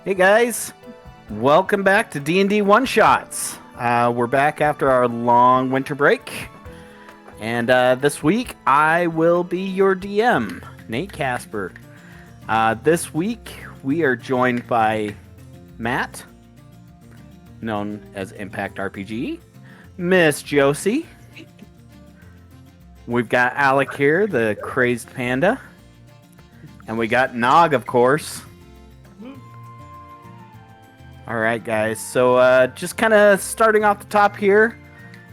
Hey guys, welcome back to D&D One Shots. We're back after our long winter break, and this week I will be your DM, Nate Casper. This week we are joined by Matt, known as Impact RPG, Miss Josie. We've got Alec here, the crazed panda, and we got Nog, of course. All right, guys. So just kind of starting off the top here.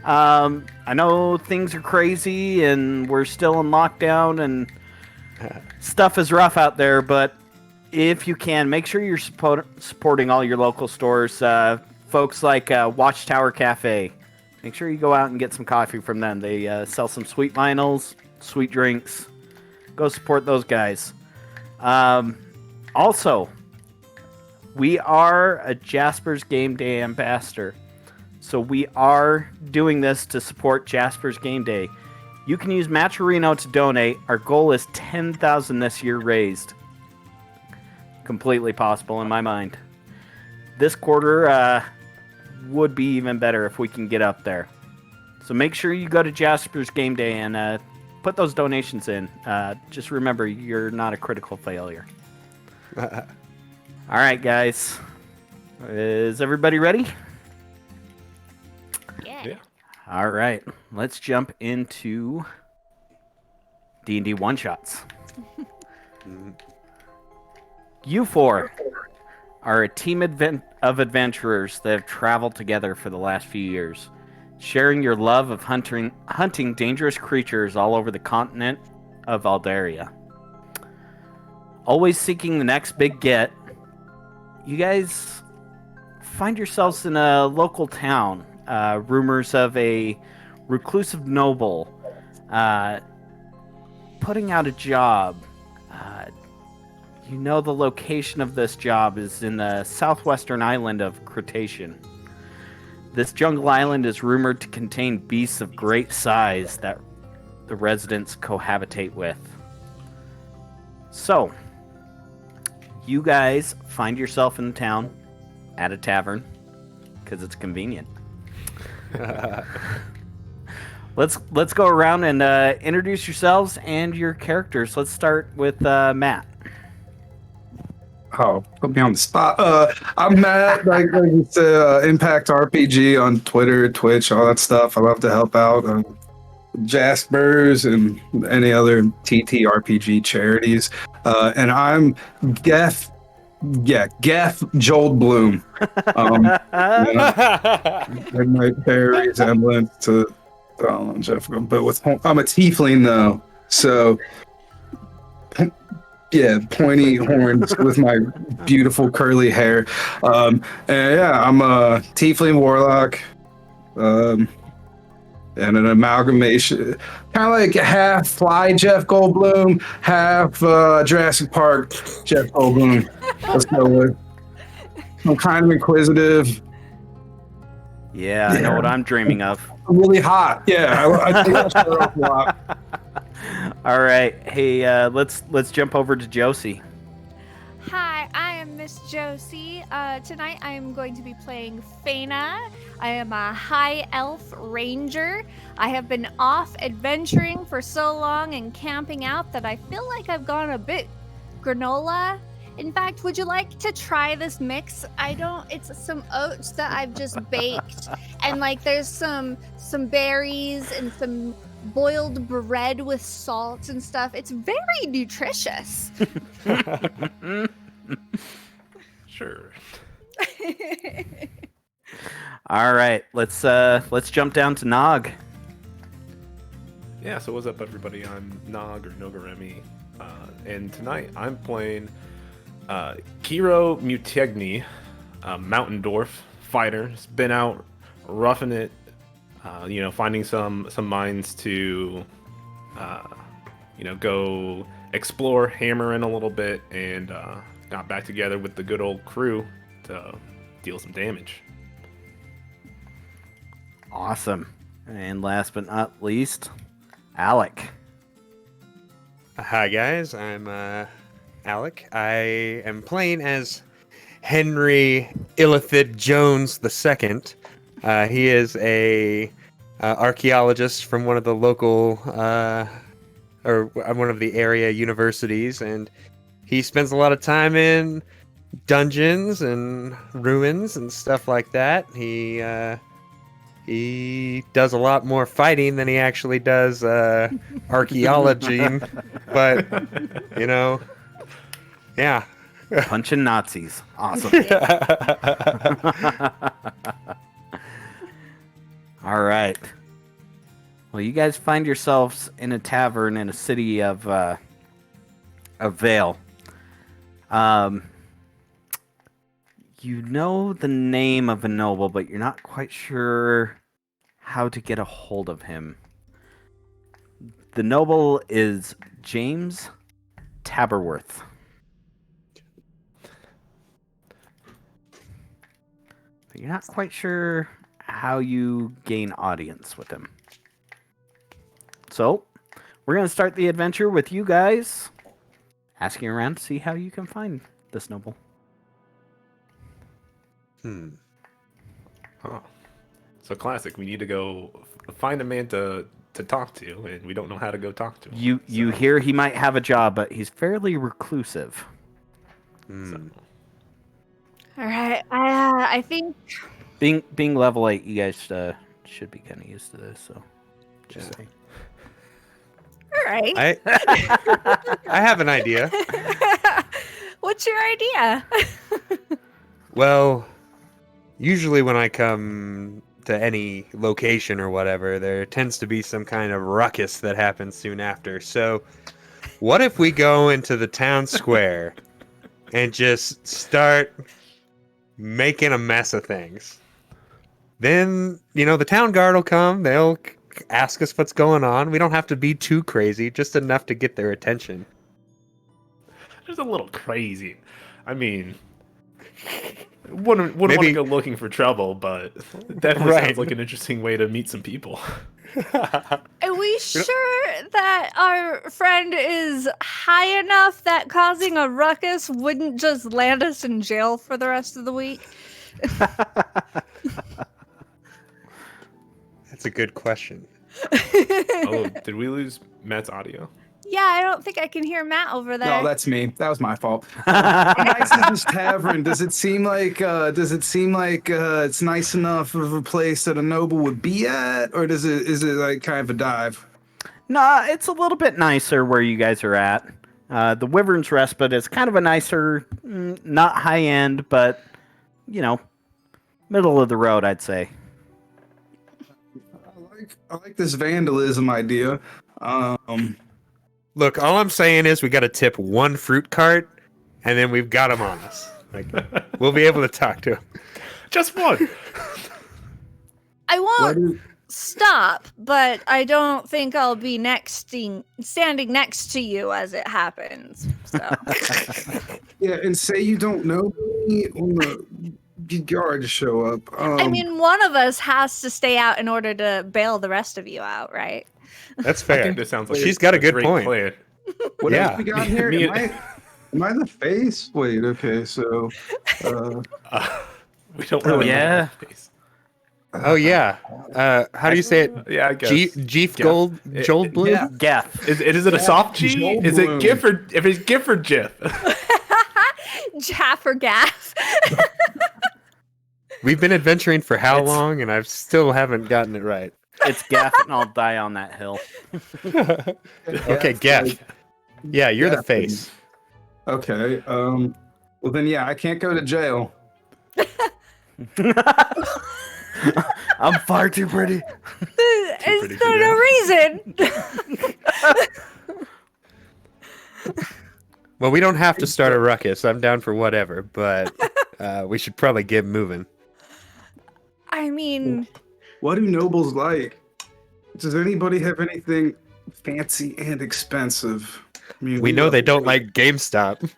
I know things are crazy and we're still in lockdown and stuff is rough out there, but if you can, make sure you're supporting all your local stores. Folks like Watchtower Cafe. Make sure you go out and get some coffee from them. They sell some sweet vinyls, sweet drinks. Go support those guys. Also, we are a Jasper's Game Day ambassador. So we are doing this to support Jasper's Game Day. You can use Matcherino to donate. Our goal is 10,000 this year raised. Completely possible in my mind. This quarter would be even better if we can get up there. So make sure you go to Jasper's Game Day and put those donations in. Just remember, you're not a critical failure. All right, guys. Is everybody ready? Yeah. All right. Let's jump into D&D one-shots. You four are a team of adventurers that have traveled together for the last few years, sharing your love of hunting dangerous creatures all over the continent of Aldaria. Always seeking the next big get, you guys find yourselves in a local town. Rumors of a reclusive noble putting out a job. You know the location of this job is in the southwestern island of Cretacean. This jungle island is rumored to contain beasts of great size that the residents cohabitate with. So, you guys find yourself in the town at a tavern because it's convenient. Let's go around and introduce yourselves and your characters. Let's start with Matt. Oh, put me on the spot. I'm Matt, like you said, Impact RPG on Twitter, Twitch, all that stuff. I love to help out Jaspers and any other TTRPG charities. And I'm Geth Joldbloom. It might bear resemblance to Jeff, but I'm a tiefling though, so yeah, pointy horns with my beautiful curly hair. And yeah, I'm a tiefling warlock. And an amalgamation, kind of like half Fly Jeff Goldblum, half Jurassic Park Jeff Goldblum. Let's go with. I'm kind of inquisitive. Yeah, I know what I'm dreaming of. I'm really hot. Yeah, I think I show off a lot. All right, hey, let's jump over to Josie. Hi, I am Miss Josie. Tonight I am going to be playing Faina. I am a high elf ranger. I have been off adventuring for so long and camping out that I feel like I've gone a bit granola. In fact, would you like to try this mix? It's some oats that I've just baked. And like there's some berries and some boiled bread with salt and stuff. It's very nutritious. Sure. All right, let's jump down to Nog. Yeah, so what's up, everybody? I'm Nog or Nogaremi, and tonight I'm playing Kiro Mutegni, a mountain dwarf fighter. He's been out roughing it, finding some mines to, go explore, hammer in a little bit, and got back together with the good old crew to deal some damage. Awesome. And last but not least, Alec. Hi guys, I'm Alec. I am playing as Henry Illithid Jones II. He is a archaeologist from one of the local or one of the area universities, and he spends a lot of time in dungeons and ruins and stuff like that. He does a lot more fighting than he actually does archaeology, but yeah. Punching Nazis. Awesome. All right. Well, you guys find yourselves in a tavern in a city of Vale. You know the name of a noble, but you're not quite sure how to get a hold of him. The noble is James Taberworth. But you're not quite sure how you gain audience with him. So, we're going to start the adventure with you guys asking around to see how you can find this noble. Huh. So classic. We need to go find a man to talk to, and we don't know how to go talk to him. You hear he might have a job, but he's fairly reclusive. So, All right. I think. Being level 8, you guys should be kind of used to this. So, just saying. All right. I have an idea. What's your idea? Well, usually when I come to any location or whatever, there tends to be some kind of ruckus that happens soon after. So, what if we go into the town square and just start making a mess of things? Then, the town guard will come. They'll ask us what's going on. We don't have to be too crazy, just enough to get their attention. just a little crazy. I mean, wouldn't want to go looking for trouble, but it definitely sounds like an interesting way to meet some people. Are we sure that our friend is high enough that causing a ruckus wouldn't just land us in jail for the rest of the week? That's a good question. Oh, did we lose Matt's audio? Yeah, I don't think I can hear Matt over there. No, that's me. That was my fault. How nice is this tavern? Does it seem like it's nice enough of a place that a noble would be at, or is it like kind of a dive? Nah, it's a little bit nicer where you guys are at. The Wyvern's Respite is kind of a nicer, not high end, but middle of the road, I'd say. I like this vandalism idea. Look, all I'm saying is we got to tip one fruit cart, and then we've got him on us. Like, we'll be able to talk to him. Just one. I won't stop, but I don't think I'll be standing next to you as it happens. So. Yeah, and say you don't know me on the guard show up. I mean, one of us has to stay out in order to bail the rest of you out, right? That's fair. I think this sounds like she's got a good great point. plan. What Yeah. else we got here? Am I the face? Wait, okay, so We don't really yeah. know face. Oh yeah. How do you say it? Yeah, I guess. Jeef Gold Jold Blue? yeah. Gaff. Is it a soft G? Joel Is Bloom. it GIF or if it's GIF or GIF? Jaff or gaff. We've been adventuring for how long, and I still haven't gotten it right. It's Gaff, and I'll die on that hill. Okay, Gaff. Yeah, you're the Gaff. face. Okay. Well then, yeah, I can't go to jail. I'm far too pretty. Is there no reason? Well, we don't have to start a ruckus. I'm down for whatever, but we should probably get moving. I mean, What do nobles like? Does anybody have anything fancy and expensive? I mean, We know they don't like GameStop.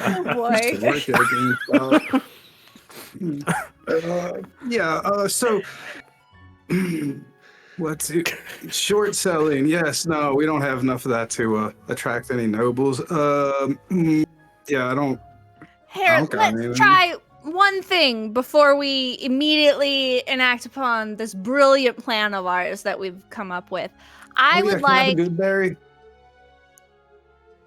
oh boy. Work at GameStop. So let's see. Short selling. Yes, no, we don't have enough of that to attract any nobles. Yeah, I don't. Here, Okay, let's try one thing before we immediately enact upon this brilliant plan of ours that we've come up with. I would Can I have a like. good berry?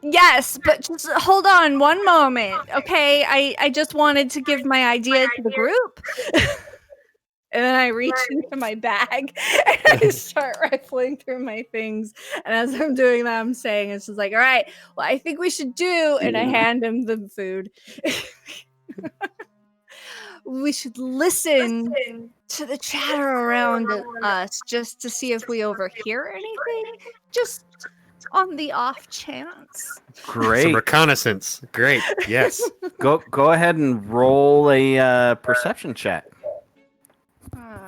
Yes, but just hold on one moment, okay? I just wanted to give my idea to the group. And then I reach into my bag and I start rifling through my things. And as I'm doing that, I'm saying, it's just like, all right, well, I think we should do, and I hand him the food. We should listen to the chatter around us just to see if we overhear anything. Just on the off chance. Some Great. reconnaissance. Great. Yes. Go ahead and roll a perception check.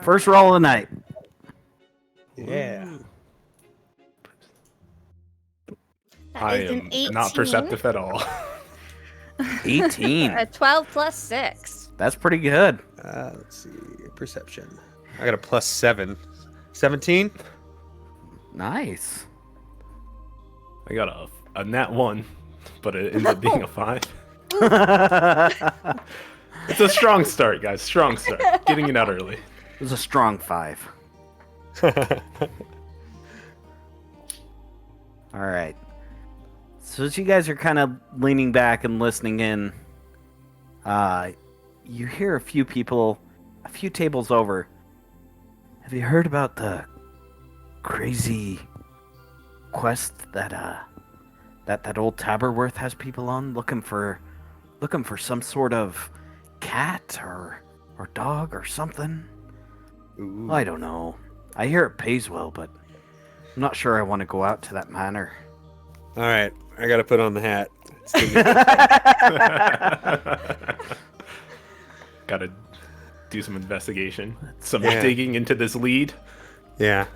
First roll of the night. Yeah. That I is an am 18. not perceptive at all. 18. A 12 plus 6. That's pretty good. Let's see. Perception. I got a +7. 17? Nice. I got a nat 1, but it ends up being a 5. It's a strong start, guys. Strong start. Getting it out early. It was a strong 5. All right. So as you guys are kind of leaning back and listening in, you hear a few people, a few tables over. Have you heard about the crazy quest that that old Taberworth has people on, looking for some sort of cat or dog or something? Ooh. I don't know. I hear it pays well, but I'm not sure I want to go out to that manor. All right. I got to put on the hat. Gotta do some investigation. Some Yeah. digging into this lead. Yeah.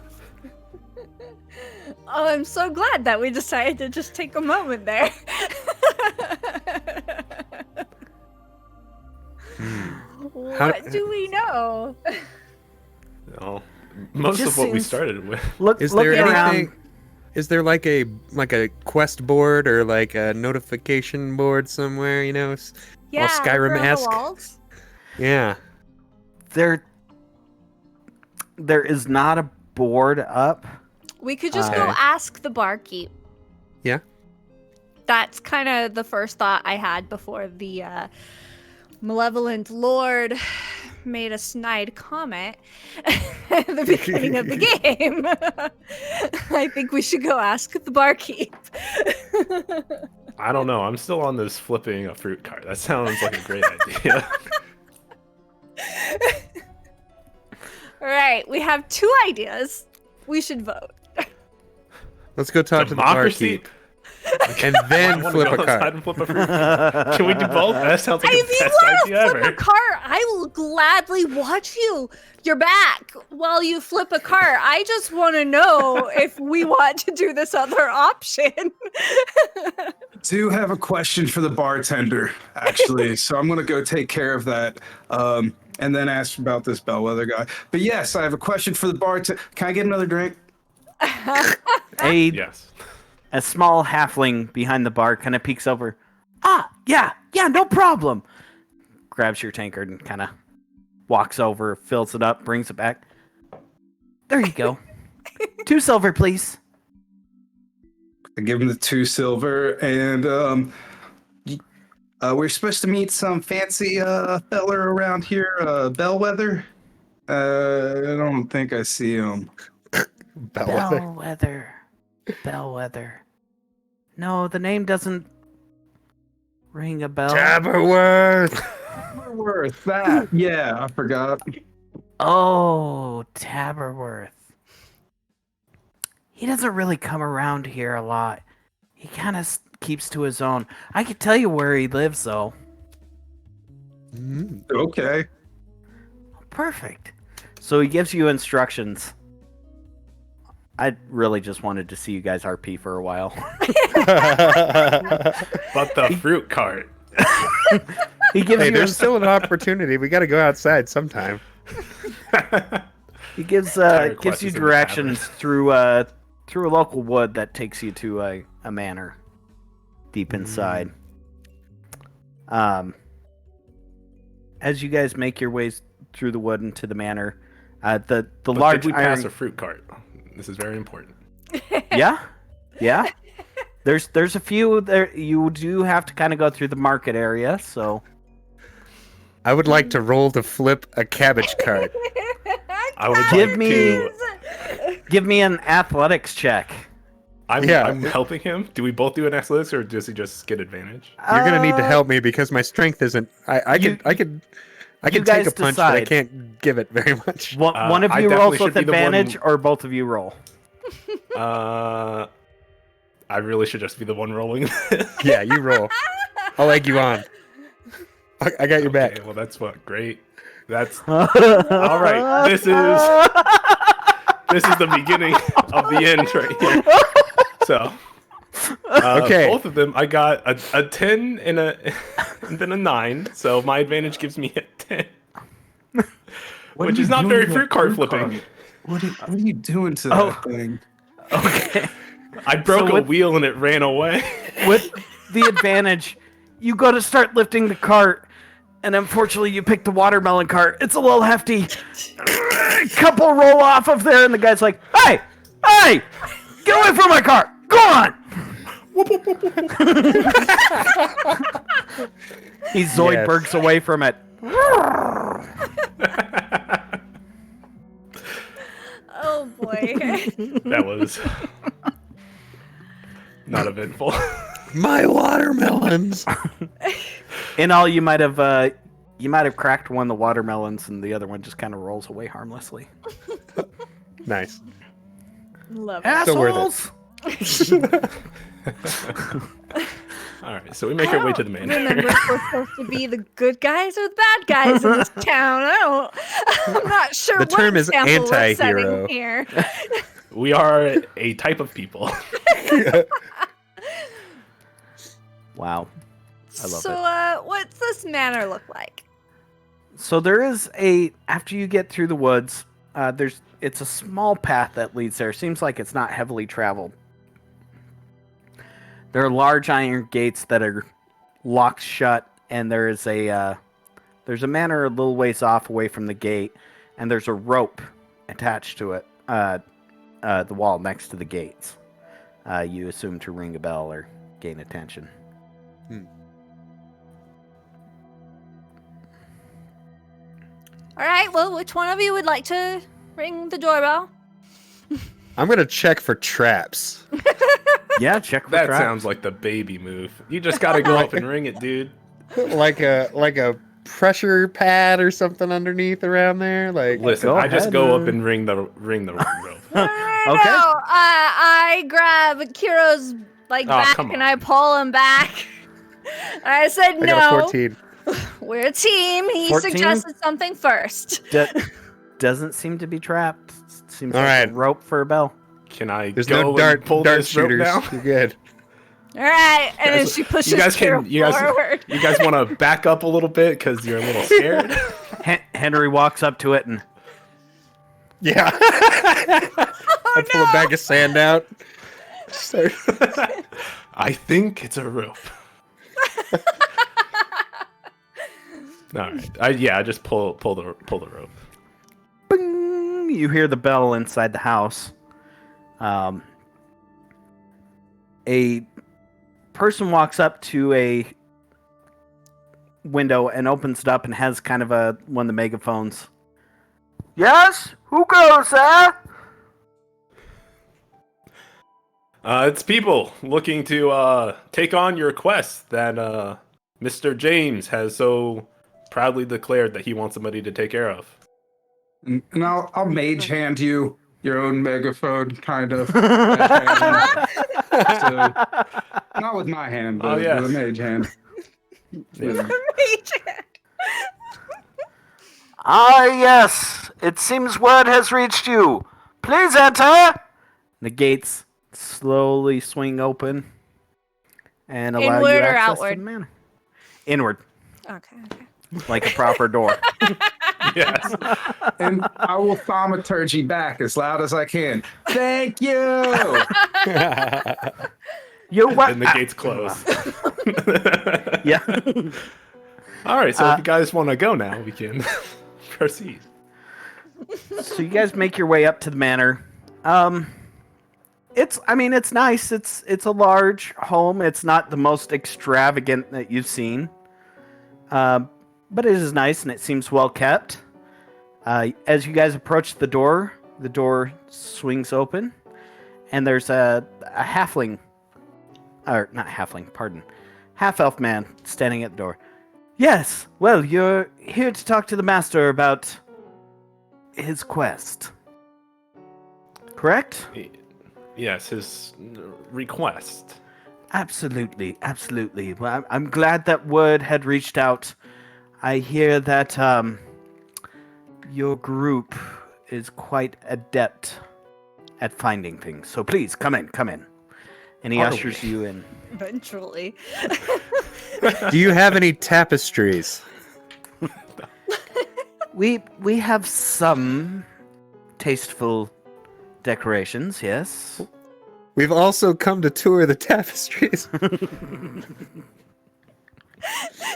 Oh, I'm so glad that we decided to just take a moment there. What do we know? Oh, most Just of what we seems- started with. Is there looking around- anything? Is there like a quest board or like a notification board somewhere? You know? Yeah, Skyrim-esque. over on the walls. Yeah. There is not a board up. We could just go Okay. ask the barkeep. Yeah. That's kind of the first thought I had before the malevolent lord made a snide comment at the beginning of the game. I think we should go ask the barkeep. I don't know. I'm still on this flipping a fruit cart. That sounds like a great idea. All right, we have 2 ideas. We should vote. Let's go talk Democracy. to the barkeep. And then I wanna flip go a outside cart. and flip a fruit cart. Can we do both? That sounds like If the you best want to idea flip ever. a cart, I will gladly watch your back while you flip a cart. I just want to know if we want to do this other option. Do have a question for the bartender, actually. So I'm going to go take care of that and then ask about this bellwether guy. But yes, I have a question for the bartender. Can I get another drink? Yes. A small halfling behind the bar kind of peeks over. Yeah, no problem. Grabs your tankard and kind of walks over, fills it up, brings it back. There you go. 2 silver, please. I give him the 2 silver, and we're supposed to meet some fancy feller around here, Bellwether. I don't think I see him. Bellwether. No, the name doesn't ring a bell. Taberworth. Worth that. Yeah, I forgot. Oh, Taberworth. He doesn't really come around here a lot. He kind of keeps to his own. I could tell you where he lives, though. Okay. Perfect. So he gives you instructions. I really just wanted to see you guys RP for a while. But the fruit cart. He gives Hey, you there's still an opportunity. We got to go outside sometime. he gives request gives you is in the directions through through a local wood that takes you to a manor deep inside. As you guys make your ways through the wood into the manor, the But large did we iron pass a fruit cart? This is very important. yeah. There's a few there. You do have to kind of go through the market area, so I would like to roll to flip a cabbage cart. I would Give like me- to. give me an athletics check. I'm Yeah. helping him. Do we both do an athletics, or does he just get advantage? You're gonna need to help me because my strength isn't. I you- can you take guys a punch, but I decide. can't give it very much. One of I you definitely rolls should with be the one- advantage, or both of you roll. I really should just be the one rolling. Yeah, you roll. I'll egg you on. I got your back. Okay, well, that's what great. That's all right. This is the beginning of the end right here. So, Okay. both of them, I got a 10 and then a 9. So my advantage gives me a 10, What which are is you not doing very to fruit that cart fruit flipping. What are you doing to Oh. that thing? Okay. I broke So a with- wheel and it ran away. With the advantage, you go to start lifting the cart, and unfortunately, you pick the watermelon cart. It's a little hefty. Couple roll off of there, and the guy's like, "Hey, get away from my cart! Go on!" He Zoidbergs away from it. Oh boy. That was not eventful. My watermelons. In all, you might have cracked one of the watermelons, and the other one just kind of rolls away harmlessly. Nice. Love it. So worth it. Assholes! All right, so we make our way to the manor. Remember, if we're supposed to be the good guys or the bad guys in this town. I'm not sure The what term is example we're anti-hero. setting here. We are a type of people. Wow. I love So, it. what's this manor look like? So there is after you get through the woods, it's a small path that leads there. Seems like it's not heavily traveled. There are large iron gates that are locked shut, and there's a manor a little ways off away from the gate, and there's a rope attached to it, the wall next to the gates. You assume to ring a bell or gain attention. All right, well, which one of you would like to ring the doorbell? I'm gonna check for traps. Yeah, check for That traps. sounds like the baby move. You just gotta go up and ring it, dude. like a pressure pad or something underneath around there. Like Listen, Go I just ahead, go man. up and ring the rope. No, Okay. I grab Kiro's back come and on. I pull him back. I said I got a no. 14. We're a team. He 14? suggested something first. Doesn't seem to be trapped. Seems All like right. a rope for a bell. Can I There's go no and pull dart this rope shooters. now? You're good. All right, and then Guys, she pushes you guys Kiro can. You guys. forward. You guys want to back up a little bit because you're a little scared. Henry walks up to it and Yeah. I pull a bag of sand out. Start- I think it's a rope. All right. I just pull the rope. bing, you hear the bell inside the house. A person walks up to a window and opens it up and has kind of one of the megaphones. Yes? Who goes there? It's people looking to take on your quest that Mr. James has so proudly declared that he wants somebody to take care of. And I'll mage hand you your own megaphone, kind of. So, not with my hand, but Oh, yeah. with a mage hand. Yeah. Ah, yes. It seems word has reached you. Please enter. The gates slowly swing open and allow Inward you or access outward? to the manor. Inward. Okay. like a proper door. Yes. And I will thaumaturgy back as loud as I can. Thank you. You're what? And the gates close. Yeah. All right, so if you guys want to go now, we can proceed. So you guys make your way up to the manor. It's nice. It's a large home. It's not the most extravagant that you've seen. But it is nice and it seems well kept. As you guys approach the door swings open, and there's a halfling, or not halfling, pardon, half-elf man standing at the door. Yes, well, you're here to talk to the master about his quest. Correct? Yes, his request. Absolutely. Well, I'm glad that word had reached out. I hear that your group is quite adept at finding things. So please, come in. And he ushers you in. Eventually. Do you have any tapestries? We have some tasteful decorations, yes. We've also come to tour the tapestries.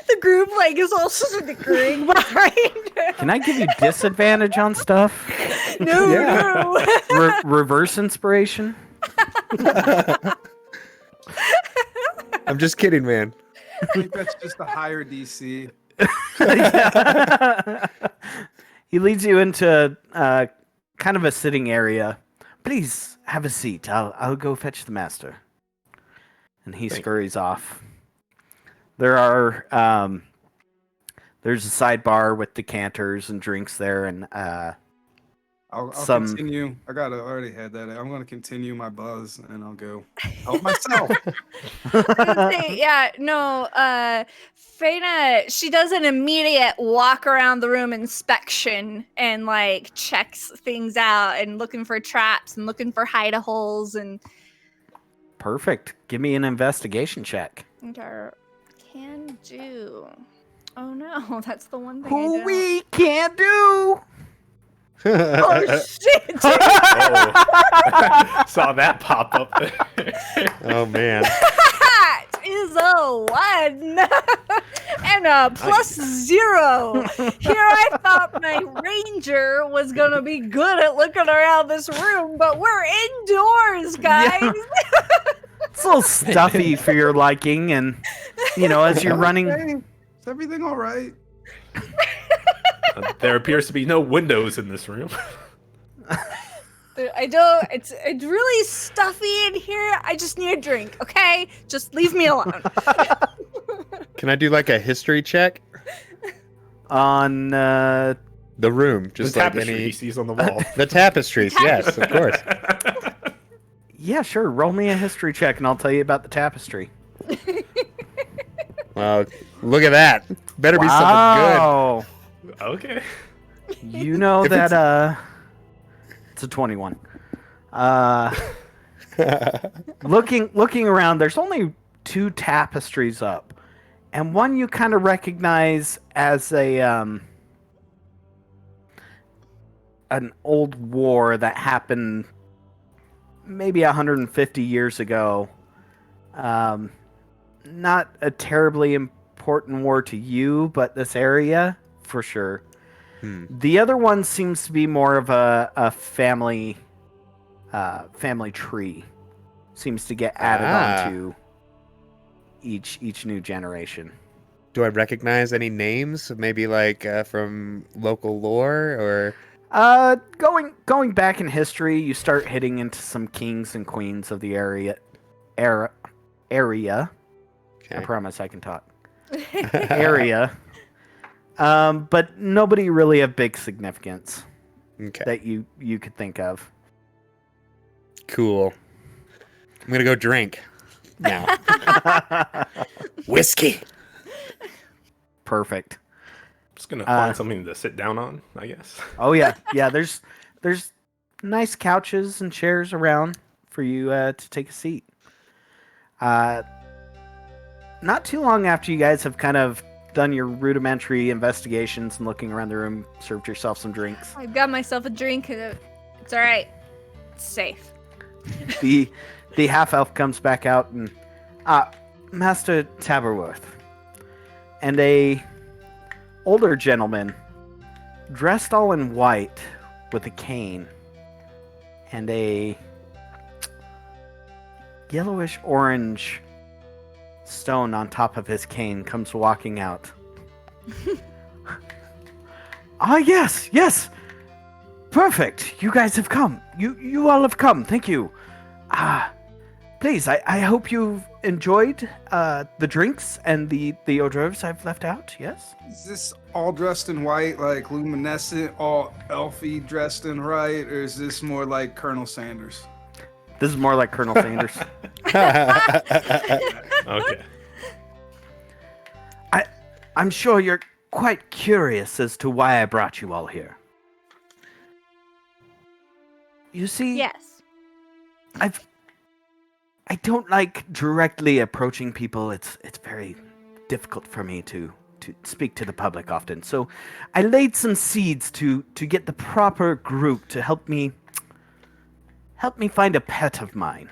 The group is also agreeing behind. Can I give you disadvantage on stuff? No. Reverse inspiration? I'm just kidding, man. I think that's just a higher DC. He leads you into kind of a sitting area. Please have a seat. I'll go fetch the master. And he scurries off. There are there's a sidebar with decanters and drinks there, and I'll continue. Already had that. I'm gonna continue my buzz, and I'll go help myself. Feyna, she does an immediate walk around the room inspection and checks things out and looking for traps and looking for hide holes and. Perfect. Give me an investigation check. Can do. Oh no, that's the one thing. Who we can't do. Oh shit! Oh. Saw that pop up there. Oh man. That is a 1 and a +0. Here I thought my ranger was gonna be good at looking around this room, but we're indoors, guys. Yeah. It's a little stuffy for your liking, and as you're running. Is everything all right? There appears to be no windows in this room. I don't. It's really stuffy in here. I just need a drink. Okay, just leave me alone. Can I do a history check On the room? Just the like tapestry any he sees on the wall. the tapestries. Yes, of course. Yeah, sure. Roll me a history check, and I'll tell you about the tapestry. Well, look at that. Better be something Okay. You know If that it's a 21. Looking around, there's only 2 tapestries up, and one you kind of recognize as an old war that happened maybe 150 years ago. Not a terribly important war to you, but this area for sure. The other one seems to be more of a family tree. Seems to get added onto each new generation. Do I recognize any names? Maybe from local lore or? Going back in history, you start hitting into some kings and queens of the area. Okay. I promise I can talk. Area. But nobody really of big significance that you could think of. Cool. I'm gonna go drink now. Whiskey. Perfect. Just gonna find something to sit down on, I guess. Oh yeah. There's nice couches and chairs around for you to take a seat. Not too long after you guys have kind of done your rudimentary investigations and looking around the room, served yourself some drinks. I got myself a drink. It's all right. It's safe. The half elf comes back out and Master Taberworth and a older gentleman dressed all in white with a cane and a yellowish orange stone on top of his cane comes walking out. Yes. Perfect. You guys have come. You all have come. Thank you. Please, I hope you've enjoyed the drinks and the hors d'oeuvres I've left out. Yes? Is this all dressed in white, like luminescent, all elfy dressed in white, or is this more like Colonel Sanders? This is more like Colonel Sanders. Okay. I'm sure you're quite curious as to why I brought you all here. You see, Yes. I don't like directly approaching people. It's very difficult for me to speak to the public often. So I laid some seeds to get the proper group to help me find a pet of mine.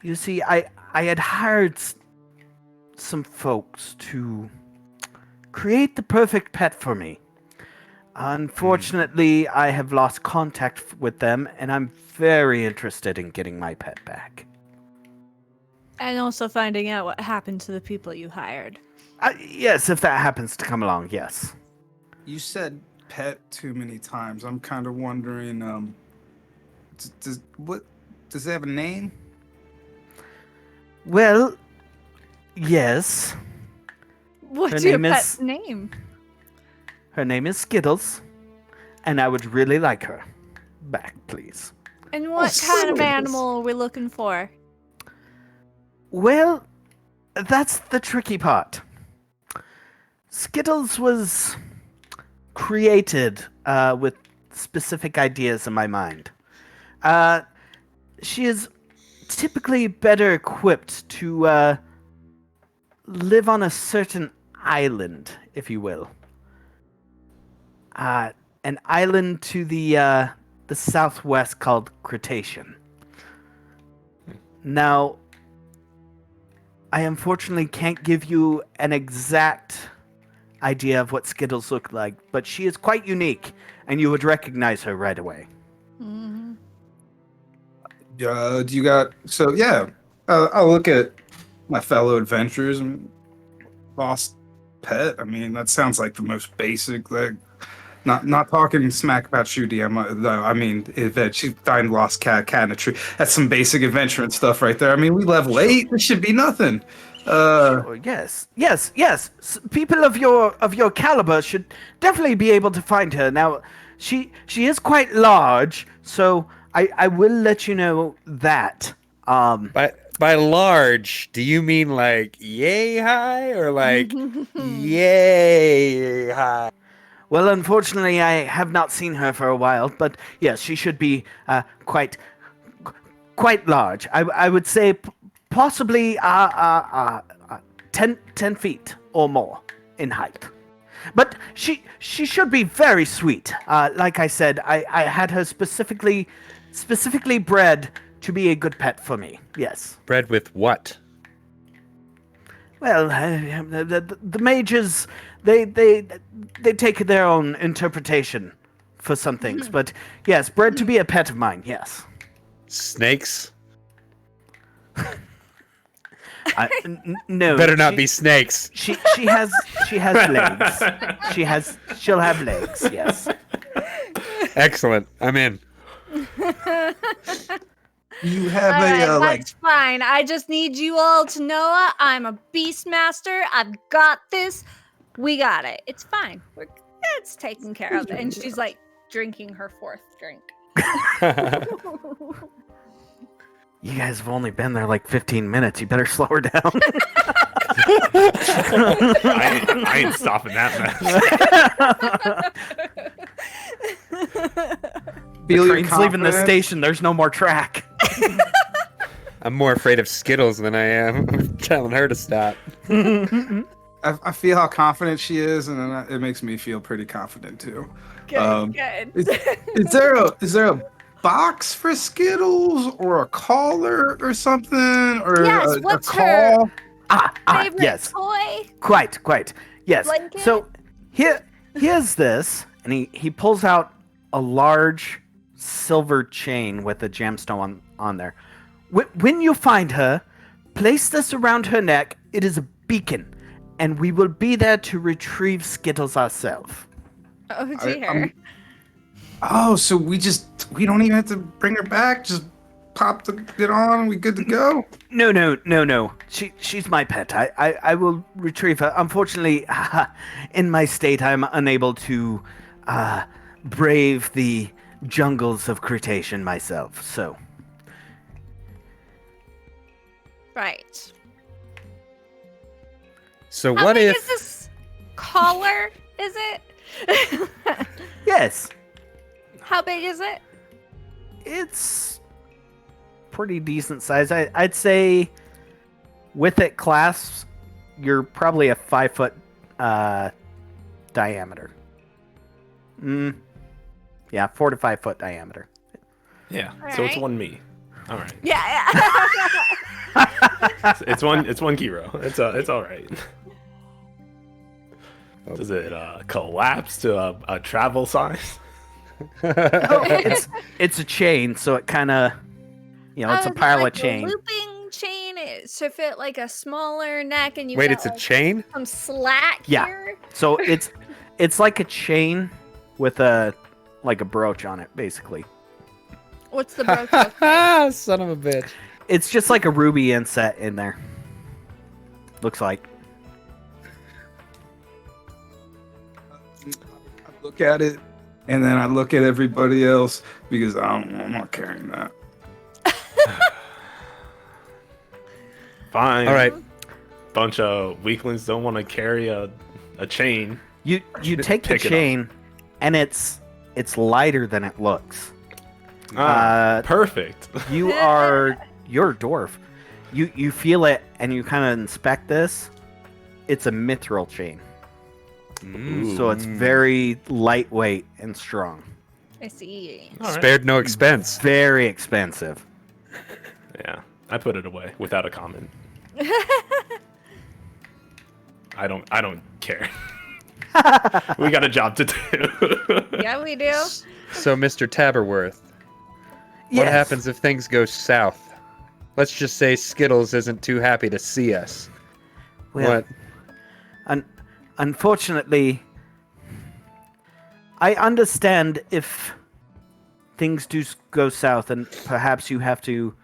You see, I had hired some folks to create the perfect pet for me. Unfortunately, I have lost contact with them, and I'm very interested in getting my pet back. And also finding out what happened to the people you hired. Yes, if that happens to come along, yes. You said pet too many times. I'm kind of wondering, does it have a name? Well, yes. What's Her your name pet's is- name? Her name is Skittles, and I would really like her back, please. And what kind of Skittles. animal are we looking for? Well, that's the tricky part. Skittles was created with specific ideas in my mind. She is typically better equipped to live on a certain island, if you will. An island to the southwest called Cretacean. Now, I unfortunately can't give you an exact idea of what Skittles look like, but she is quite unique, and you would recognize her right away. Mm-hmm. Do you got? So yeah, I'll look at my fellow adventurers and lost pet. I mean, that sounds like the most basic. Like, not talking smack about you, DM. I mean, that she find lost cat in a tree. That's some basic adventure and stuff right there. I mean, we level 8. This should be nothing. Oh, yes. People of your caliber should definitely be able to find her. Now, she is quite large, so I will let you know that. By large, do you mean like yay high or like yay high? Well, unfortunately, I have not seen her for a while, but yes, she should be quite large. I would say possibly 10 feet or more in height. But she should be very sweet. Like I said, I had her specifically bred to be a good pet for me. Yes. Bred with what? Well, the mages, they take their own interpretation for some things, but yes, bred to be a pet of mine. Yes. Snakes? No. Better not be snakes. She has legs. She'll have legs. Yes. Excellent. I'm in. You have All right, like. that's fine. I just need you all to know I'm a beastmaster. I've got this. We got it. It's fine. It's taken care of. And she's like drinking her 4th drink. You guys have only been there like 15 minutes. You better slow her down. I ain't stopping that mess. The train's leaving the station. There's no more track. I'm more afraid of Skittles than I am telling her to stop. I feel how confident she is, and then it makes me feel pretty confident too. Good, good. Is there a box for Skittles or a collar or something or Yes, a what's her call? favorite Yes. toy? Quite. Yes. Blanket? So here's this, and he pulls out a large silver chain with a gemstone on there. When you find her, place this around her neck. It is a beacon, and we will be there to retrieve Skittles ourselves. Oh dear. Oh, so we don't even have to bring her back. Just pop it on, and we good to go. No. She's my pet. I will retrieve her. Unfortunately, in my state, I'm unable to brave the jungles of Cretation myself. So. Right. So How what big if is this collar? Is it? Yes, How big is it? it's pretty decent size. I'd say with it clasps, you're probably a 5 foot diameter. Yeah, 4 to 5 foot diameter. Yeah. All So it's right. one me. All right. Yeah. It's one Kiro. It's all right. Does it collapse to a travel size? It's a chain, so it kind of, it's a is it pile like of chain. A looping chain to fit like a smaller neck, and you wait, got, it's a like, chain? some slack Yeah. here. So it's like a chain with a brooch on it, basically. What's the brooch? look like? Son of a bitch. It's just like a ruby inset in there. Looks like. I look at it, and then I look at everybody else because I'm not carrying that. Fine. All right. Bunch of weaklings don't want to carry a chain. You take the Pick it up. chain, and it's lighter than it looks. Perfect. You're a dwarf. You feel it, and you kind of inspect this. It's a mithril chain, so it's very lightweight and strong. I see. All right. Spared no expense. Very expensive. Yeah. I put it away without a comment. I don't care. We got a job to do. Yeah, we do. So, Mr. Taberworth, what Yes. happens if things go south? Let's just say Skittles isn't too happy to see us. Well, What? Unfortunately, I understand if things do go south, and perhaps you have to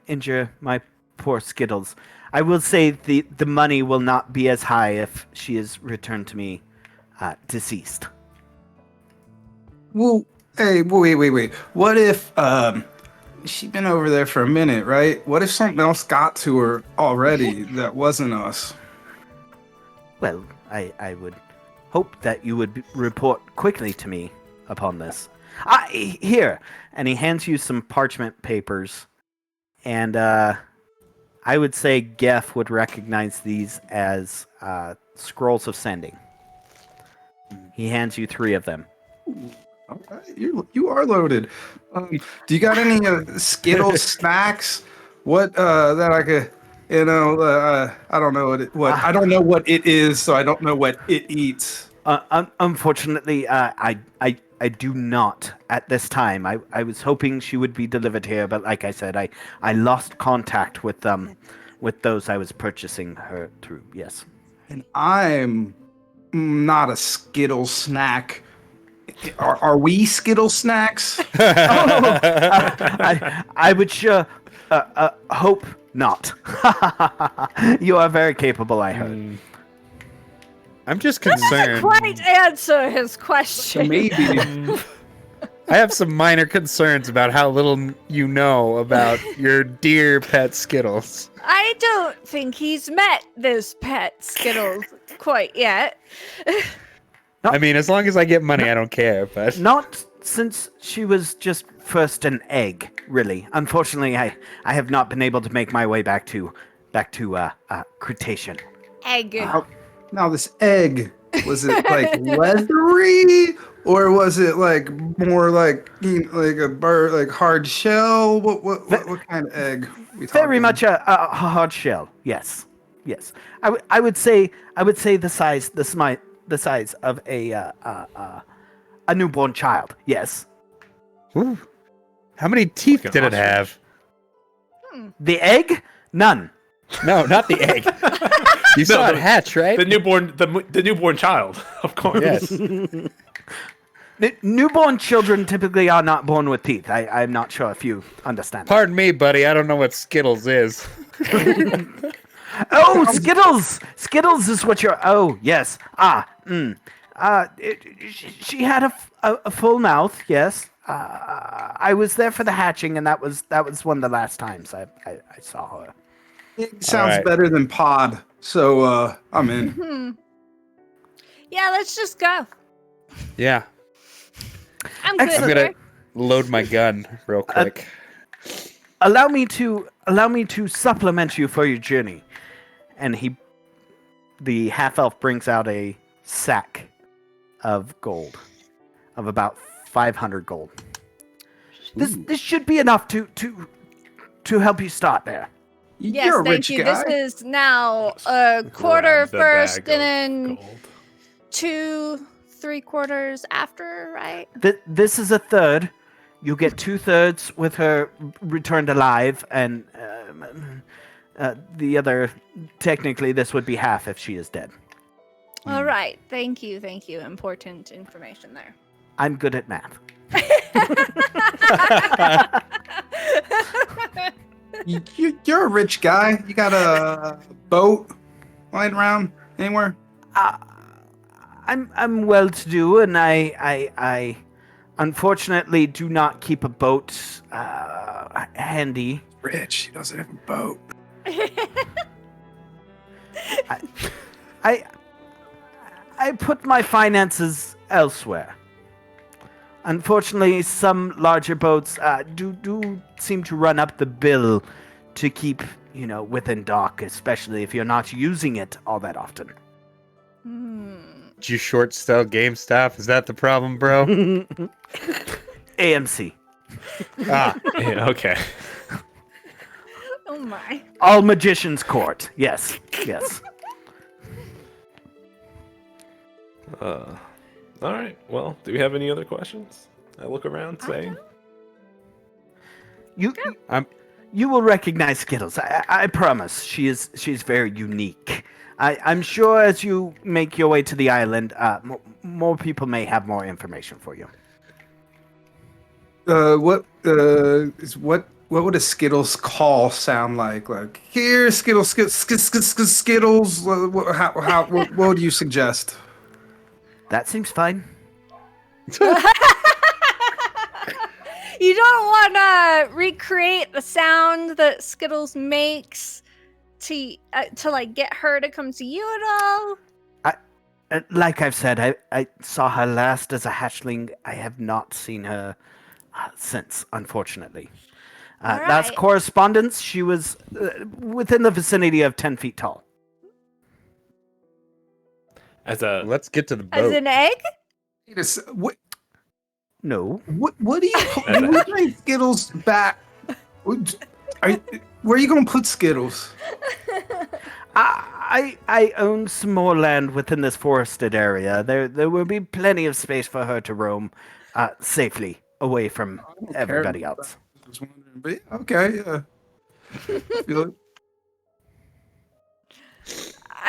injure my poor Skittles. I will say the money will not be as high if she is returned to me deceased. Well, hey, wait. What if she's been over there for a minute, right? What if something else got to her already that wasn't us? Well, I would hope that you would report quickly to me upon this. Here, and he hands you some parchment papers, and I would say Geff would recognize these as scrolls of sending. He hands you 3 of them. All right, you are loaded. Do you got any Skittles snacks? What that I could, I don't know I don't know what it is, so I don't know what it eats. Unfortunately, I do not at this time. I was hoping she would be delivered here, but like I said, I lost contact with those I was purchasing her through. Yes. And I'm not a Skittle snack. Are we Skittle snacks? I would sure hope not. You are very capable, I heard. I'm just concerned. Quite answer his question. Maybe. I have some minor concerns about how little you know about your dear pet Skittles. I don't think he's met this pet Skittles quite yet. I mean, as long as I get money, I don't care, but... Not since she was just first an egg, really. Unfortunately, I have not been able to make my way back to back to Cretaceous. Egg. Now this egg, was it like leathery, or was it like more like like a bird, like hard shell? What kind of egg? We Very talking? much a hard shell. Yes, yes. I would say the size of a newborn child. Yes. Ooh. How many teeth Like did an it have? The egg? None. No, not the egg. You saw it hatch, right? The newborn child, of course. Yes. Newborn children typically are not born with teeth. I'm not sure if you understand. Pardon me, buddy. I don't know what Skittles is. Oh, Skittles! Skittles is what you're. Oh, yes. She had a full mouth. Yes. I was there for the hatching, and that was one of the last times I saw her. It sounds Alright. better than pod, so I'm in. Yeah, let's just go. Yeah. I'm good. Excellent. I'm with gonna her. load my gun real quick. Allow me to supplement you for your journey. And the half elf brings out a sack of gold, of about 500 gold. This should be enough to help you start there. Yes, You're a thank rich you. guy. This is now a quarter Grab the first bag and of then gold. 2 3/4 after, right? This is a third. You get 2/3 with her returned alive, and the other. Technically, this would be half if she is dead. All right. Thank you. Thank you. Important information there. I'm good at math. You're a rich guy. You got a boat lying around anywhere? I'm well to do, and I unfortunately do not keep a boat handy. Rich. He doesn't have a boat. I put my finances elsewhere. Unfortunately, some larger boats do seem to run up the bill to keep, within dock, especially if you're not using it all that often. Did you short sell GameStop? Is that the problem, bro? AMC. Ah, Yeah, okay. Oh my. All Magician's Court. Yes, yes. All right. Well, do we have any other questions? I look around, say. You will recognize Skittles. I promise. She's very unique. I'm sure as you make your way to the island, more people may have more information for you. What would a Skittles call sound like? Like, here, Skittles, Skittles. What would you suggest? That seems fine. You don't want to recreate the sound that Skittles makes to like get her to come to you at all? Like I've said, I saw her last as a hatchling. I have not seen her since, unfortunately. Last Alright. correspondence, she was within the vicinity of 10 feet tall. As a let's get to the As boat. an egg? No. What do you bring Skittles back? Where are you gonna put Skittles? I own some more land within this forested area. There will be plenty of space for her to roam safely away from everybody else. I was wondering, but yeah, okay, yeah. Feel it.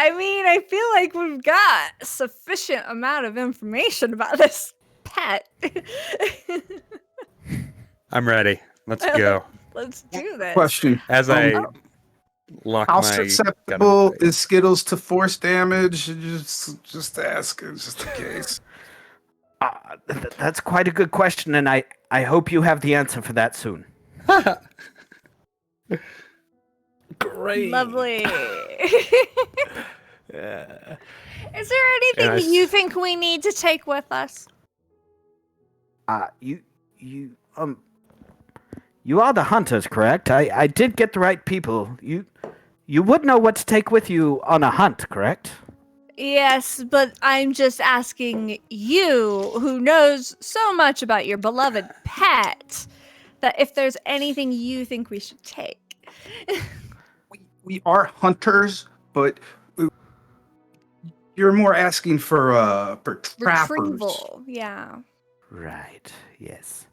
I mean, I feel like we've got a sufficient amount of information about this pet. I'm ready. Let's go. Let's do this. Question: As I lock How my susceptible gun in is Skittles to force damage? Just ask, just in case. That's quite a good question, and I hope you have the answer for that soon. great. Lovely. Yeah. Is there anything And I that you think we need to take with us? You are the hunters, correct? I did get the right people. You You would know what to take with you on a hunt, correct? Yes, but I'm just asking you, who knows so much about your beloved pet, that if there's anything you think we should take. We are hunters, but you're more asking for trappers. Retrieval, yeah. Right. Yes.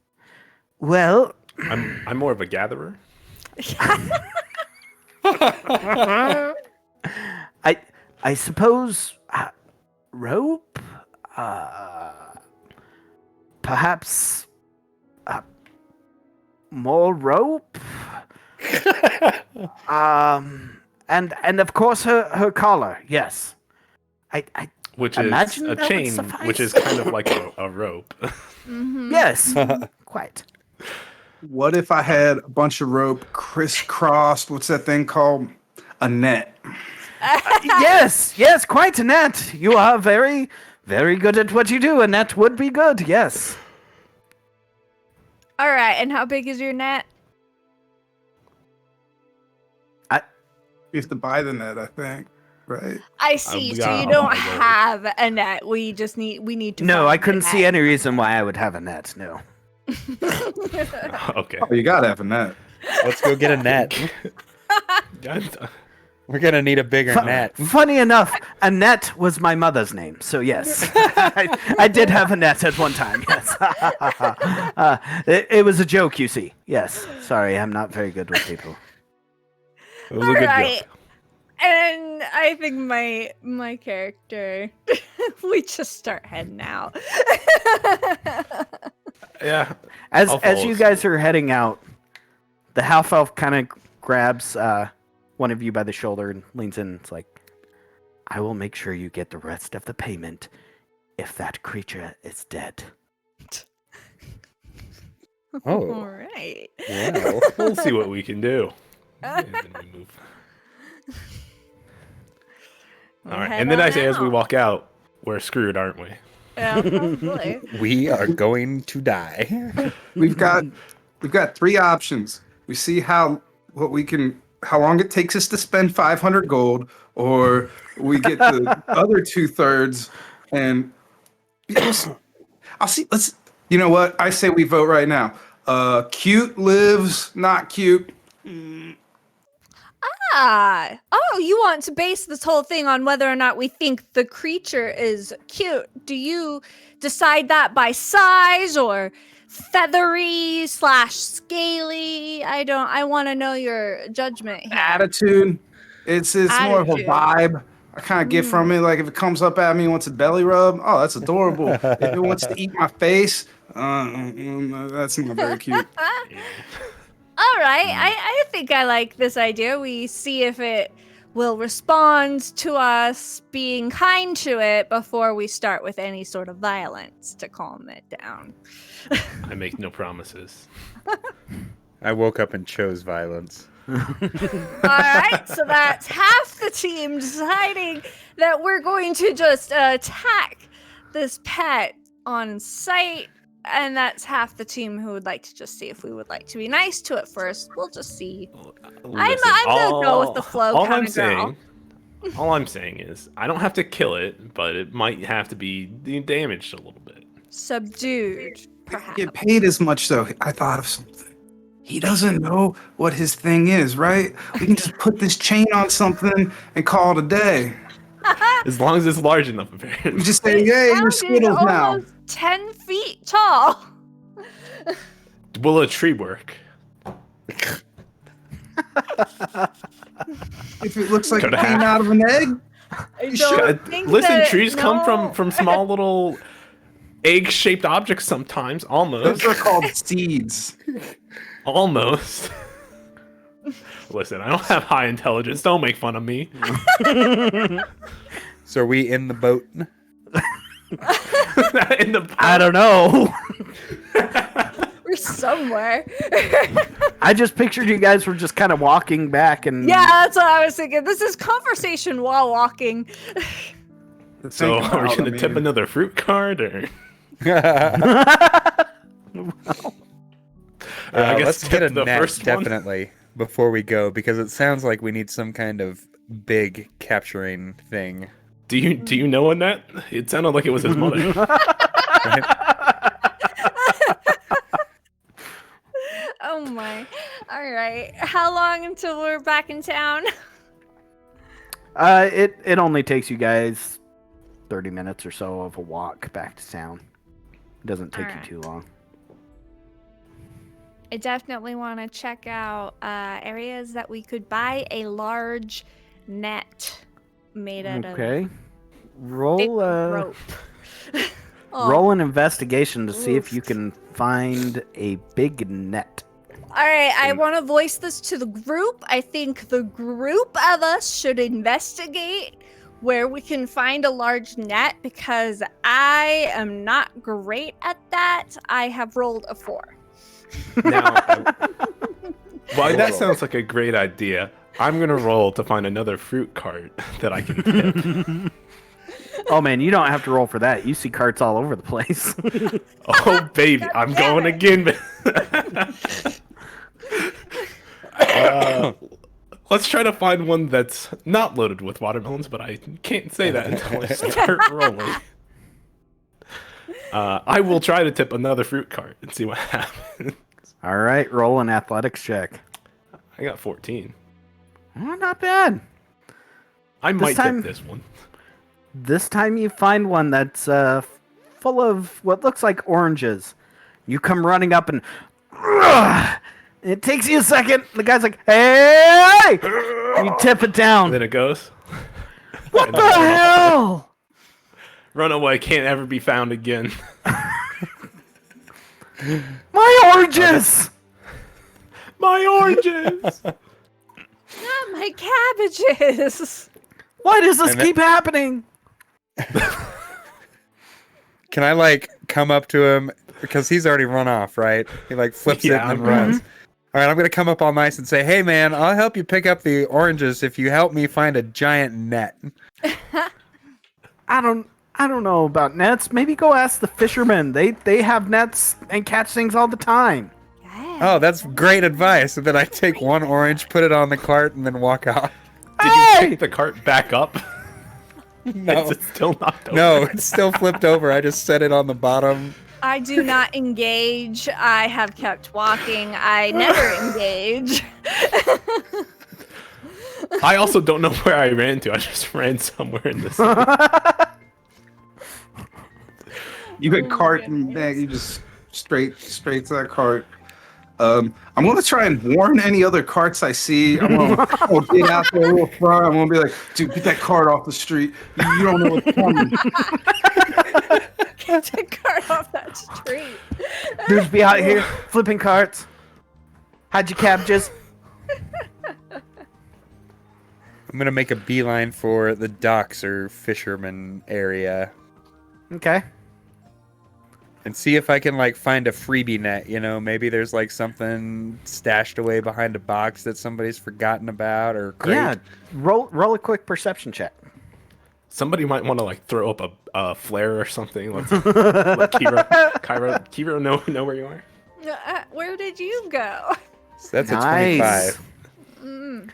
Well, I'm more of a gatherer. I suppose rope, perhaps more rope, and of course her collar. Yes, I Which imagine is a that would chain, suffice. which is kind of like a rope. Mm-hmm. yes, quite. What if I had a bunch of rope crisscrossed? What's that thing called? A net. Yes, quite, Annette. You are very, very good at what you do. Annette would be good. Yes. All right, and how big is your net? You have to buy the net, I think. Right? I see. we So got- you oh don't my word. have a net. We need to. No, find I a couldn't see net. any reason why I would have a net. No. Okay. Oh, you gotta have a net. Let's go get a net. We're gonna need a bigger net. Funny enough, Annette was my mother's name, so yes, I did have a net at one time. Yes, it was a joke, you see. Yes, sorry, I'm not very good with people. It was a good Alright. joke. And I think my character, we just start heading out. Yeah. As I'll as follow you suit. guys are heading out, the half elf kind of grabs one of you by the shoulder and leans in. It's like, I will make sure you get the rest of the payment if that creature is dead. All Oh, right. wow. We'll see what we can do. And then we move. All right. Head And then I on say, as we out. walk out, we're screwed, aren't we? Yeah, probably. We are going to die. We've got 3 options. We see how long it takes us to spend 500 gold, or we get the other 2/3. And I'll see. You know what? I say we vote right now. Cute lives, not cute. Oh, you want to base this whole thing on whether or not we think the creature is cute. Do you decide that by size or feathery / scaly? I want to know your judgment here. Attitude. It's more of a Attitude. vibe. I kind of get from it. Like if it comes up at me, wants a belly rub. Oh, that's adorable. If it wants to eat my face, that's not very cute. All right, I think I like this idea. We see if it will respond to us being kind to it before we start with any sort of violence to calm it down. I make no promises. I woke up and chose violence. All right, so that's half the team deciding that we're going to just attack this pet on sight, and that's half the team who would like to just see if we would like to be nice to it first. We'll just see. I'm gonna go with the flow All kinda I'm girl. saying, all I'm saying is, I don't have to kill it, but it might have to be damaged a little bit. Subdued, perhaps. Get paid as much though. I thought of something. He doesn't know what his thing is, right? We can just put this chain on something and call it a day. As long as it's large enough, We apparently. just say, "Yay, you're Sounded Skittles now." almost 10 feet tall. Will a tree work? If it looks like it Coulda came out of an egg, I sure? don't think Listen, that- trees come no. from small little egg-shaped objects sometimes. Almost. those are called seeds. Almost. Listen, I don't have high intelligence. Don't make fun of me. So are we in the boat? In the I don't know. We're somewhere. I just pictured you guys were just kind of walking back and Yeah, that's what I was thinking. This is conversation while walking. So Think are we about, gonna I tip mean, another fruit card or? I guess Let's get tip a the net, first one. definitely. before we go? Because it sounds like we need some kind of big capturing thing. Do you know Annette? It sounded like it was his mother. Oh my. All right. How long until we're back in town? It only takes you guys 30 minutes or so of a walk back to town. It doesn't take Alright. you too long. I definitely want to check out areas that we could buy a large net made out of Okay. thick Roll rope. Oh. roll an investigation to see if Oof. you can find a big net. All right, I want to voice this to the group. I think the group of us should investigate where we can find a large net because I am not great at that. I have rolled a 4. Now, well, that sounds like a great idea. I'm gonna roll to find another fruit cart that I can tip. Oh man, you don't have to roll for that. You see carts all over the place. Oh baby, I'm going again. Let's try to find one that's not loaded with watermelons, but I can't say that until I start rolling. I will try to tip another fruit cart and see what happens. All right, roll an athletics check. I got 14. Oh, not bad. I might time- tip this one. This time you find one that's full of what looks like oranges. You come running up and it takes you a second. The guy's like, "Hey!" You tip it down. Then it goes. What the hell? Runaway can't ever be found again. My oranges! My oranges! Not my cabbages. Why does this And keep happening? Can I like come up to him because he's already run off, right? He like flips it Yeah. and then runs. All right, I'm gonna come up all nice and say, "Hey, man, I'll help you pick up the oranges if you help me find a giant net." I don't know about nets. Maybe go ask the fishermen. They have nets and catch things all the time. Yeah. Oh, that's great advice. And then I take one orange, put it on the cart, and then walk out. Did Hey! you pick the cart back up? No, Is it still knocked over? no, it's still flipped over. I just set it on the bottom. I do not engage. I have kept walking. I never engage. I also don't know where I ran to. I just ran somewhere in the city. You get cart and bag. You just straight to that cart. I'm gonna try and warn any other carts I see. I'm gonna get out there real front. I'm gonna be like, dude, get that cart off the street. You don't know what's coming. Get the cart off that street. Dudes be out here flipping carts. Hide your cabbages. I'm gonna make a beeline for the docks or fisherman area Okay. and see if I can like find a freebie net. You know, maybe there's like something stashed away behind a box that somebody's forgotten about or crate. Yeah. Roll a quick perception check. Somebody might want to like throw up a flare or something. Let's let Kiro know where you are. Where did you go? So that's Nice. a 25.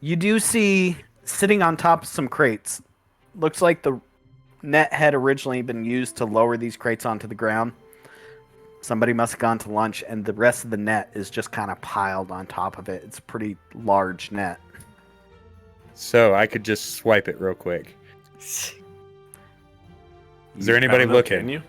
You do see sitting on top of some crates. Looks like the net had originally been used to lower these crates onto the ground. Somebody must have gone to lunch, and the rest of the net is just kind of piled on top of it. It's a pretty large net. So I could just swipe it real quick. Is there I anybody don't know, looking? Can you?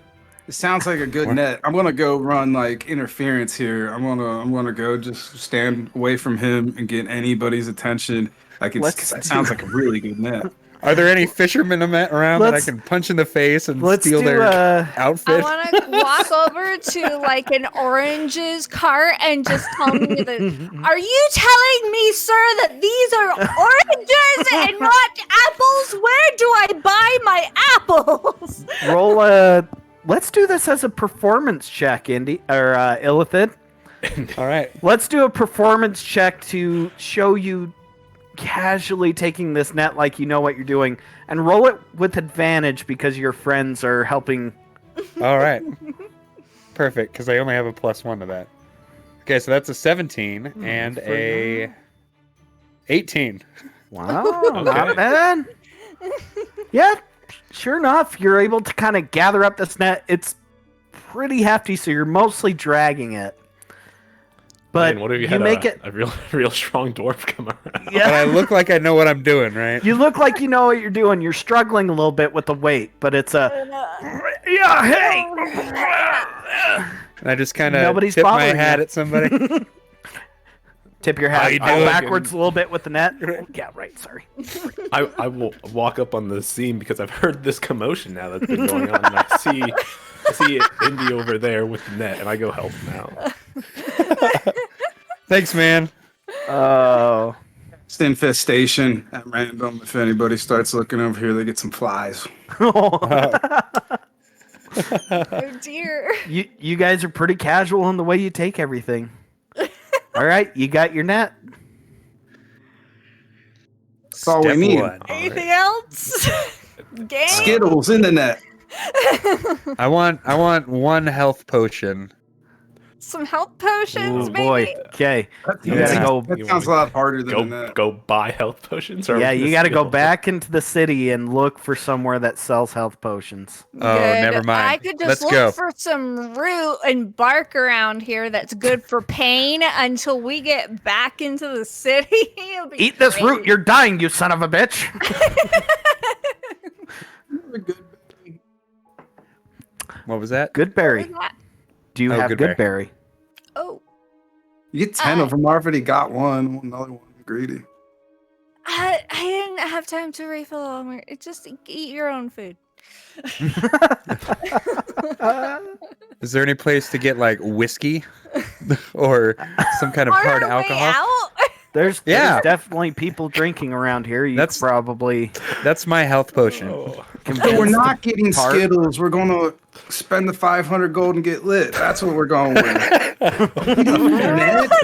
It sounds like a good net. I'm gonna go run like interference here. I'm gonna go just stand away from him and get anybody's attention. Like that sounds like a really good net. Are there any fishermen around that I Let's- can punch in the face and Let's steal do their I outfit? want to walk over to like an oranges cart and just tell me that. Are you telling me, sir, that these are oranges and not apples? Where do I buy my apples? Roll let's do this as a performance check, Illithid. All right. Let's do a performance check to show you casually taking this net like you know what you're doing, and roll it with advantage because your friends are helping. All right. Perfect, because I only have a +1 to that. Okay, so that's a 17 and that's pretty a 18. Wow, Okay. not bad. Yeah, sure enough, you're able to kind of gather up this net. It's pretty hefty, so you're mostly dragging it. But Man, what if you you had make a, it. a real strong dwarf come around? But I Yeah, look like I know what I'm doing, right? you look like you know what you're doing. You're struggling a little bit with the weight, but it's a. Yeah, hey. And I just kind of Nobody's tip my bothering hat you. at somebody. Tip your How hat you go doing? backwards a little bit with the net. Yeah, right. Sorry. I will walk up on the scene because I've heard this commotion now that's been going on, and I see Indy over there with the net, and I go help him out. Thanks, man. Oh. It's the infestation at random. If anybody starts looking over here, they get some flies. Oh dear. You guys are pretty casual in the way you take everything. All right, you got your net. That's all we need. One. Anything else? Gang? Skittles in the net. I want one health potion. Some health potions, Oh maybe? boy. Okay. You That gotta sounds- go. That sounds a lot harder than Go that. go buy health potions. Or Yeah, you just got to go skill? back into the city and look for somewhere that sells health potions. Oh, never mind. I could just Let's look go. for some root and bark around here that's good for pain until we get back into the city. It'll be Eat this great. root, you're dying, you son of a bitch. What was that? Good What berry. was that? Do you Oh, have good good berry. berry? Oh, You get 10 of them. I already got one. Another one. I'm greedy. I didn't have time to refill all my. Just eat your own food. Is there any place to get like whiskey or some kind of On hard our way alcohol? out? There's Yeah. definitely people drinking around here. You That's- could probably That's my health potion. Oh. convince We're not getting part. Skittles. We're going to spend the 500 gold and get lit. That's what we're going with. Net for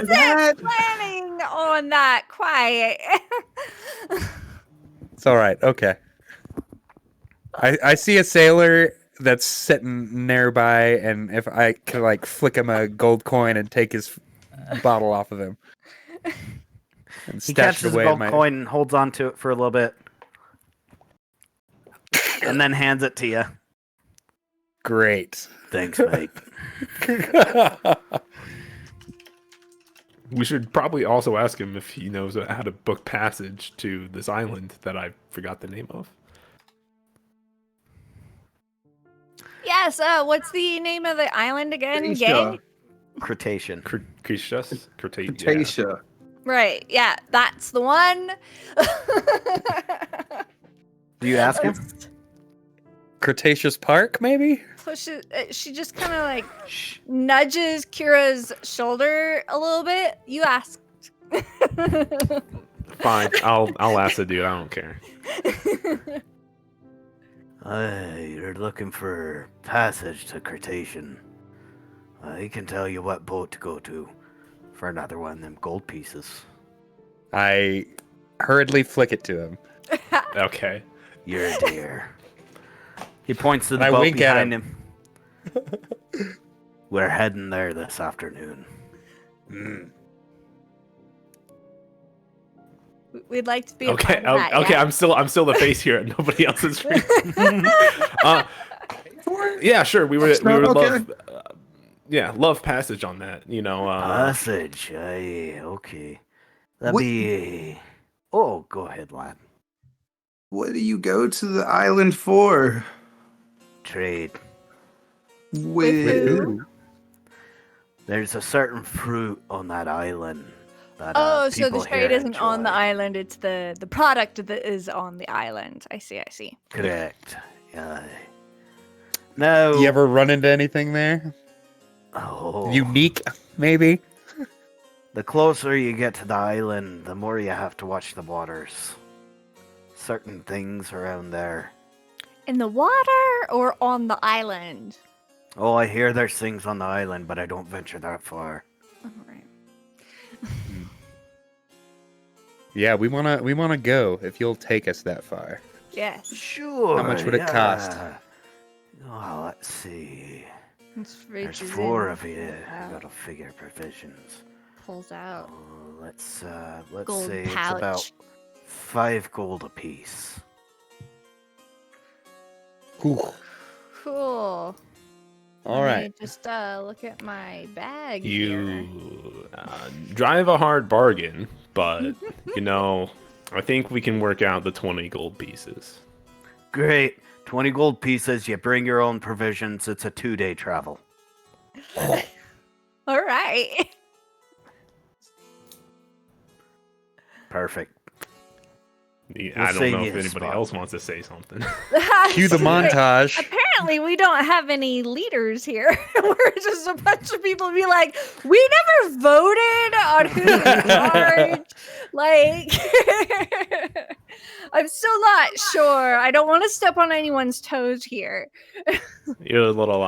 that? Planning on that quiet. It's all right. Okay. I see a sailor that's sitting nearby, and if I could like flick him a gold coin and take his bottle off of him, and He stash catches it away a in gold my. coin and holds on to it for a little bit. And then hands it to you. Great. Thanks, mate. We should probably also ask him if he knows how to book passage to this island that I forgot the name of. Yes. What's the name of the island again? Cretaceous. Gang. Cretacean. Cretaceous? Cretaceous. Right. Yeah, that's the one. Do you ask him? Cretaceous Park, maybe? Pushes. She just kind of like nudges Kira's shoulder a little bit. You asked. Fine, I'll ask the dude. I don't care. You're looking for passage to Cretacean. He can tell you what boat to go to for another one of them gold pieces. I hurriedly flick it to him. Okay. You're a dear. He points to the I boat wink at behind him. We're heading there this afternoon. Mm. We'd like to be a Okay. part of that, Okay. yeah? I'm still the face here, and nobody else is. Yeah, sure. We would Okay. love. Love passage on that. You know. Passage. Aye, okay. That'd What- be. Oh, go ahead, lad. What do you go to the island for? Trade. With who? There's a certain fruit on that island. That, Oh, so the people trade here isn't on the enjoy. island; it's the product that is on the island. I see. Correct. Yeah. No. You ever run into anything there? Oh. Unique, maybe? The closer you get to the island, the more you have to watch the waters. Certain things around there. In the water or on the island? Oh, I hear there's things on the island, but I don't venture that far. All right. Yeah, we wanna go if you'll take us that far. Yes. Sure. How much would it cost? Oh, let's see. There's 4 of you. You gotta figure provisions. Pulls out Let's gold say pouch. it's about 5 gold apiece. Cool. Cool. All Let right. me just look at my bag here. You drive a hard bargain, but I think we can work out the 20 gold pieces. Great. 20 gold pieces. You bring your own provisions. It's a 2-day travel. All right. Perfect. I don't know if yes, anybody Bob. else wants to say something. Cue the montage. Apparently, we don't have any leaders here. We're just a bunch of people be like, we never voted on who's in charge. Like, I'm still not sure. I don't want to step on anyone's toes here. You're a little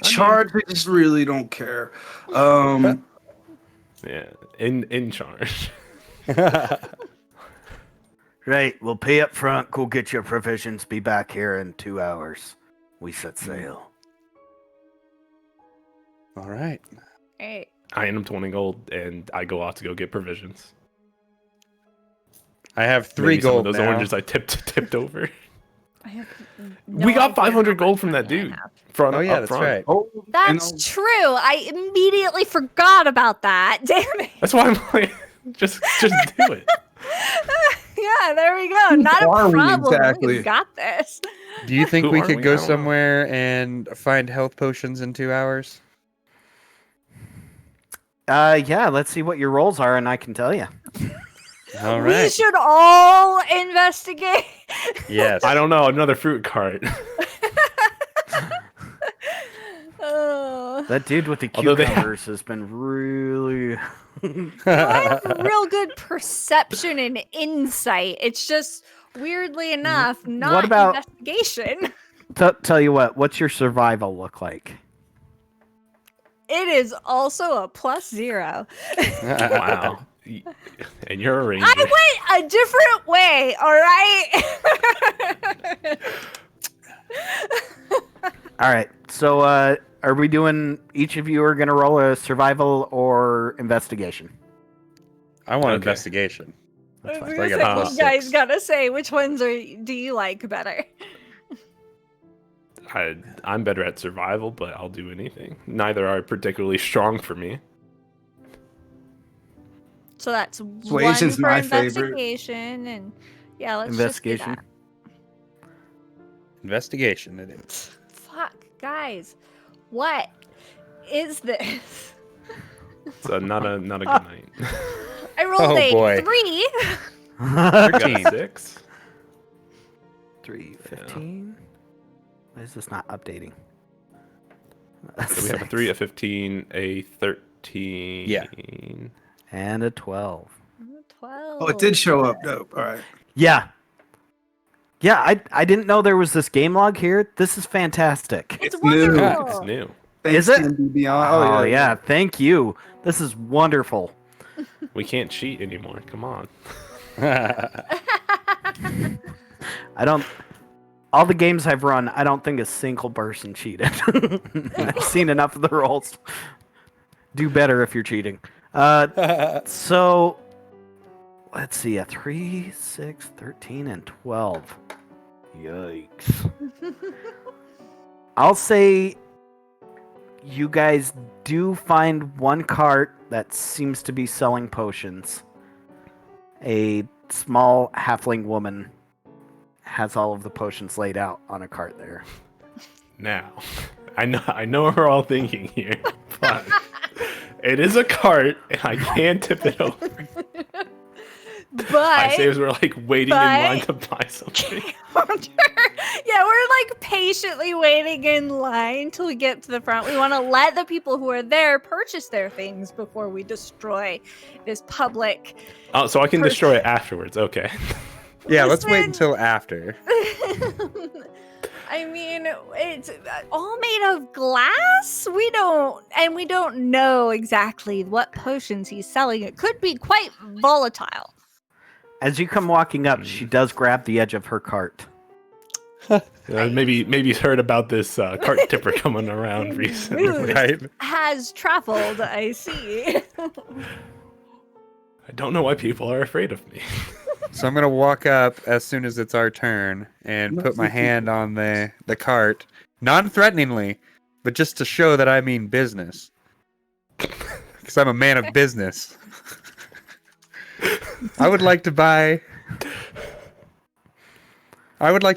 Charge, I just really don't care. yeah, in charge. Right. We'll pay up front. Go get your provisions. Be back here in 2 hours. We set sail. All right. Hey, I hand him 20 gold, and I go out to go get provisions. I have 3 Maybe some gold of those now. oranges I tipped over. I have We got idea 500 how gold much from that money I dude. have. Front, Oh, yeah, up that's front. right. Oh, That's true. I immediately forgot about that. Damn it. That's why I'm like, just do it. Yeah, there we go. Not a are we problem. exactly? We've got this. Do you think Who we are could we? go I don't know. somewhere and find health potions in 2 hours? Yeah, let's see what your rolls are, and I can tell you. All We right. should all investigate. Yes. I don't know, another fruit cart. Oh. That dude with the Although they cucumbers has been really... I have real good perception and insight. It's just weirdly enough not about- investigation. Tell you what, what's your survival look like? It is also a +0. Wow. And you're a ranger. I went a different way, all right? All right, so are we doing, each of you are going to roll a survival or investigation? I want Okay. investigation. I was fine. gonna I say, got you +6. guys gotta say which ones do you like better? I'm better at survival, but I'll do anything. Neither are particularly strong for me. So that's one Suasion's for my favorite. investigation, and yeah, let's Investigation. Just Investigation it is. do that. Fuck, guys, what is this? So not a good night. I rolled Oh, a boy. 3. I got 13. a 6. 3:15. Why is this not updating? So we have a 3, a 15, a 13. Yeah. And a 12. 12. Oh, it did show up. Dope. All right. Yeah. Yeah, I didn't know there was this game log here. This is fantastic. It's new. wonderful. It's new. Is it? Thanks, D&D Beyond. Oh, yeah, thank you. This is wonderful. We can't cheat anymore. Come on. I don't. All the games I've run, I don't think a single person cheated. I've seen enough of the rolls. Do better if you're cheating. So, let's see. A 3, 6, 13, and 12. Yikes. I'll say you guys do find one cart that seems to be selling potions. A small halfling woman has all of the potions laid out on a cart there. Now, I know what we're all thinking here, but it is a cart, and I can tip it over. But I say as we're like waiting in line but- to buy something. yeah, we're like patiently waiting in line till we get to the front. We want to let the people who are there purchase their things before we destroy this public. Oh, so I can destroy it afterwards. Okay. Yeah, let's wait Listen. until after. I mean, it's all made of glass. We don't know exactly what potions he's selling. It could be quite volatile. As you come walking up, she does grab the edge of her cart. Maybe he's heard about this cart tipper coming around recently. News Right. has traveled, I see. I don't know why people are afraid of me. So I'm gonna walk up as soon as it's our turn and put my hand on the cart, non-threateningly, but just to show that I mean business, because I'm a man of business. I would like to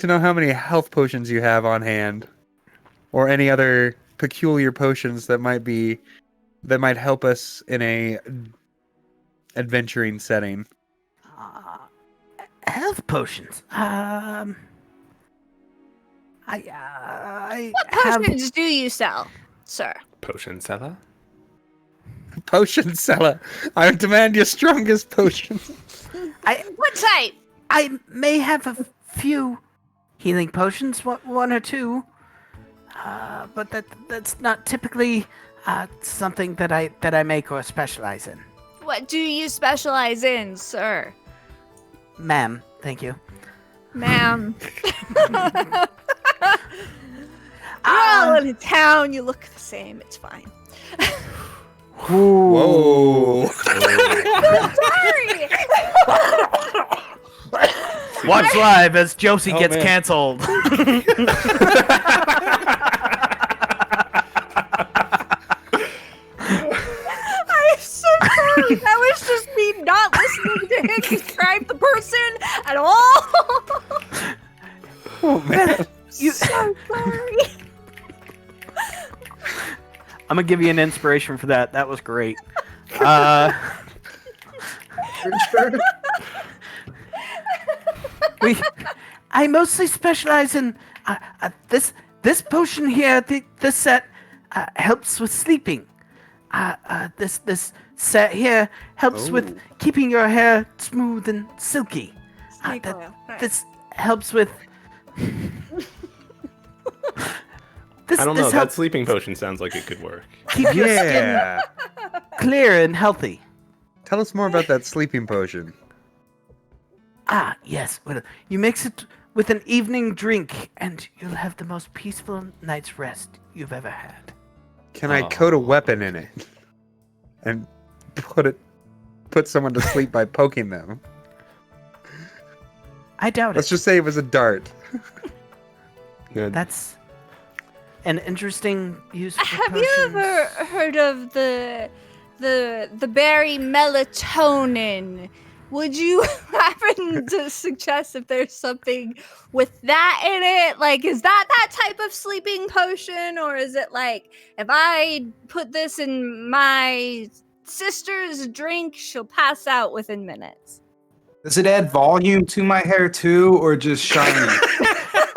know how many health potions you have on hand, or any other peculiar potions that might help us in a adventuring setting. Health potions. I What have. potions do you sell, sir? Potion seller? Potion seller, I demand your strongest potions. What type? I may have a few healing potions, one or two, but that's not typically something that I make or specialize in. What do you specialize in, sir? Ma'am, thank you. Ma'am. You're all in a town. You look the same. It's fine. Whoa! Sorry. Watch live as Josie Oh, gets man. canceled. I'm so sorry. That was just me not listening to him describe the person at all. Oh man! You, So sorry. I'm gonna give you an inspiration for that. That was great. I mostly specialize in this potion here. This set helps with sleeping. This set here helps with keeping your hair smooth and silky. Snake oil. Nice. This helps with. This, I don't know. this That helps sleeping potion sounds like it could work. keep your skin Yeah. clear and healthy. Tell us more about that sleeping potion. Yes. Well, you mix it with an evening drink, and you'll have the most peaceful night's rest you've ever had. Can I coat a weapon in it and put someone to sleep by poking them? I doubt Let's it. just say it was a dart. Good. That's an interesting use for Have you potions. ever heard of the berry melatonin? Would you happen to suggest if there's something with that in it? Like, is that type of sleeping potion, or is it like if I put this in my sister's drink, she'll pass out within minutes? Does it add volume to my hair too, or just shiny?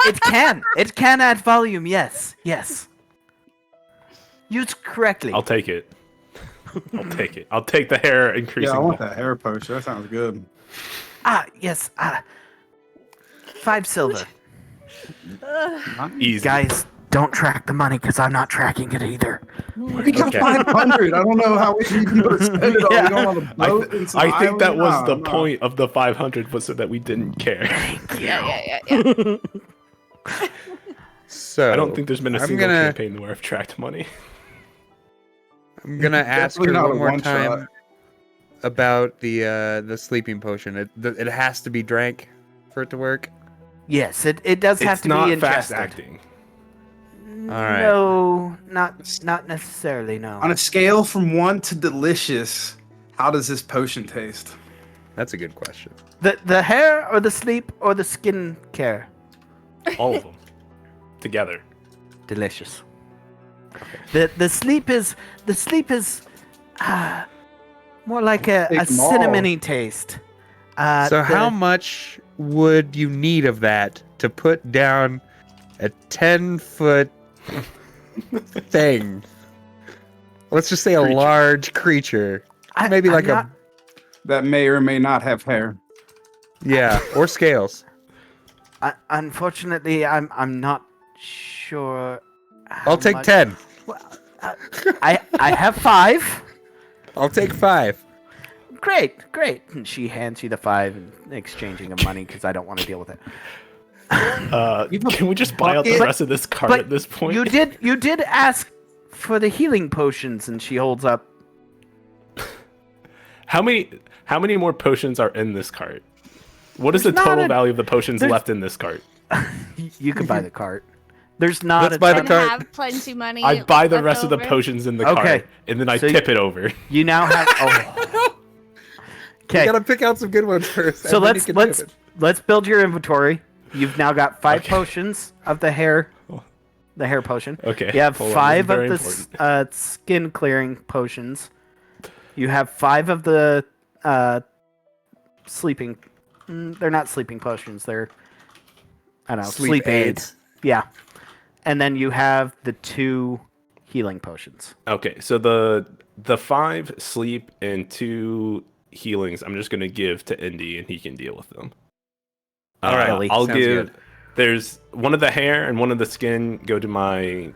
It can. It can add volume. Yes. Yes. Used correctly. I'll take it. I'll take it. I'll take the hair increasing. Yeah, I want that hair potion. That sounds good. Yes. 5 silver. Easy. Guys, don't track the money because I'm not tracking it either. We got Okay. 500. I don't know how we can spend it all. We don't want to boat in some I think that island? was Nah, the nah. point of the 500 was so that we didn't care. Yeah. So I don't think there's been a I'm single gonna- campaign where I've tracked money. I'm gonna ask her Definitely not one a more one-shot. time about the sleeping potion. It has to be drank for it to work. Yes, it does have It's to not be fast ingested. acting. All right. No, not necessarily. No. On a scale from 1 to delicious, how does this potion taste? That's a good question. The hair or the sleep or the skin care. All of them together. Delicious. The sleep is more like a Take 'em all. cinnamony taste. So how much would you need of that to put down a 10-foot thing? Let's just say a Creature. large creature. Maybe like That may or may not have hair. or scales. Unfortunately, I'm not sure. how I'll take much- 10. Well, I have 5. I'll take 5. Great. And she hands you the 5 in exchanging of money because I don't want to deal with it. Can we just buy out the bucket? rest of this cart But at this point? you did ask for the healing potions, and she holds up. How many more potions are in this cart? What is the There's not total a- value of the potions there's- left in this cart? You can buy the cart. There's not Let's a buy the ton- cart. Have plenty money. I buy the left rest of the over. potions in the Okay. cart, and then I So tip it over. You now have. Oh. You Okay, gotta pick out some good ones first. so and then you let's can tip it. let's build your inventory. You've now got 5 Okay. potions of the hair potion. Okay. You have hold on, 5 this is of very the important. skin clearing potions. You have 5 of the sleeping. They're not sleeping potions. They're I don't know sleep aids. Yeah, and then you have the 2 healing potions. Okay, so the 5 sleep and 2 healings, I'm just gonna give to Indy, and he can deal with them. All right, I'll sounds give. good. There's one of the hair and one of the skin go to my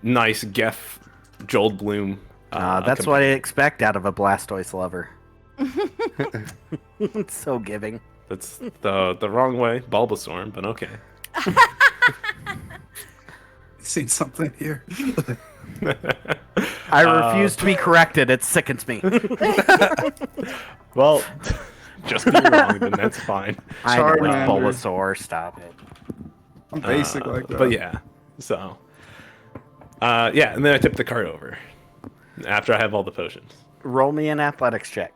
nice Geff Jold Bloom. That's what I expect out of a Blastoise lover. It's so giving. That's the wrong way, Bulbasaur, but okay. Seen something here. I refuse to be corrected. It sickens me. Well, just be wrong, then that's fine. I know it's Charmander. Bulbasaur. Stop it. I'm basic like that. But yeah, so yeah, and then I tip the cart over after I have all the potions. Roll me an athletics check.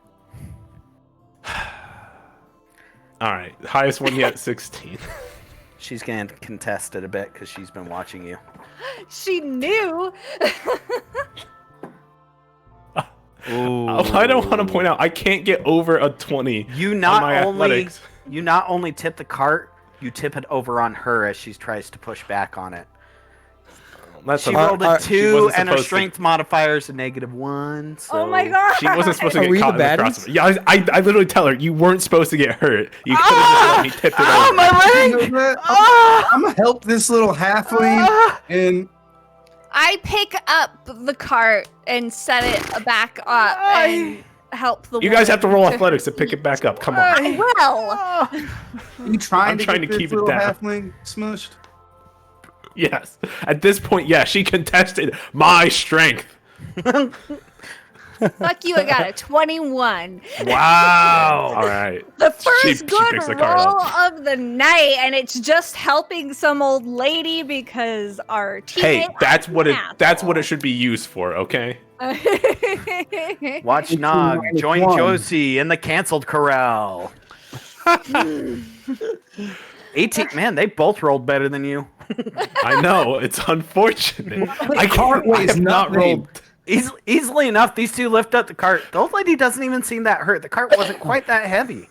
All right, highest one yet, 16. She's gonna contest it a bit because she's been watching you. She knew. Ooh. I don't want to point out I can't get over a 20. You on not my only athletics. you not only tip the cart, you tip it over on her as she tries to push back on it. That's She a- rolled a she 2, wasn't and her supposed to- strength modifier is a -1. So Oh my god. She wasn't supposed to Are get we caught the in the baddies? crossover. Yeah, I literally tell her you weren't supposed to get hurt. You could have just let me tip it Oh over. my You leg! know what? Ah! I'm gonna help this little halfling Ah! and I pick up the cart and set it back up and help the You guys have to roll woman athletics to pick it back up. Come on. I will. Ah! you trying I'm to trying get to this keep it little down. halfling smushed. Yes. At this point, yeah, she contested my strength. Fuck you, I got a 21. Wow! All right. The She first good picks the cart roll up. of the night, and it's just helping some old lady because our teammate. Hey, that's what it asshole. should be used for, okay? Watch Nog join -1. Josie in the canceled corral. 18. Man, they both rolled better than you. I know, it's unfortunate. I cart weighs have not nothing. rolled. Easily enough, these 2 lift up the cart. The old lady doesn't even seem that hurt. The cart wasn't quite that heavy.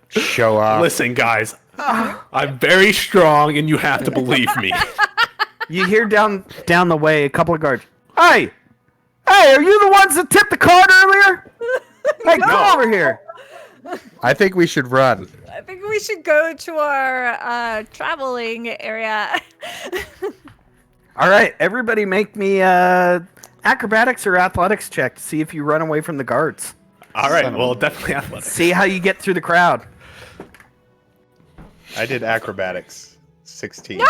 Show off. Listen, guys, I'm very strong, and you have to believe me. You hear down the way a couple of guards. Hey, are you the ones that tipped the cart earlier? Hey, come over here. I think we should run. I think we should go to our traveling area. All right, everybody, make me acrobatics or athletics check to see if you run away from the guards. All right, well, definitely athletics. See how you get through the crowd. I did acrobatics. 16.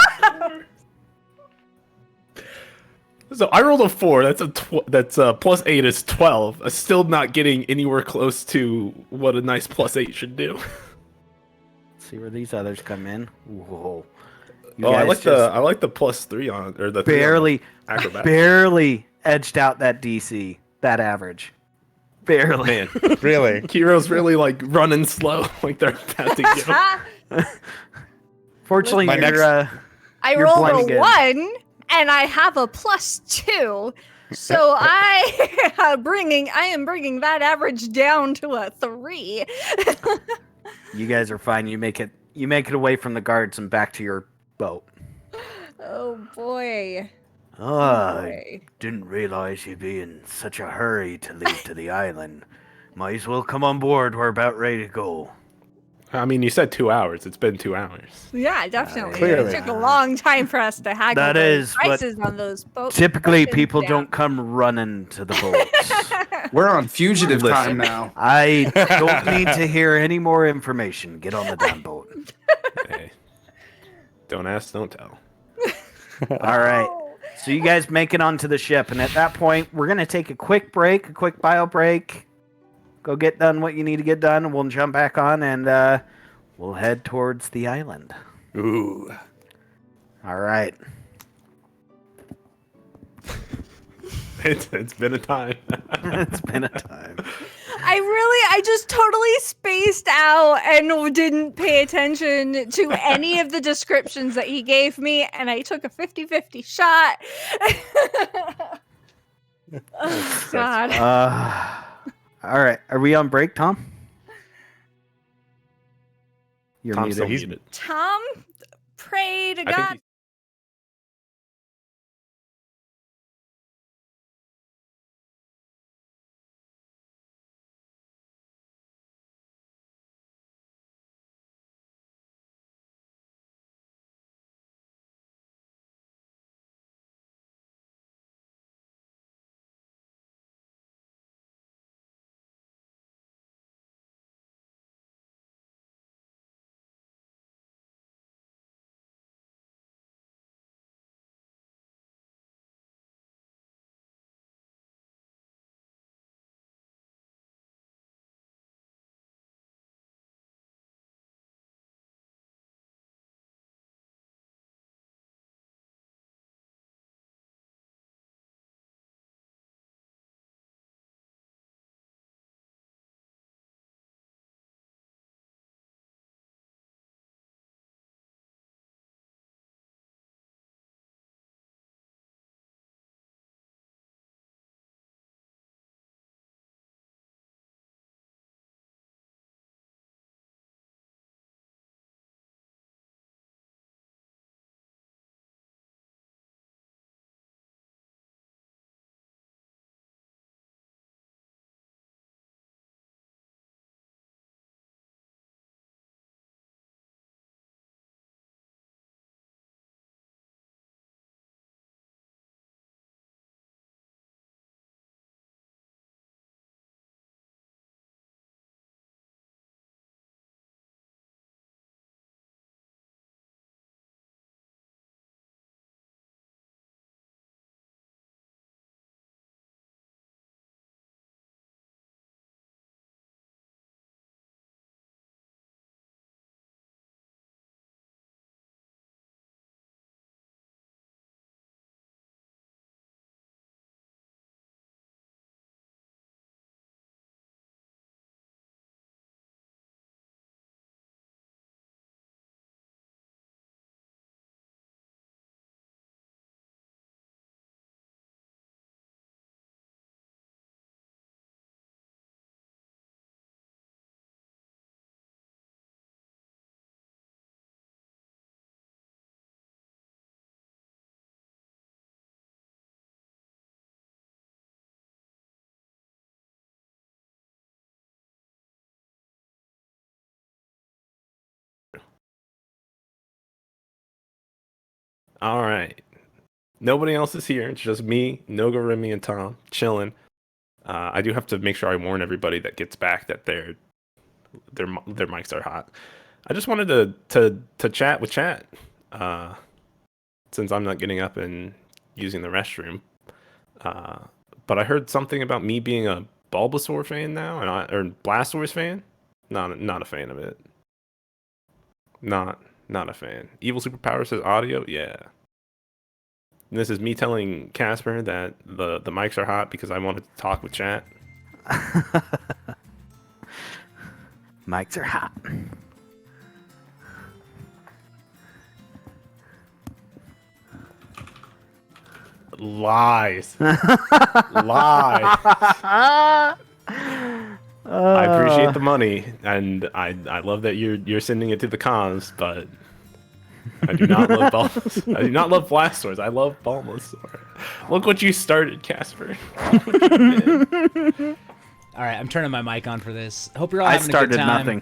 So I rolled a 4. That's a plus 8 is 12. Still not getting anywhere close to what a nice plus 8 should do. See where these others come in. Whoa. You Oh, I guys like the plus 3 on or the 3 on barely acrobatics. barely edged out that DC, that average. Barely. Man, Really? Kiro's really like running slow, like they're about to go. Fortunately, My you're next- I You're rolled blending a in. 1, and I have a +2. So I am bringing that average down to a 3. you guys are fine. You make it away from the guards and back to your boat. Oh boy. Oh, I Boy. didn't realize you'd be in such a hurry to leave to the island. Might as well come on board. We're about ready to go. I mean, you said 2 hours. It's been 2 hours. Yeah, definitely. Clearly. It took a long time for us to haggle That those is, but prices on those boats. Typically, people don't come running to the boats. We're on fugitive Listen. time now. I don't need to hear any more information. Get on the damn boat. Hey, don't ask, don't tell. All right. So you guys make it onto the ship, and at that point, we're gonna take a quick break, a quick bio break. Go get done what you need to get done, and we'll jump back on, and we'll head towards the island. Ooh. All right. It's been a time. It's been a time. I just totally spaced out and didn't pay attention to any of the descriptions that he gave me, and I took a 50-50 shot. Oh, God. All right. Are we on break, Tom? You're Tom's still muted. muted. Tom, pray to I think God. he's- All right. Nobody else is here. It's just me, Noga, Remy, and Tom chilling. I do have to make sure I warn everybody that gets back that their mics are hot. I just wanted to chat with chat, since I'm not getting up and using the restroom. But I heard something about me being a Bulbasaur fan now, or Blastoise fan. Not a fan of it. Not a fan. Evil Superpower says audio. Yeah. And this is me telling Casper that the mics are hot because I wanted to talk with chat. Mics are hot. Lies. Lies. I appreciate the money, and I love that you're sending it to the cons, but I do not love I do not love Blastoise. I love Bulbasaur. Look what you started, Casper. All right, I'm turning my mic on for this. Hope you're all I having a good started time. nothing.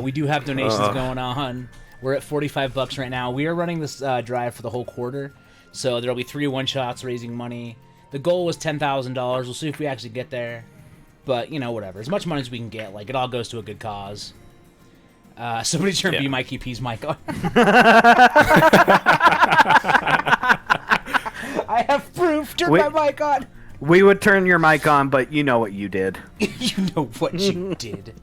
We do have donations going on. We're at $45 right now. We are running this drive for the whole quarter, so there'll be 3 one-shots raising money. The goal was $10,000. We'll see if we actually get there. But, you know, whatever. As much money as we can get. Like, it all goes to a good cause. Somebody turn B Mikey P's mic on. I have proof. Turn my mic on. We would turn your mic on, but you know what you did. You know what you did.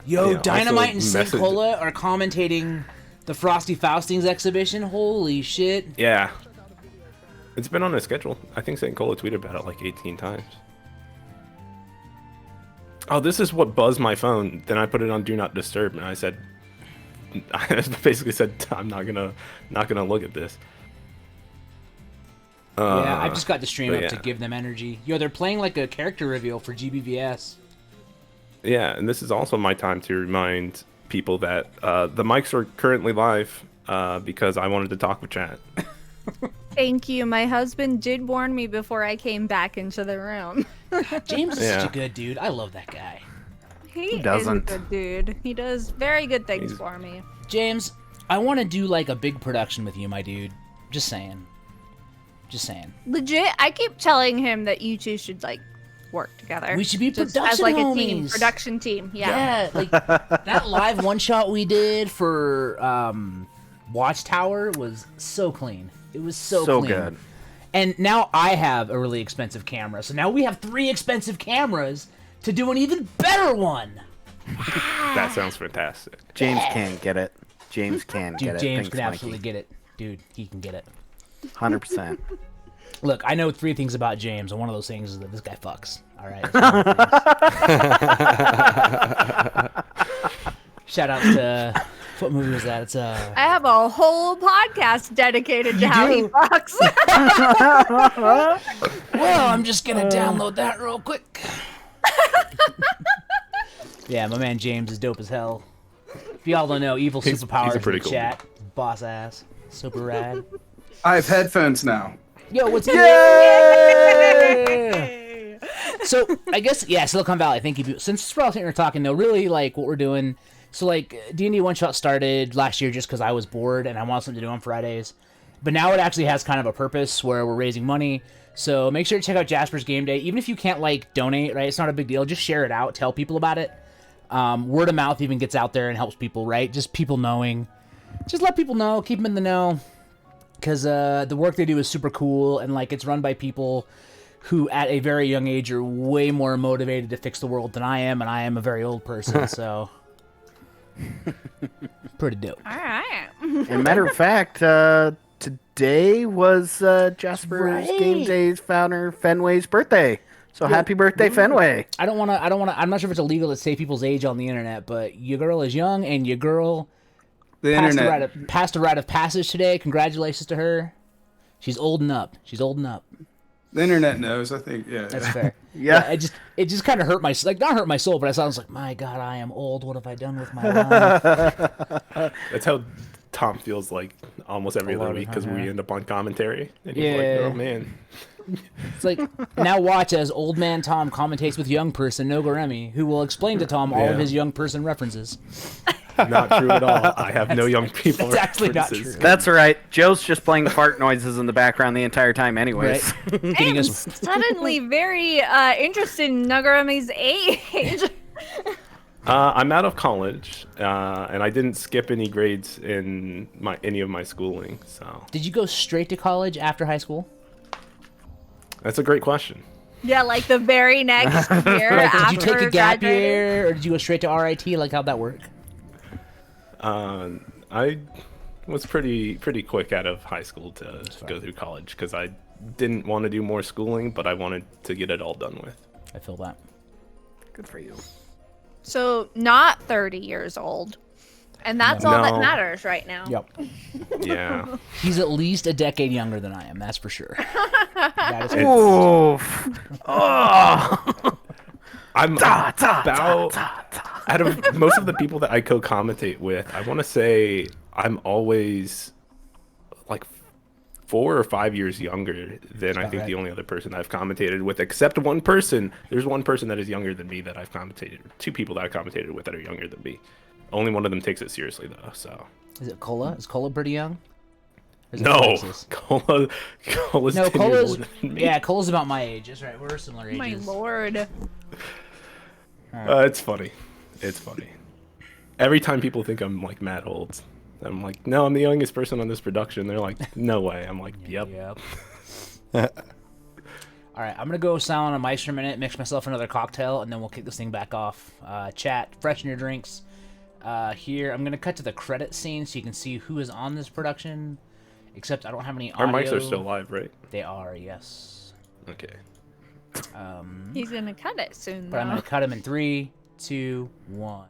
Yo, Dynamite and St. Cola are commentating the Frosty Faustings exhibition. Holy shit. Yeah. It's been on the schedule. I think St. Cola tweeted about it like 18 times. Oh, this is what buzzed my phone. Then I put it on Do Not Disturb, and I basically said, I'm not gonna look at this. Yeah, I just got the stream up to give them energy. Yo, they're playing like a character reveal for GBVS. Yeah, and this is also my time to remind people that the mics are currently live because I wanted to talk with chat. Thank you. My husband did warn me before I came back into the room. James is such a good dude. I love that guy. He doesn't. is a good dude. He does very good things for me. James, I want to do like a big production with you, my dude. Just saying. Just saying. Legit, I keep telling him that you two should like work together. We should be just production as like homies. a team, production team. Yeah. Yeah, like that live one shot we did for Watchtower was so clean. It was so clean. Good. And now I have a really expensive camera. So now we have 3 expensive cameras to do an even better one. That sounds fantastic. James can get it. James can get it. James Thanks, can absolutely Mikey. get it. Dude, he can get it. 100%. Look, I know 3 things about James, and one of those things is that this guy fucks. All right. Shout out to what movie was that? It's I have a whole podcast dedicated to how he fucks. Well, I'm just gonna download that real quick. Yeah, my man James is dope as hell. If y'all don't know, evil He's superpowers a pretty in the cool chat. Boss ass. Super rad. I have headphones now. Yo, what's up? So I guess Silicon Valley. Thank you. Since we're all sitting here talking, though, really like what we're doing. So like D&D One Shot started last year just because I was bored and I wanted something to do on Fridays, but now it actually has kind of a purpose where we're raising money. So make sure to check out Jasper's Game Day. Even if you can't like donate, right? It's not a big deal. Just share it out. Tell people about it. Word of mouth even gets out there and helps people, right? Just people knowing. Just let people know. Keep them in the know. Because the work they do is super cool, and like it's run by people who at a very young age are way more motivated to fix the world than I am, and I am a very old person, so pretty dope. All right. And matter of fact, today was Jasper's Game Day's founder Fenway's birthday. So happy birthday, Fenway! I don't want to. I'm not sure if it's illegal to say people's age on the internet, but your girl is young, and your girl passed a rite of passage today. Congratulations to her. She's old up. The internet knows, I think. Yeah, That's fair. Yeah. It just kind of hurt my not hurt my soul, but I was like, my God, I am old. What have I done with my life? That's how Tom feels like almost every other week because we end up on commentary. And he's like, oh man. It's like, now watch as old man Tom commentates with young person Nogoremi, who will explain to Tom all of his young person references. Not true at all. I have no young people. That's actually not references. true. That's all right. Joe's just playing fart noises in the background the entire time, anyways. Right. I'm suddenly very interested in Nagorami's age. I'm out of college, and I didn't skip any grades in any of my schooling. So Did you go straight to college after high school? that's a great question. Yeah, like the very next year Like, after did you take a gap graduating. year, or did you go straight to RIT? Like, how'd that work? I was pretty quick out of high school to go through college because I didn't want to do more schooling, but I wanted to get it all done with. I feel that. Good for you. So not 30 years old. And that's all that No. matters right now. Yep. Yeah. He's at least a decade younger than I am, that's for sure. That is Oof. Oh. I'm about out of most of the people that I co-commentate with, I want to say I'm always like 4 or 5 years younger than I think right. the only other person I've commentated with, except one person. There's one person that is younger than me that I've commentated. 2 people that I commentated with that are younger than me. Only one of them takes it seriously though. So Is it Cola? Is Cola pretty young? Or is it no, Alexis? Cola's No, 10 years Cola's older than me. yeah, Cola's about my age. That's right. We're similar ages. My lord. It's funny. It's funny. Every time people think I'm like mad old, I'm like, no, I'm the youngest person on this production. They're like, no way. I'm like, yep. All right, I'm gonna go silent on mics for a minute, mix myself another cocktail, and then we'll kick this thing back off. Chat, freshen your drinks. Here, I'm gonna cut to the credit scene so you can see who is on this production. Except I don't have any audio. Our mics are still live, right? They are, yes. Okay. He's gonna cut it soon, But I'm though. gonna cut him in 3, 2, 1.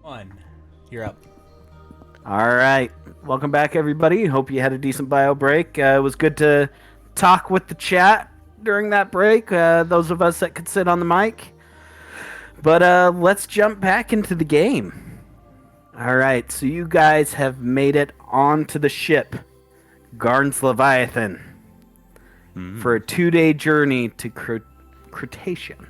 1. You're up. All right. Welcome back, everybody. Hope you had a decent bio break. It was good to talk with the chat during that break, those of us that could sit on the mic. But let's jump back into the game. All right. So you guys have made it onto the ship, Garn's Leviathan, for a 2-day journey to Cretacean.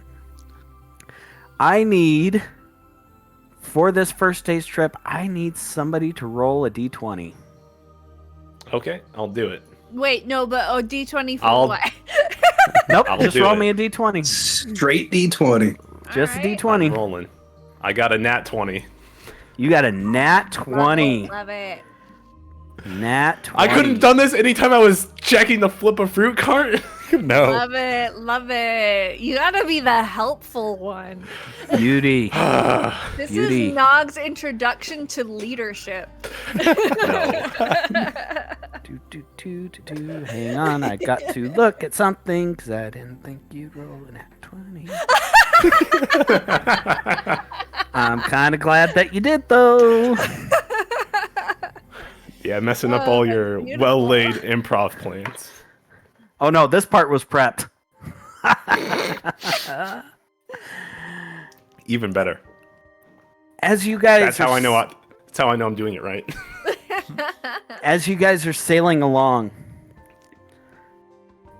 For this first day's trip, I need somebody to roll a d20. Okay, I'll do it. Wait, no, but D20 for I'll- what? Nope, I'll just do roll it. me a d20. Straight D20. Just a Alright. I'm d20. rolling. I got a nat 20. You got a nat 20. Love it. Nat 20. I couldn't have done this anytime I was checking the flip a fruit cart. No. Love it. Love it. You gotta be the helpful one. Beauty. This Beauty. is Nog's introduction to leadership. Do. Hang on, I got to look at something because I didn't think you'd roll a nat 20. I'm kind of glad that you did, though. Yeah, messing up all your beautiful. well-laid improv plans. Oh no, this part was prepped. Even better. As you guys, That's how I know. That's how I know I'm doing it right. As you guys are sailing along,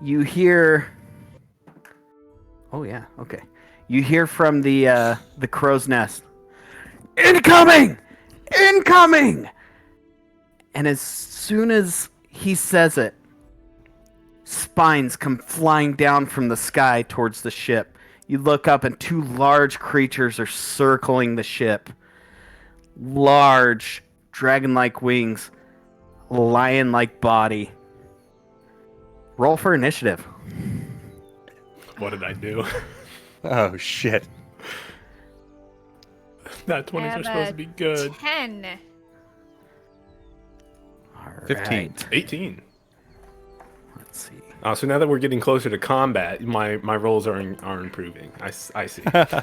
you hear. Oh yeah, okay. You hear from the crow's nest. Incoming! Incoming! And as soon as he says it, spines come flying down from the sky towards the ship. You look up and 2 large creatures are circling the ship. Large, dragon-like wings, lion-like body. Roll for initiative. What did I do? Oh shit. That 20s have are supposed a to be good. 10. All 15. right. 18. Let's see. So now that we're getting closer to combat, my rolls are improving. I see. This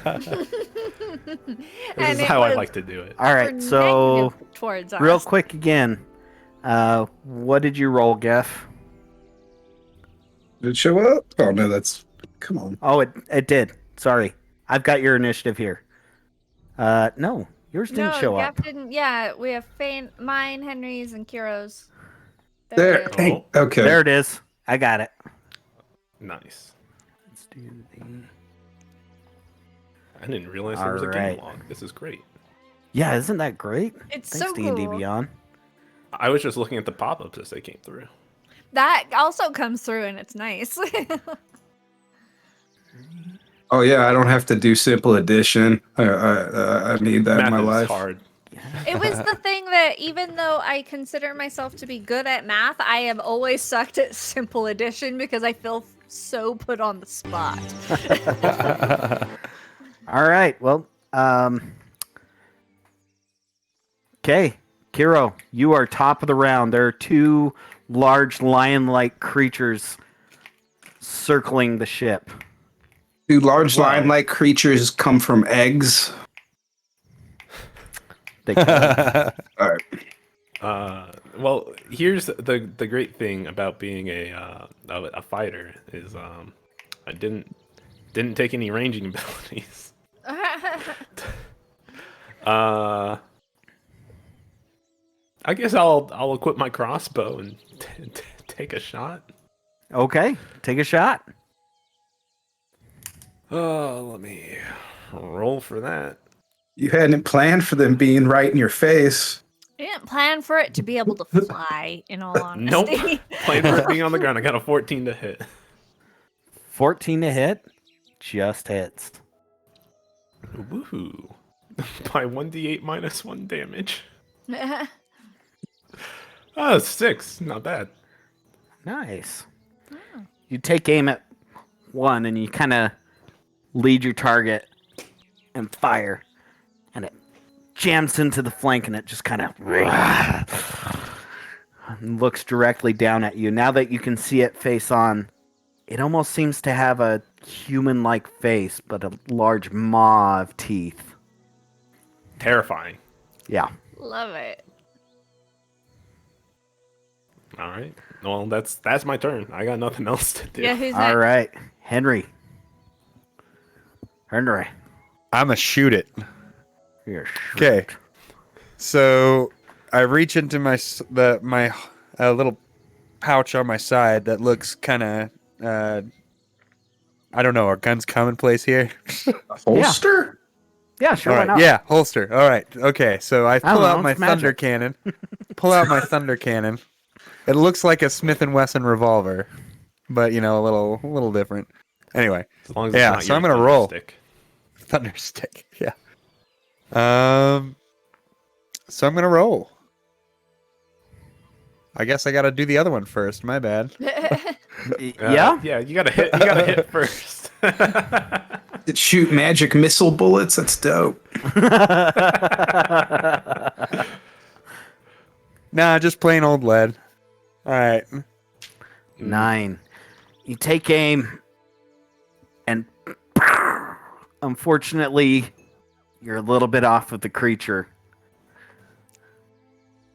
is how I like to do it. All For right, so negative towards us. real quick again. What did you roll, Geff? Did it show up? Oh no, that's come on. Oh, it did. Sorry. I've got your initiative here. No, yours didn't No, show Gap up. didn't. Yeah, we have mine, Henry's, and Kiro's. There. it is. Hey, okay. There it is. I got it. Nice. Let's do the... I didn't realize there was a game Alright. log. This is great. Yeah, isn't that great? It's Thanks, so D&D cool. Beyond. I was just looking at the pop-ups as they came through. That also comes through, and it's nice. Oh yeah, I don't have to do simple addition. I need that Math in my is life. hard. It was the thing that even though I consider myself to be good at math, I have always sucked at simple addition because I feel so put on the spot. All right. Well, okay. Kiro, you are top of the round. There are 2 large lion-like creatures circling the ship. Do large Wow. lion-like creatures come from eggs? They All right. Well, here's the great thing about being a fighter is I didn't take any ranging abilities. I guess I'll equip my crossbow and take a shot. Okay, take a shot. Let me roll for that. You hadn't planned for them being right in your face. I didn't plan for it to be able to fly, in all Nope. honesty. Playing for it being on the ground. I got a 14 to hit. 14 to hit. Just hits. Woohoo. By 1d8 minus 1 damage. 6. Not bad. Nice. You take aim at one and you kind of lead your target and fire. And it jams into the flank and it just kind of looks directly down at you. Now that you can see it face on, it almost seems to have a human-like face, but a large maw of teeth. Terrifying. Yeah. Love it. All right. Well, that's my turn. I got nothing else to do. Yeah, who's All next? right, Henry. Henry. I'ma shoot it. Here. Okay. So I reach into my little pouch on my side that looks kind of I don't know. Are guns commonplace here? Holster? Yeah, sure. All Why right. not? Yeah, holster. All right. Okay. So I don't pull out know, my it's magic. thunder cannon. Pull out my thunder cannon. It looks like a Smith and Wesson revolver, but a little different. Anyway, As long as Yeah, it's not so I'm your gonna roll. stick. thunder stick. Yeah. So I'm gonna roll. I guess I gotta do the other one first. My bad. Yeah. Yeah. You gotta hit. You gotta hit first. It shoot magic missile bullets. That's dope. Nah, just plain old lead. All right. 9. You take aim, and unfortunately, you're a little bit off of the creature.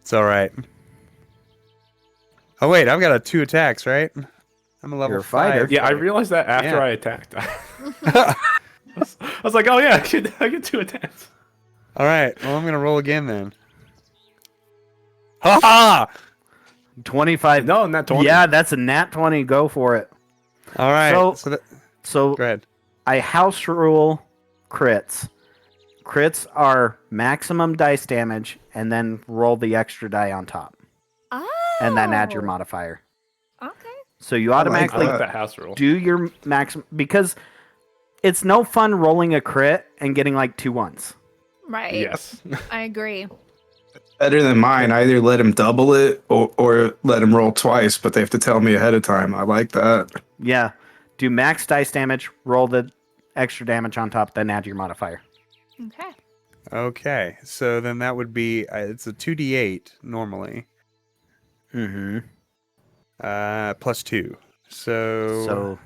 It's all right. Oh wait, I've got 2 attacks, right? I'm a level You're a fighter. 5. Yeah, I realized that after Yeah. I attacked. I was like, oh yeah, I get 2 attacks. All right. Well, I'm gonna roll again then. Ha ha! 25. No, not 20. Yeah, that's a nat 20. Go for it. All right. So- So So go ahead. I house rule crits. Crits are maximum dice damage, and then roll the extra die on top, Oh. and then add your modifier. Okay. So you I automatically I like that house rule. do your maximum, because it's no fun rolling a crit and getting like 2 ones. Right. Yes. I agree. Better than mine. I either let him double it or let him roll twice, but they have to tell me ahead of time. I like that. Yeah. Do max dice damage, roll the extra damage on top, then add your modifier. Okay. Okay. So then that would be it's a 2d8 normally. Mm-hmm. Plus 2. So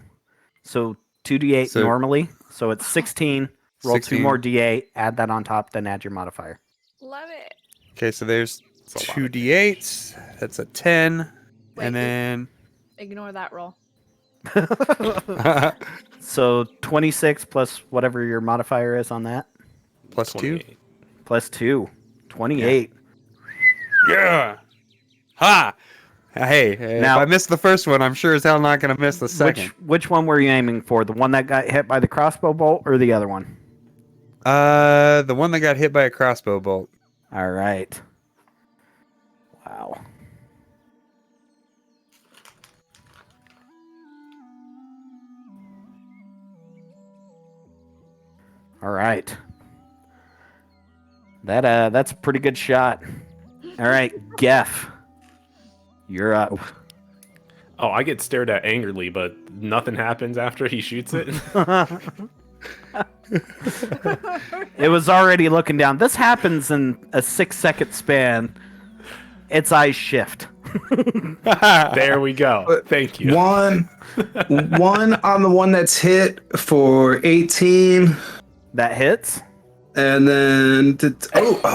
So 2d8 So- normally. So it's 16. Roll 16. 2 more d8, add that on top, then add your modifier. Love it. Okay, so there's It's a lot of 2d8s. That's a 10. Wait, And then Ignore that roll. So 26 plus whatever your modifier is on that. plus 2. 28. Plus 2. 28. Yeah. Ha! Hey, Now- if I missed the first one, I'm sure as hell not going to miss the second. Which one were you aiming for? The one that got hit by the crossbow bolt or the other one? The one that got hit by a crossbow bolt. All right. Wow. All right. That's a pretty good shot. All right, Geff. You're up. Oh, I get stared at angrily, but nothing happens after he shoots it. It was already looking down. This happens in a 6-second span. Its eyes shift. There we go. But Thank you. One on the one that's hit for 18, That hits. and then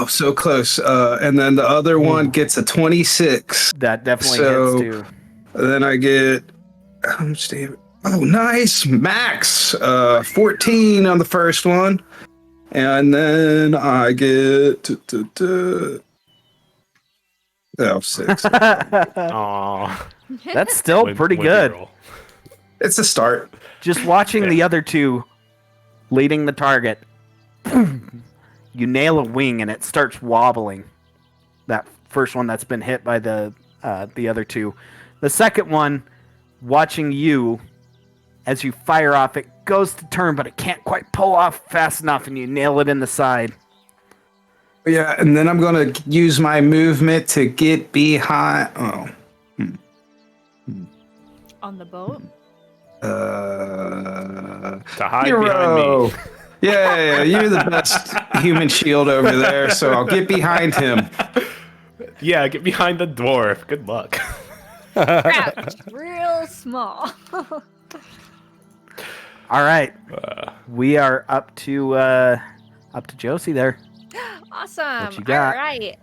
so close. And then the other one gets a 26. That definitely So- hits too. Then I get how much damage? Oh, nice, max 14 on the first one, and then I get 6. Aw. That's still Win- pretty wimpy good. roll. It's a start. Just watching the other two leading the target, you nail a wing and it starts wobbling. That first one that's been hit by the other two. The second one, watching you as you fire off, it goes to turn, but it can't quite pull off fast enough, and you nail it in the side. Yeah, and then I'm gonna use my movement to get behind. On the boat. To hide hero. behind me. Yeah, you're the best human shield over there, so I'll get behind him. Yeah, get behind the dwarf. Good luck. Crouch. Real small. All right, we are up to Josie there. Awesome. What you got? All right.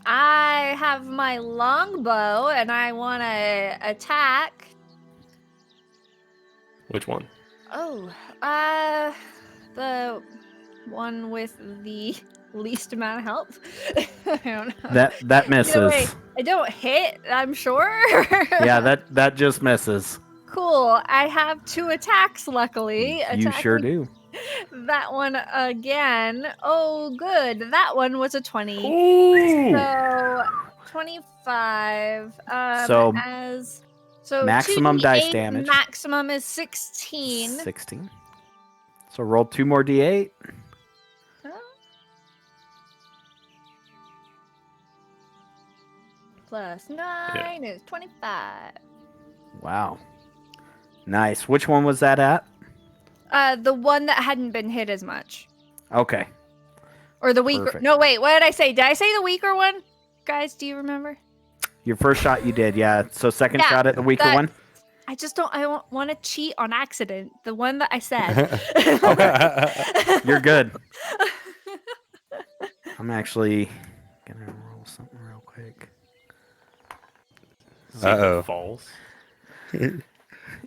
I have my longbow and I want to attack. Which one? Oh, the one with the least amount of health. I don't know. That Either way, misses. I don't hit, I'm sure. Yeah, that just misses. Cool. I have 2 attacks, luckily. You sure Attacking do. That one again. Oh, good. That one was a 20. Ooh! So 25. So, So maximum dice 2d8, damage. Maximum is 16. 16. So roll 2 more d8. Huh? Plus 9 is 25. Wow. Nice. Which one was that at? The one that hadn't been hit as much. Okay. Or the weaker. Perfect. No, wait. What did I say? Did I say the weaker one? Guys, do you remember? Your first shot you did, yeah. So second Yeah, shot at the weaker that- one? I just don't. I don't want to cheat on accident. The one that I said. You're good. I'm actually gonna roll something real quick. See if it Uh-oh. falls.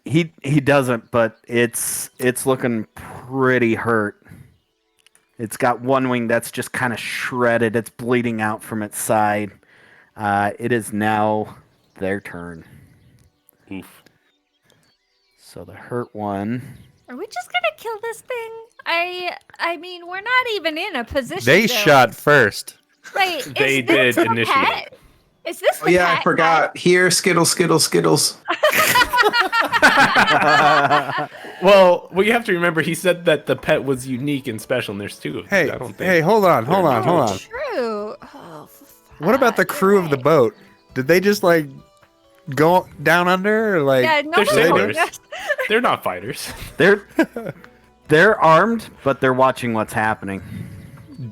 He doesn't, but it's looking pretty hurt. It's got one wing that's just kind of shredded. It's bleeding out from its side. It is now their turn. Oof. So the hurt one. Are we just gonna kill this thing? I mean, we're not even in a position. They to- shot first. Wait, They is this did the initiate. pet? Is this the Oh yeah, pet? I forgot. Here, Skittles, Skittles, Skittles. Well, you have to remember, he said that the pet was unique and special, and there's 2 of them. Hey, I don't think. hey, hold on. True. Oh, What about the crew of the boat? Did they just like go down under or like? Yeah, no They're one sailors. They're not fighters. They're armed, but they're watching what's happening.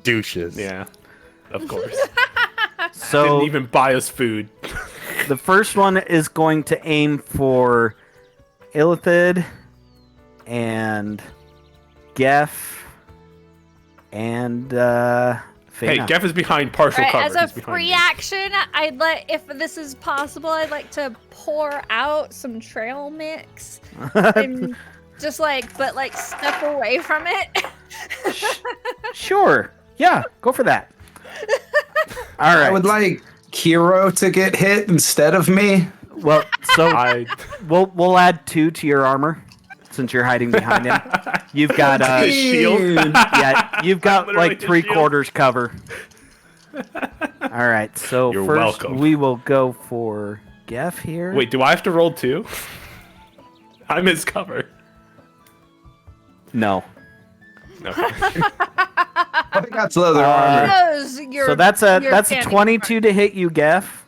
Douches. Yeah, of course. So Didn't even buy us food. the first one is going to aim for Illithid and Geff and Hey, Fena. Geff is behind partial Right, cover. as a He's behind free me. action, I'd like, if this is possible, I'd like to pour out some trail mix and just but step away from it. Sure. Yeah, go for that. All right. I would like Kiro to get hit instead of me. Well, so I we'll add 2 to your armor since you're hiding behind him. You've got the shield. yeah, you've got Literally like the 3/4 cover. All right, so You're first welcome. we will go for Geff here. Wait, do I have to roll 2? I'm his cover. No. Okay. I think that's leather armor. Because you're, So that's a you're standing 22 to hit you, Geff.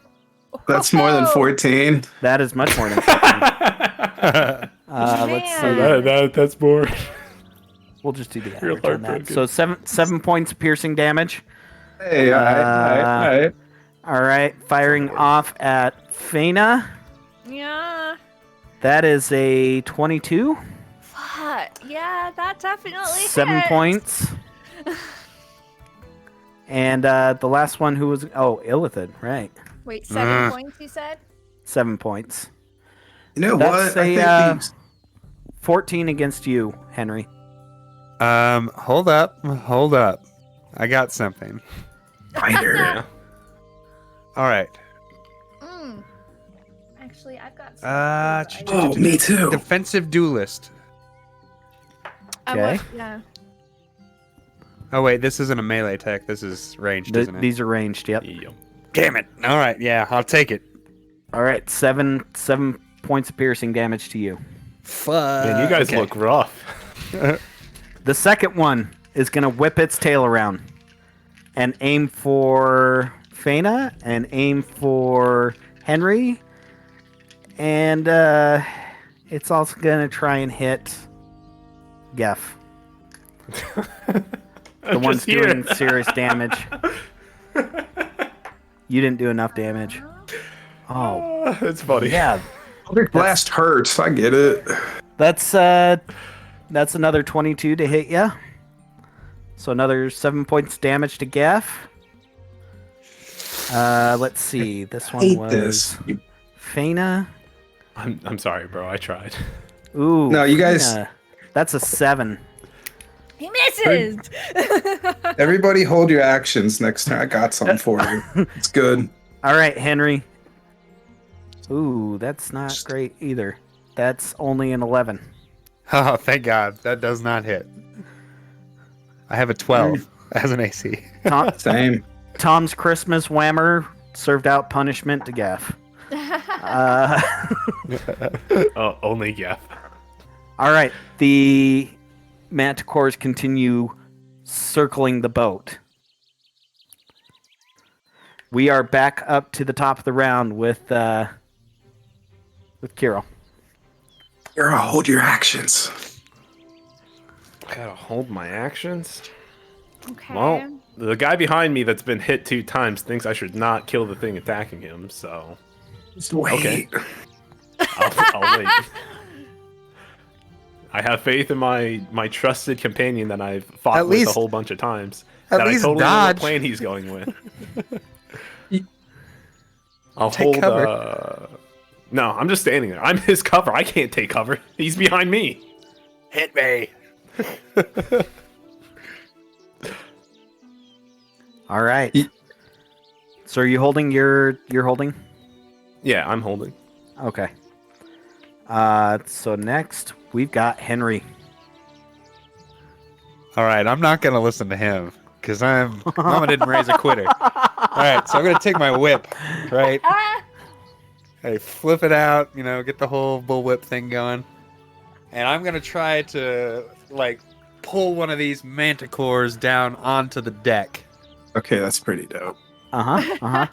That's more than 14. That is much more than 15. Let's see. Man. That's more. We'll just do the Real average on that. heartbroken. So 7 points of piercing damage. Hey, all right. All right, firing off at Fena. Yeah. That is a 22. Fuck. Yeah, that definitely 7 hits. points. And the last one who was Illithid, right? Wait, 7 points, you said? 7 points. You know That's what? I a, think these 14 against you, Henry. Hold up. I got something. fighter. Yeah. All right. Actually, I've got some. Oh, me too. Defensive duelist. Okay. Yeah. Oh wait, this isn't a melee attack. This is ranged, isn't it? These are ranged, yep. Yep. Damn it! All right, yeah, I'll take it. All right, 7 points of piercing damage to you. Fuck. Man, you guys okay. look rough. The second one is going to whip its tail around and aim for Fena and aim for Henry. And it's also going to try and hit Geff. The one's doing serious damage. You didn't do enough damage. Oh, That's funny. yeah. Eldritch Blast hurts. I get it. That's another 22 to hit you. So another 7 points damage to Gaff. Let's see. This one Hate was this. Fana. I'm sorry, bro. I tried. Ooh. No, you guys- Fana. That's a 7. He misses. Everybody hold your actions next time. I got something for you. It's good. All right, Henry. Ooh, that's not great either. That's only an 11. Oh, thank God. That does not hit. I have a 12 as an AC. Same. Tom's Christmas whammer served out punishment to Gaff. Oh, only Gaff. All right, the manticores continue circling the boat. We are back up to the top of the round with Kiro. Kira, hold your actions. Gotta hold my actions. Okay. Well, the guy behind me that's been hit 2 times thinks I should not kill the thing attacking him, so Just wait. Okay. I'll wait. I have faith in my trusted companion that I've fought At with least- a whole bunch of times. at That least I totally know what dodge. plan he's going with. I'll Take hold. cover. No, I'm just standing there. I'm his cover. I can't take cover. He's behind me. Hit me. All right. So are you holding you're holding? Yeah, I'm holding. Okay. So next we've got Henry. All right, I'm not gonna listen to him because Mama didn't raise a quitter. All right, so I'm gonna take my whip, right? I flip it out, get the whole bullwhip thing going, and I'm gonna try to pull one of these manticores down onto the deck. Okay, that's pretty dope. I'm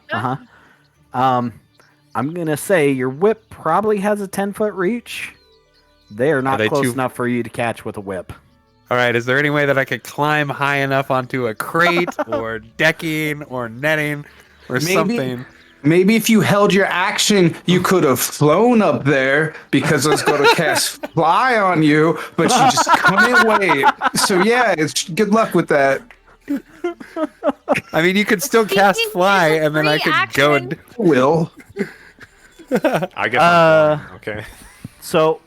gonna say your whip probably has a 10-foot reach. They are not they close too- enough for you to catch with a whip. All right, is there any way that I could climb high enough onto a crate or decking or netting or something? Maybe if you held your action, you could have flown up there because I was going to cast fly on you, but you just couldn't wait. So yeah, it's good luck with that. I mean, you could still cast think fly, there's a and then I free could go action? and. Will. I guess I'm flying, okay. So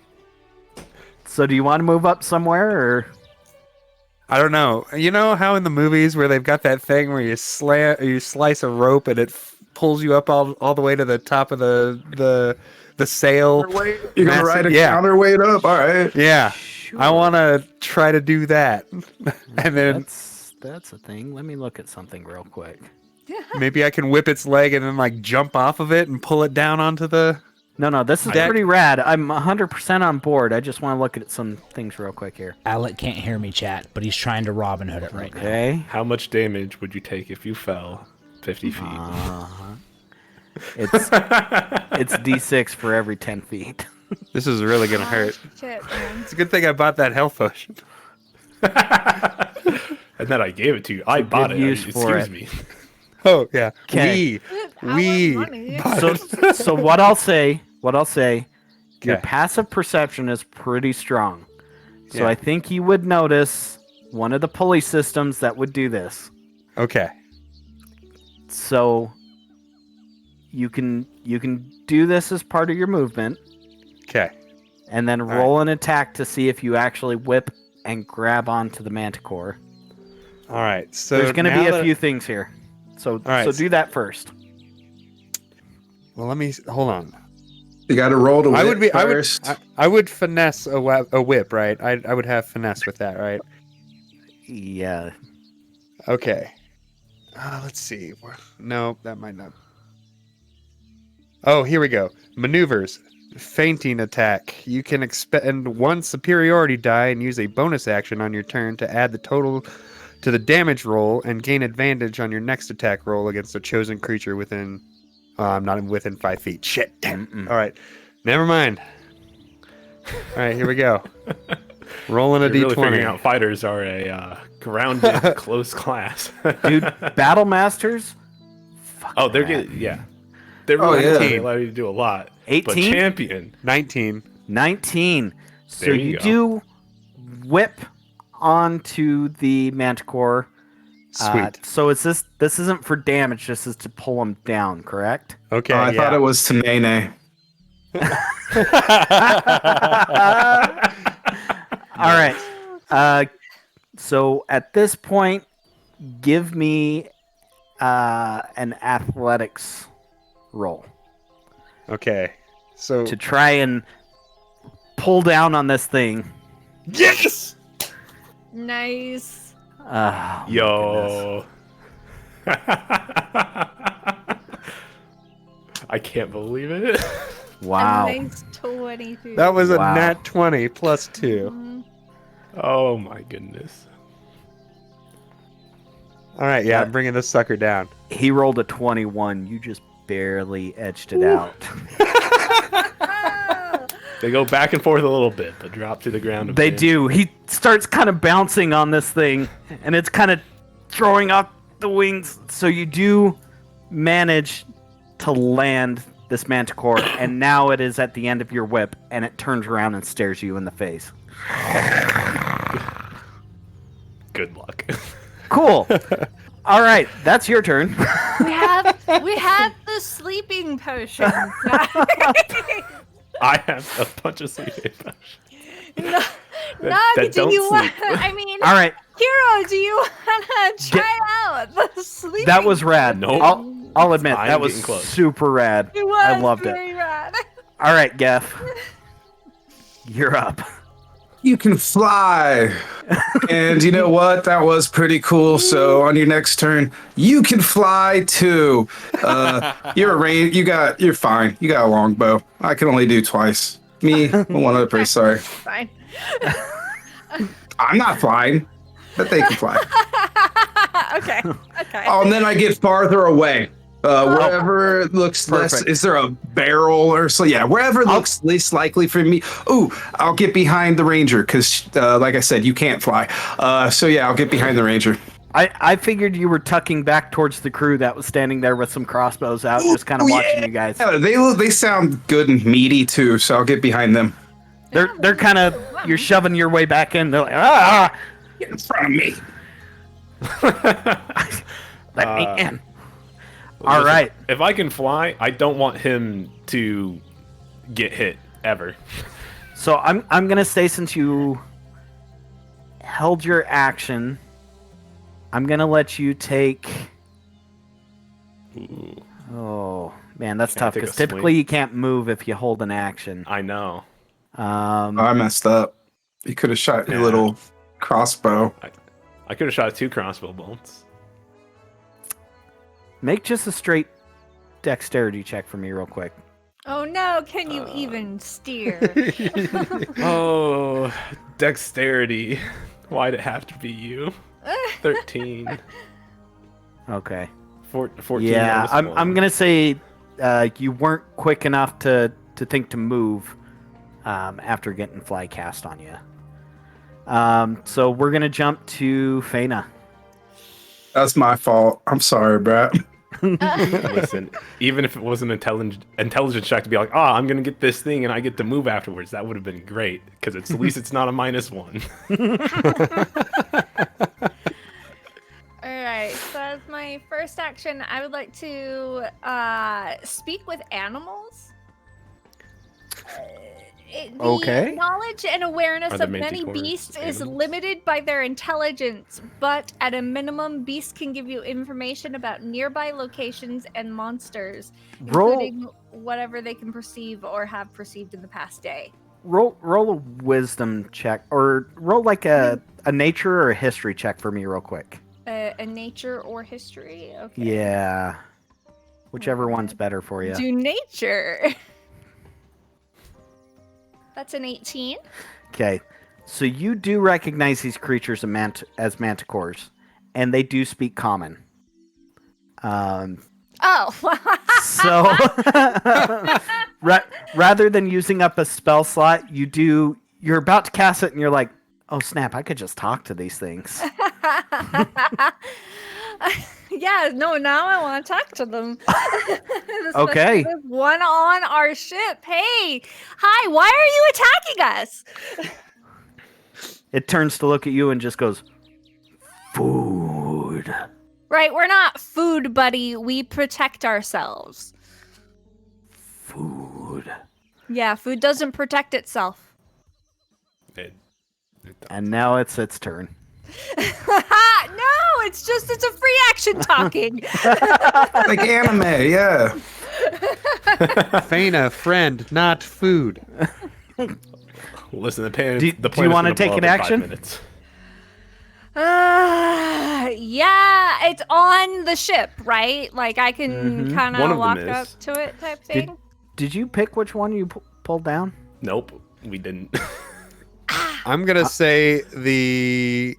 do you want to move up somewhere or? I don't know. You know how in the movies where they've got that thing where you slice a rope and it pulls you up all the way to the top of the sail? You're gonna ride a counterweight up, all right? Yeah, Sure. I want to try to do that, and then That's a thing. Let me look at something real quick. maybe I can whip its leg and then jump off of it and pull it down onto the. No, this is Deck. pretty rad. I'm 100% on board. I just want to look at some things real quick here. Alec can't hear me chat, but he's trying to Robin Hood it right now. Okay. How much damage would you take if you fell 50 feet? It's D6 for every 10 feet. This is really gonna hurt. Shit, man. It's a good thing I bought that health potion. And then I gave it to you. I bought good it. use for Excuse it. me. Oh yeah, 'Kay. How we. much money? So what I'll say, your Okay. passive perception is pretty strong. So Yeah. I think you would notice one of the pulley systems that would do this. Okay. So you can do this as part of your movement Okay. and then roll an attack to see if you actually whip and grab onto the manticore. All right. So There's going to now be a that- few things here. So right. so do that first. Well, let me hold on. You got to roll to whip I first. would finesse a whip, right? I would have finesse with that, right? Yeah. Okay. Let's see. No, that might not. Oh, here we go. Maneuvers. Fainting attack. You can expend one superiority die and use a bonus action on your turn to add the total to the damage roll and gain advantage on your next attack roll against a chosen creature within. I'm not within 5 feet. Shit. Damn. All right. Never mind. All right, here we go. Rolling a You're really d20. figuring out fighters are a grounded, close class. Dude, Battle Masters? Oh, they're getting, yeah. They're Oh, really yeah. They allow you to do a lot. 18? But champion, 19. 19. So There you you go. do whip on to the Manticore. Sweet. So is this isn't for damage, this is to pull him down, correct? Okay. I thought it was to Nene. All right. So at this point, give me an athletics roll Okay. So to try and pull down on this thing. yes. Nice. Oh, my goodness. Yo. I can't believe it. Wow. A nice 23. That was a Wow. nat 20 plus 2. Mhm. Oh my goodness. All right, yeah, I'm bringing this sucker down. He rolled a 21. You just barely edged it out. Oh, They go back and forth a little bit, but drop to the ground. They do. He starts kind of bouncing on this thing, and it's kind of throwing up the wings. So you do manage to land this manticore, and now it is at the end of your whip, and it turns around and stares you in the face. Good luck. Cool. All right, that's your turn. we have the sleeping potion. I have a bunch of sleeping potions. No, that do don't you want? sleep. I mean, All right, Hero, do you want to try out the sleeping? that was rad. Nope. I'll admit I'm that was getting close. super rad. It was I loved it. very rad. All right, Geff, you're up. You can fly. And you know what? That was pretty cool. So on your next turn, you can fly too. You're fine. You got a longbow. I can only do twice. Me, one other person, sorry. Fine. I'm not flying, but they can fly. Okay. Okay. Oh, and then I get farther away. Wherever it looks less, Perfect. is there a barrel or so? Yeah, wherever it looks least likely for me. Ooh, I'll get behind the ranger because, like I said, you can't fly. So yeah, I'll get behind the ranger. I figured you were tucking back towards the crew that was standing there with some crossbows out, just kind of watching you guys. Yeah, they sound good and meaty too, so I'll get behind them. They're kind of you're shoving your way back in. They're like, ah, Get in front of me. let me in. All Listen, right. If I can fly, I don't want him to get hit ever. So I'm gonna say since you held your action, I'm gonna let you take. Ooh, Oh man, that's Can I tough take a because typically you can't move if you hold an action. I know. I messed up. You could have shot your Yeah. little crossbow. I could have shot 2 crossbow bolts. Make just a straight dexterity check for me, real quick. Oh no! Can you even steer? Oh, dexterity. Why'd it have to be you? 13. Okay. 14. Yeah, minus I'm 1. gonna say you weren't quick enough to think to move after getting fly cast on you. So we're gonna jump to Feyna. That's my fault. I'm sorry, Brett. Listen, even if it was an intelligence check to be like, I'm gonna get this thing and I get to move afterwards, that would have been great because at least it's not a -1. All right. So as my first action, I would like to speak with animals. Okay. The knowledge and awareness Are the of many manticores beasts is animals? limited by their intelligence, but at a minimum, beasts can give you information about nearby locations and monsters, Roll including whatever they can perceive or have perceived in the past day. roll a wisdom check, or roll like a nature or a history check for me, real quick. A nature or history? Okay. Yeah, whichever one's better for you. Do nature. That's an 18. Okay, so you do recognize these creatures as manticores, and they do speak common. Oh. So rather than using up a spell slot, you're about to cast it, and you're like, oh snap! I could just talk to these things. Yeah, no, now I want to talk to them. Especially Okay. this one on our ship. Hey, hi, why are you attacking us? It turns to look at you and just goes, food. Right, we're not food, buddy. We protect ourselves. Food. Yeah, food doesn't protect itself. And now it's its turn. No, it's a free action talking. Like anime, yeah. Faina, friend, not food. Listen, the plan. Do you want to take an action? Yeah, it's on the ship, right? Like I can kind One of of walk them up is. to it type thing. Did you pick which one you pulled down? Nope, we didn't. I'm gonna say the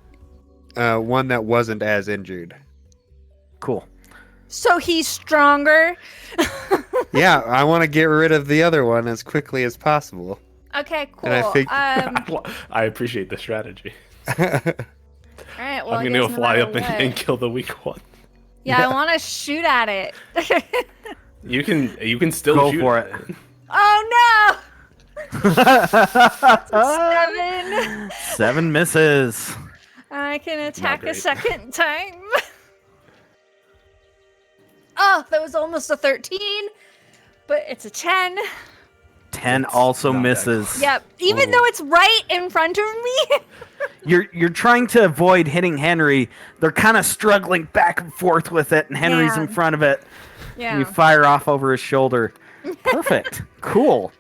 one that wasn't as injured. Cool. So he's stronger. Yeah, I want to get rid of the other one as quickly as possible. Okay, cool. And I think- I appreciate the strategy. All right, well, I'm I gonna go guess no fly matter up and what. kill the weak one. Yeah, I want to shoot at it. You can still Go shoot for at it. Oh no! 7. 7 misses. I can attack a great. second time. Oh, that was almost a 13, but it's a 10. 10 also not that misses. Yep, even though it's right in front of me. You're trying to avoid hitting Henry. They're kind of struggling back and forth with it, and Henry's in Man. front of it. Yeah. You fire off over his shoulder. Perfect. Cool.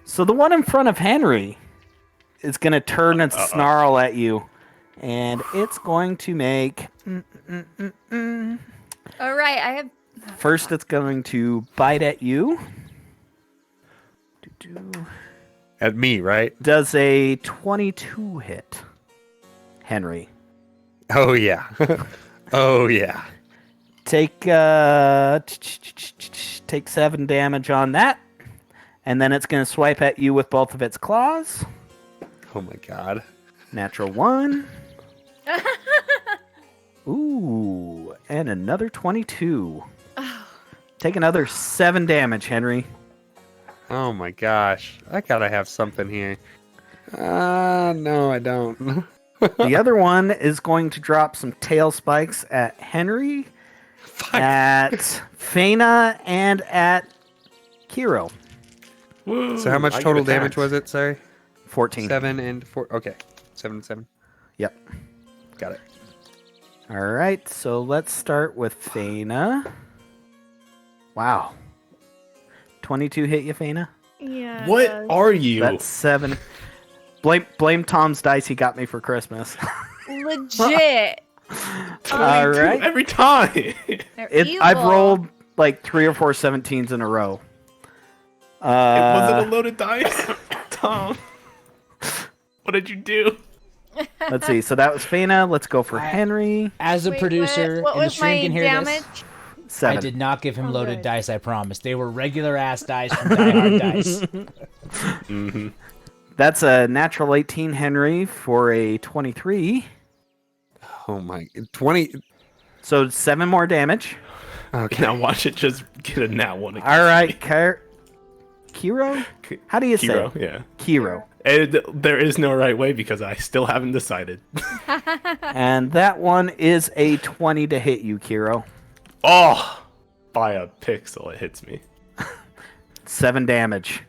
So the one in front of Henry is going to turn and snarl at you, and it's going to make... All right, I have. First, it's going to bite at you. At me, right? Does a 22 hit, Henry? Oh yeah. Oh yeah. Take 7 damage on that, and then it's going to swipe at you with both of its claws. Oh my god. Natural 1. Ooh, and another 22. Take another 7 damage, Henry. Oh my gosh. I gotta have something here. No, I don't. The other one is going to drop some tail spikes at Henry, at Faina, and at Kiro. Woo, So how much I get total attacked. damage was it? Sorry. 14. 7 and 4. Okay. 7 and 7. Yep. Got it. All right, so let's start with Faina. Wow. 22 hit you, Faina? Yeah. What are you? That's 7. Blame Tom's dice he got me for Christmas. Legit. All right. Every time. They're I've evil. rolled like 3 or 4 17s in a row. Was it a loaded dice? Tom. What did you do? Let's see. So that was Faina. Let's go for Henry. As a Wait, what in the was stream my can hear damage? this. 7. I did not give him Oh, loaded good. dice, I promise. They were regular ass dice from Die Hard Dice. Mm-hmm. That's a natural 18, Henry, for a 23. Oh my 20. So 7 more damage. Okay. Now watch it just get a nat one. against All right, me. Kiro? How do you Hero, say? yeah. Kiro. There is no right way because I still haven't decided. And that one is a 20 to hit you, Kiro. Oh, by a pixel it hits me. 7 damage.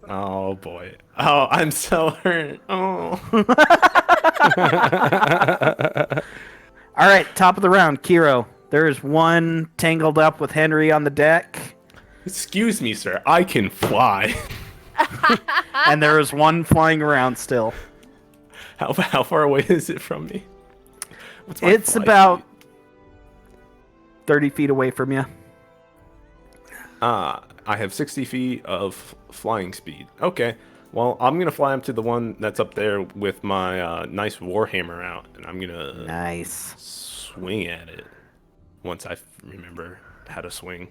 Oh boy. Oh, I'm so hurt. Oh. All right, top of the round, Kiro. There's one tangled up with Henry on the deck, Excuse me, sir. I can fly. and there is one flying around still. How far away is it from me? What's my It's fly about speed? 30 feet away from you. I have 60 feet of flying speed. Okay. Well, I'm gonna fly up to the one that's up there with my nice warhammer out, and I'm gonna Nice. swing at it once I remember how to swing.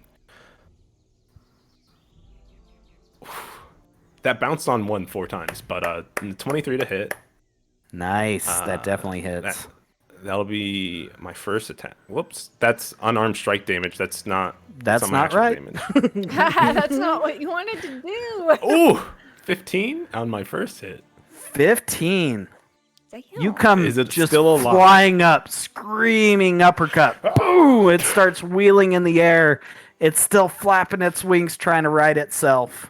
That bounced on 1 4 times, but 23 to hit. Nice. That definitely hits. That'll be my first attack. Whoops, that's unarmed strike damage. That's not. That's some not actual right. Damage. That's not what you wanted to do. Ooh, 15 on my first hit. 15. Damn. You come Is it just still alive? flying up, screaming uppercut. Boom! It starts wheeling in the air. It's still flapping its wings, trying to right itself.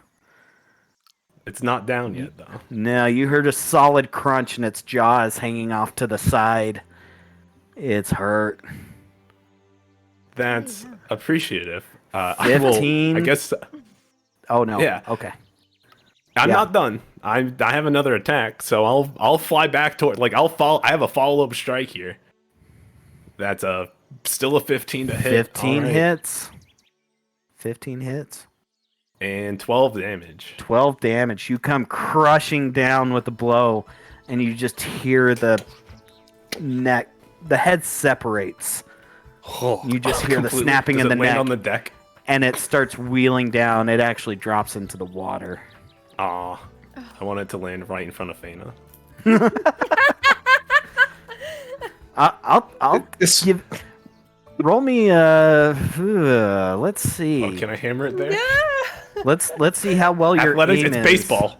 It's not down yet, though. No, you heard a solid crunch, and its jaw is hanging off to the side. It's hurt. That's appreciative. I 15. will. I guess Oh no. Yeah. Okay. I'm Yeah. not done. I have another attack, so I'll fly back toward. Like I have a follow up strike here. That's still a 15 to hit. 15 All right. hits. 15 hits. And 12 damage. 12 damage. You come crushing down with a blow, and you just hear the head separates. You just hear the Completely. snapping Does in it the land neck, on the deck. and it starts wheeling down. It actually drops into the water. Aw. I want it to land right in front of Faina. I'll This- give. Roll me. Let's see. Oh, can I hammer it there? Let's see how well your Athletics. aim It's is. baseball.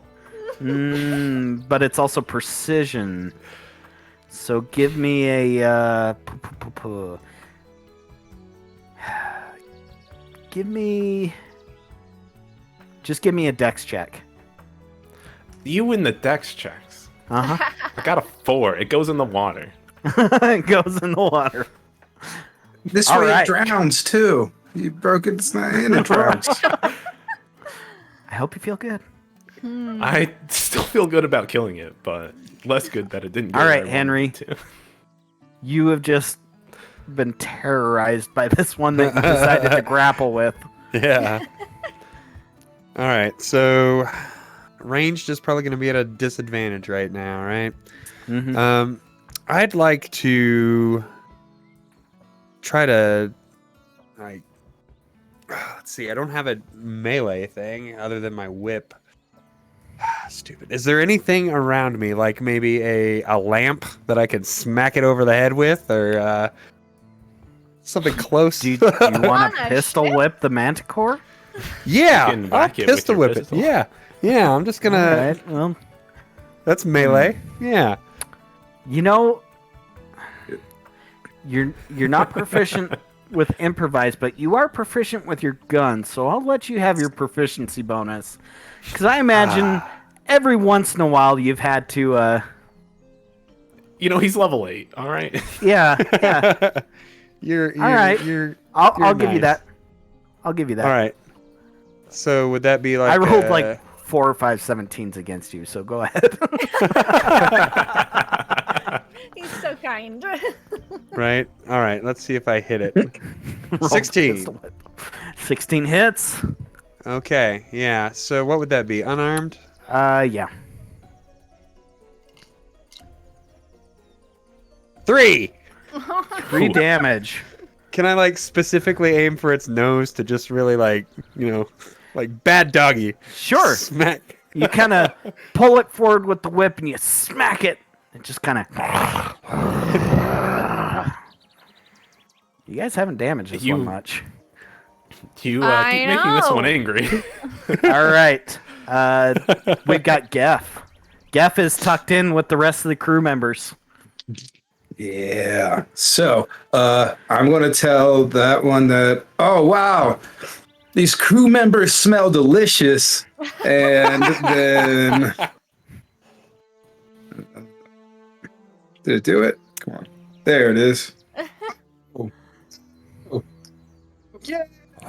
But it's also precision. So give me a. Give me. Just give me a dex check. You win the dex checks. Uh huh. I got a 4. It goes in the water. It goes in the water. This All way right. it drowns too. You broke it and it drowns. I hope you feel good. I still feel good about killing it, but less good that it didn't. Go All where I right, wanted Henry. it to. You have just been terrorized by this one that you decided to grapple with. Yeah. All right. So ranged is probably going to be at a disadvantage right now, right? Mhm. I'd like to try to like. Let's see. I don't have a melee thing other than my whip. Stupid. Is there anything around me, like maybe a lamp that I could smack it over the head with, or something close? Do you want On to a pistol ship? whip the manticore? Yeah, You can I'll whack it with pistol your whip pistol. it. Yeah, yeah. I'm just gonna. All right. Well, That's melee. Yeah. you know, you're not proficient with improvise, but you are proficient with your gun, so I'll let you have your proficiency bonus. Because I imagine every once in a while you've had to, You know, he's level 8. All right. yeah. You're All right. You're I'll give you nice. that. I'll give you that. all right. So would that be like? I rolled like 4 or 5 17s against you, so go ahead. He's so kind. right. All right. Let's see if I hit it. Roll 16. pistol whip. 16 hits. Okay. Yeah. So what would that be? Unarmed. Yeah. 3. 3 damage. Can I like specifically aim for its nose to just really like like bad doggy? Sure. Smack. You kind of pull it forward with the whip and you smack it. It just kind of. You guys haven't damaged this You- one much. You I keep making this know. one angry. All right. We've got Geff. Geff is tucked in with the rest of the crew members. Yeah. So I'm going to tell that one that, oh, wow, these crew members smell delicious. And then. Did it do it? Come on. There it is. Oh. Oh. Yeah.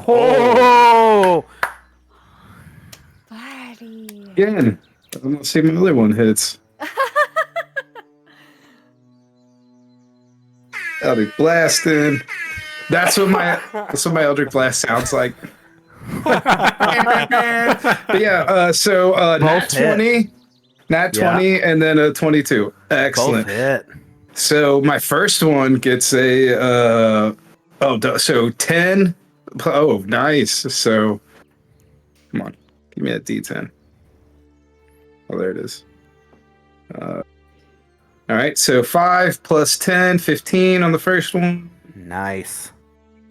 Oh! Buddy. Again. I'm not seeing another one hits. Eldritch blasting. That's what my Eldritch blast sounds like. But yeah, so nat Both hit. 20, nat Yeah. 20, and then a 22. Both Excellent. hit. So my first one gets a so 10. Oh, nice. So come on, give me a D10. Oh, there it is. All right, so 5 plus 10, 15 on the first one. Nice.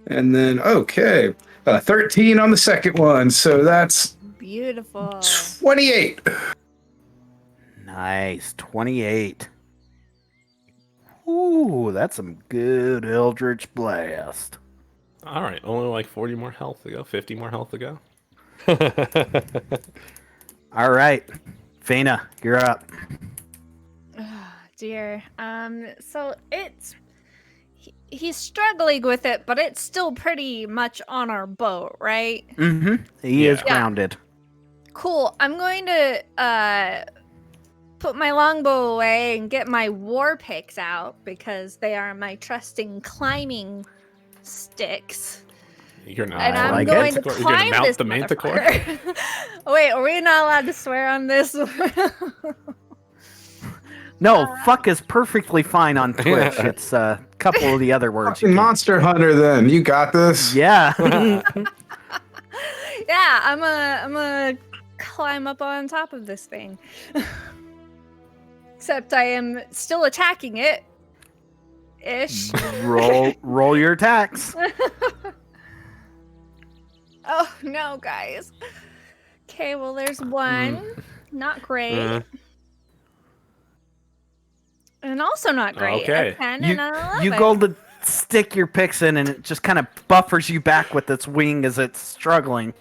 And then, okay, 13 on the second one. So that's Beautiful. 28. Nice. 28. Ooh, that's some good Eldritch Blast. All right, only like 40 more health to go, 50 more health to go. All right. Fena, you're up. Oh, dear. So he's struggling with it, but it's still pretty much on our boat, right? Mm-hmm. He is Yeah. grounded. Cool. I'm going to put my longbow away and get my war picks out because they are my trusting climbing sticks. You're not. And I'm like going it. to You're gonna climb mount this the manticore? motherfucker. Wait, are we not allowed to swear on this? No, fuck is perfectly fine on Twitch. It's a couple of the other words. You Fucking can't. Monster Hunter, then you got this. Yeah. Yeah, I'm gonna climb up on top of this thing. Except I am still attacking it. Ish. roll your attacks. Oh no, guys. Okay, well there's one. Not great. And also not great. Okay. A 10 You, and an 11. you go to stick your picks in, and it just kind of buffers you back with its wing as it's struggling.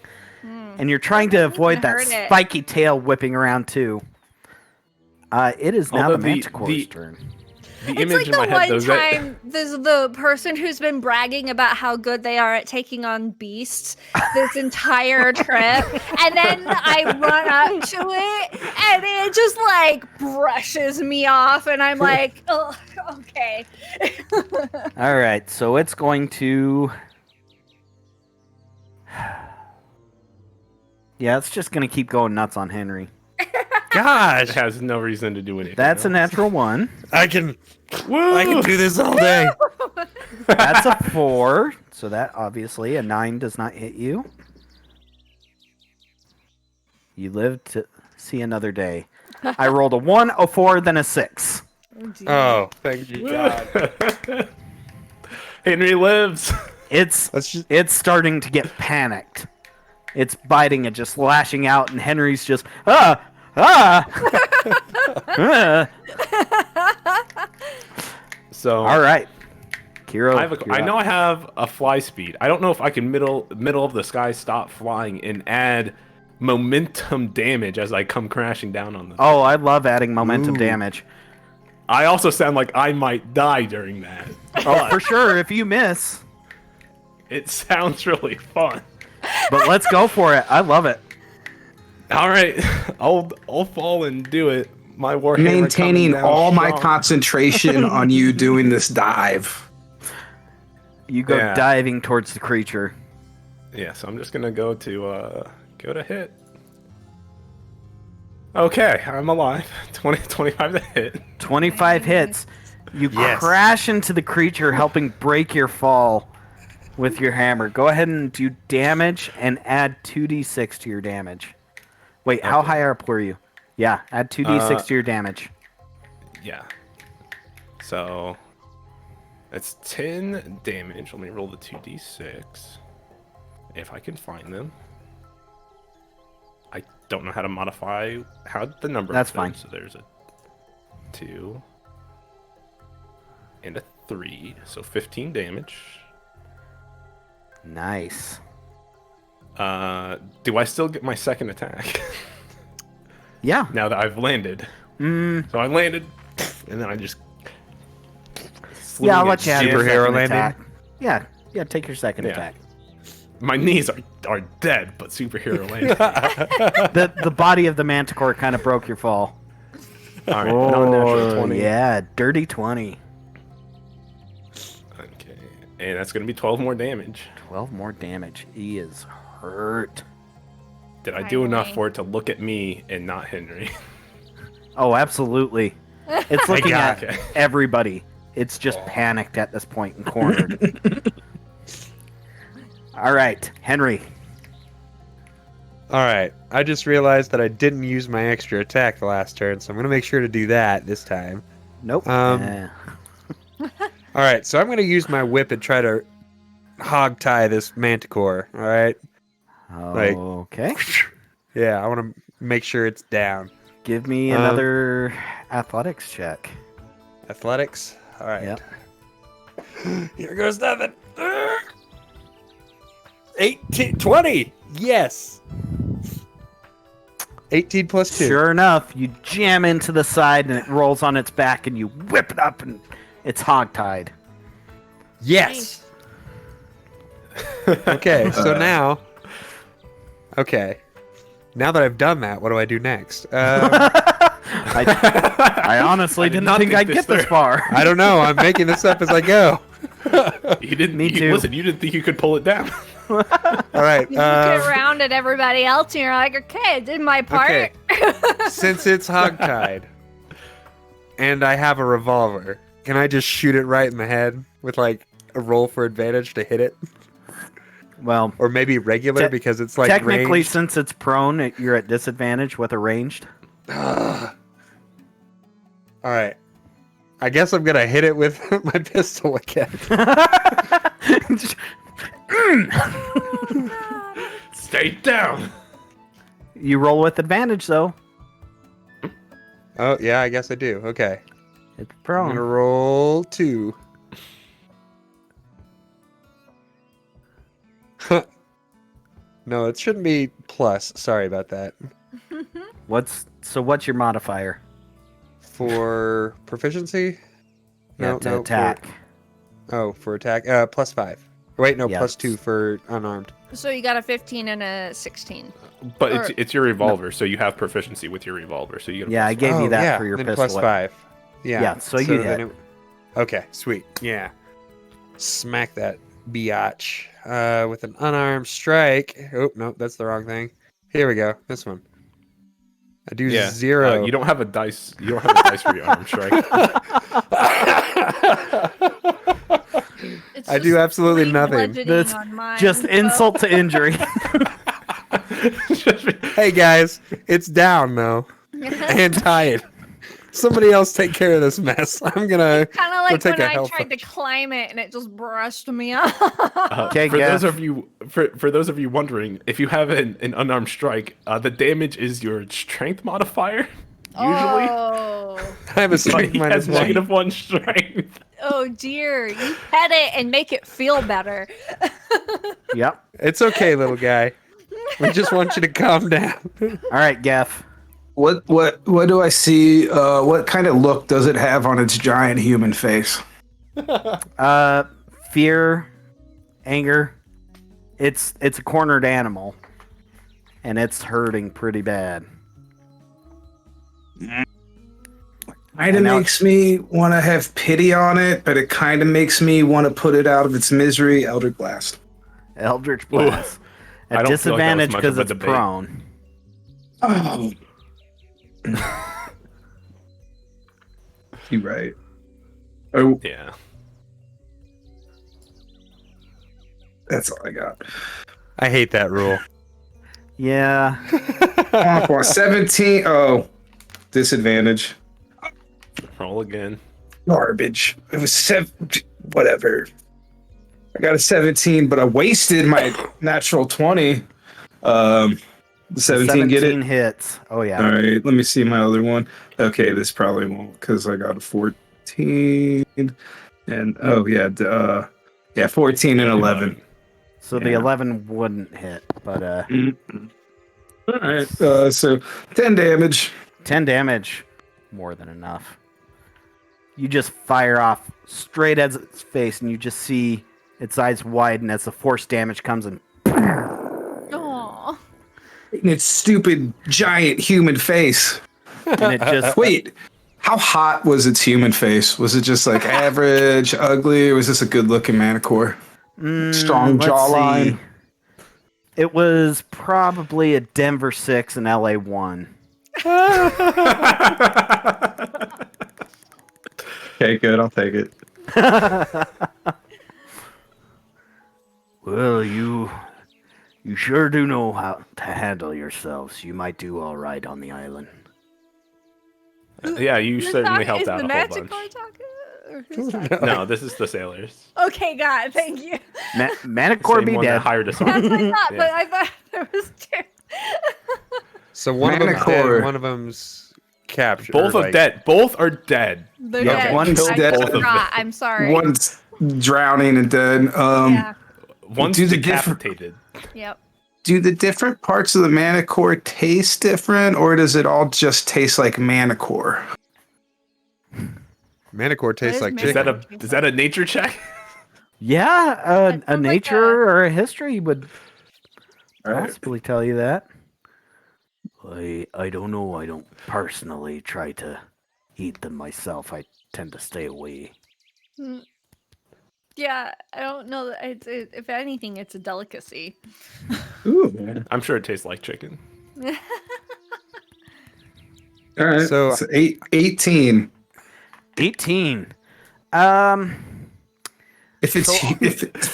And you're trying to avoid that hurt it. spiky tail whipping around too. It is now Although the the- Manticore's turn. The It's image like in my the head, one though, is that time there's the person who's been bragging about how good they are at taking on beasts this entire trip, and then I run up to it, and it just like brushes me off, and I'm like, oh, okay. All right, so it's going to. Yeah, it's just going to keep going nuts on Henry. Gosh, it has no reason to do anything. That's a else. natural 1. I can do this all day. That's a 4. So that obviously a 9 does not hit you. You live to see another day. I rolled a 1, a 4, then a 6. Oh, thank you, God. Henry lives. It's Let's just. it's starting to get panicked. It's biting and just lashing out, and Henry's just ah. So All right, Kiro. I know I have a fly speed. I don't know if I can middle of the sky stop flying and add momentum damage as I come crashing down on them. Oh, I love adding momentum damage. I also sound like I might die during that. Oh, for sure. If you miss, It sounds really fun. but let's go for it. I love it. All right, I'll fall and do it. My warhammer Maintaining coming down all my strong. concentration on you doing this dive. You go Yeah. diving towards the creature. Yeah, so I'm just gonna go to hit. Okay, I'm alive. 25 to hit. 25 hits. You Yes. crash into the creature, helping break your fall with your hammer. Go ahead and do damage and add 2d6 to your damage. Wait, how high up were you? Yeah, add 2d6 to your damage. Yeah. So that's 10 damage. Let me roll the 2d6 if I can find them. I don't know how to modify how the number. That's of them, fine. So there's a 2 and a 3, so 15 damage. Nice. Do I still get my second attack Yeah. now that I've landed? So I landed, and then I just. Yeah, I'll sling let you have it. your Superhero second landing? attack. Yeah, take your second Yeah. attack. My knees are dead, but superhero landing. The body of the manticore kind of broke your fall. All right, non-natural 20. Yeah, dirty 20. Okay, and that's gonna be 12 more damage. 12 more damage. He is hurt. Did I do enough Finally. for it to look at me and not Henry? Oh, absolutely. It's looking God. at everybody. It's just panicked at this point and cornered. All right, Henry. All right. I just realized that I didn't use my extra attack the last turn, so I'm gonna make sure to do that this time. Nope. All right. So I'm gonna use my whip and try to hog tie this manticore. All right. like- okay. Yeah. I want to make sure it's down. Give me another athletics check. Athletics. All right. Yep. Here goes nothing. 18, 20. Yes. 18 plus 2. Sure enough, you jam into the side and it rolls on its back, and you whip it up, and it's hogtied. Yes. Okay, so now. Okay. Now that I've done that, what do I do next? I honestly didn't not think think I'd this get this through. far. I don't know. I'm making this up as I go. You didn't. Me too. Listen, you didn't think you could pull it down. All right. You look around at everybody else and you're like, okay, I did my part. Okay. Since it's hogtied and I have a revolver, can I just shoot it right in the head with like a roll for advantage to hit it? Well, Or maybe regular because it's like technically, ranged? since it's prone, you're at disadvantage with a ranged. All right. I guess I'm gonna hit it with my pistol again. Stay down. You roll with advantage, though. Oh yeah, I guess I do. Okay. It's I'm prone. gonna roll 2. No, it shouldn't be plus. Sorry about that. What's your modifier? For proficiency? Yeah, to attack. For attack. Plus 5. Wait, no, Yes. plus 2 for unarmed. So you got a 15 and a 16. But Or- it's your revolver, so you have proficiency with your revolver. So you get a Yeah, I gave you that yeah, for your then pistol. plus 5. Yeah. Yeah, so you then hit. Okay, sweet. Yeah. Smack that biatch with an unarmed strike. Oh, no, that's the wrong thing. Here we go. This one. I do 0. You don't have a dice. You don't have a dice for your arm strike. It's I just do absolutely plain nothing. bludgeoning That's on mine, Just so- insult to injury. Hey guys, it's down though. And tied. Somebody else take care of this mess. I'm gonna Kind of like take when a I health tried to potion. climb it and it just brushed me off. Okay, for Gav. those of you wondering, if you have an unarmed strike, the damage is your strength modifier. Usually, Oh. I have a but strength he minus has 1. -1 strength. Oh dear, you pet it and make it feel better. Yep. It's okay, little guy. We just want you to calm down. All right, Gaff. What do I see? What kind of look does it have on its giant human face? Fear, anger. It's a cornered animal, and it's hurting pretty bad. Kind of now- makes me want to have pity on it, but it kind of makes me want to put it out of its misery. Elder Blast. Eldritch Blast. I At don't feel like that was disadvantage much because of a it's debate. prone. Oh. You're right. Oh, Yeah. that's all I got. I hate that rule. Yeah. 17. Oh, disadvantage. Roll again. Garbage. It was 7. Whatever. I got a 17, but I wasted my natural 20. 17 get it? hits. Oh yeah. All right, let me see my other one. Okay, this probably won't because I got a 14 and oh yeah, 14 and 11. So the Yeah. 11 wouldn't hit, but All right, so 10 damage. 10 damage, more than enough. You just fire off straight at its face, and you just see its eyes widen as the force damage comes in. Aw. In its stupid giant human face. And it just Wait, how hot was its human face? Was it just like average, ugly, or was this a good-looking manicore? Strong let's jawline. see. It was probably a Denver 6 and LA 1. Okay, good. I'll take it. Well, you sure do know how to handle yourselves. You might do all right on the island. Yeah, you certainly helped Is out the a whole magic bunch. talking? Or who's talking? No, this is the sailors. Okay, God, thank you. Manicore Same be one that dead. hired us on. That's what I thought, Yeah. but I thought there was two. So one of them's dead, Manicore. one of them's captured. Both or, are dead. Both are dead. They're Yeah, dead. one's I dead. forgot. I'm sorry. One's drowning and dead. Yeah. One's Do the decapitated. Yep. Do the different parts of the manicore taste different, or does it all just taste like manicore? Manicore tastes is like manicore? chicken. Is that a nature check? Yeah, That a sounds like nature or a history would All right. possibly tell you that. I don't know. I don't personally try to eat them myself. I tend to stay away. Mm. Yeah, I don't know. If anything, it's a delicacy. Ooh. I'm sure it tastes like chicken. All right. So- So 18. 18. If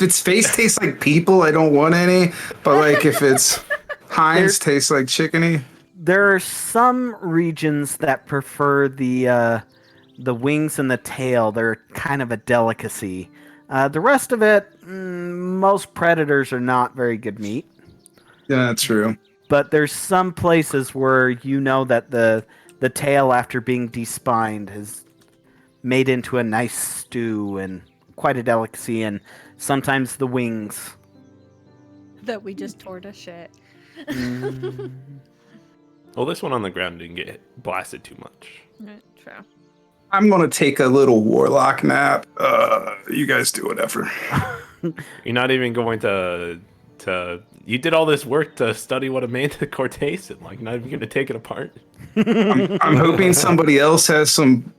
its face tastes like people, I don't want any. But like if it's Heinz tastes like chickeny. There are some regions that prefer the wings and the tail. They're kind of a delicacy. The rest of it, most predators are not very good meat. Yeah, that's true. But there's some places where you know that the tail, after being despined, is made into a nice stew and quite a delicacy. And sometimes the wings. That we just tore to shit. Well, this one on the ground didn't get blasted too much. True. I'm gonna take a little warlock nap. You guys do whatever. You're not even going to. You did all this work to study what a manticore tasted like. Not even going to take it apart. I'm hoping somebody else has some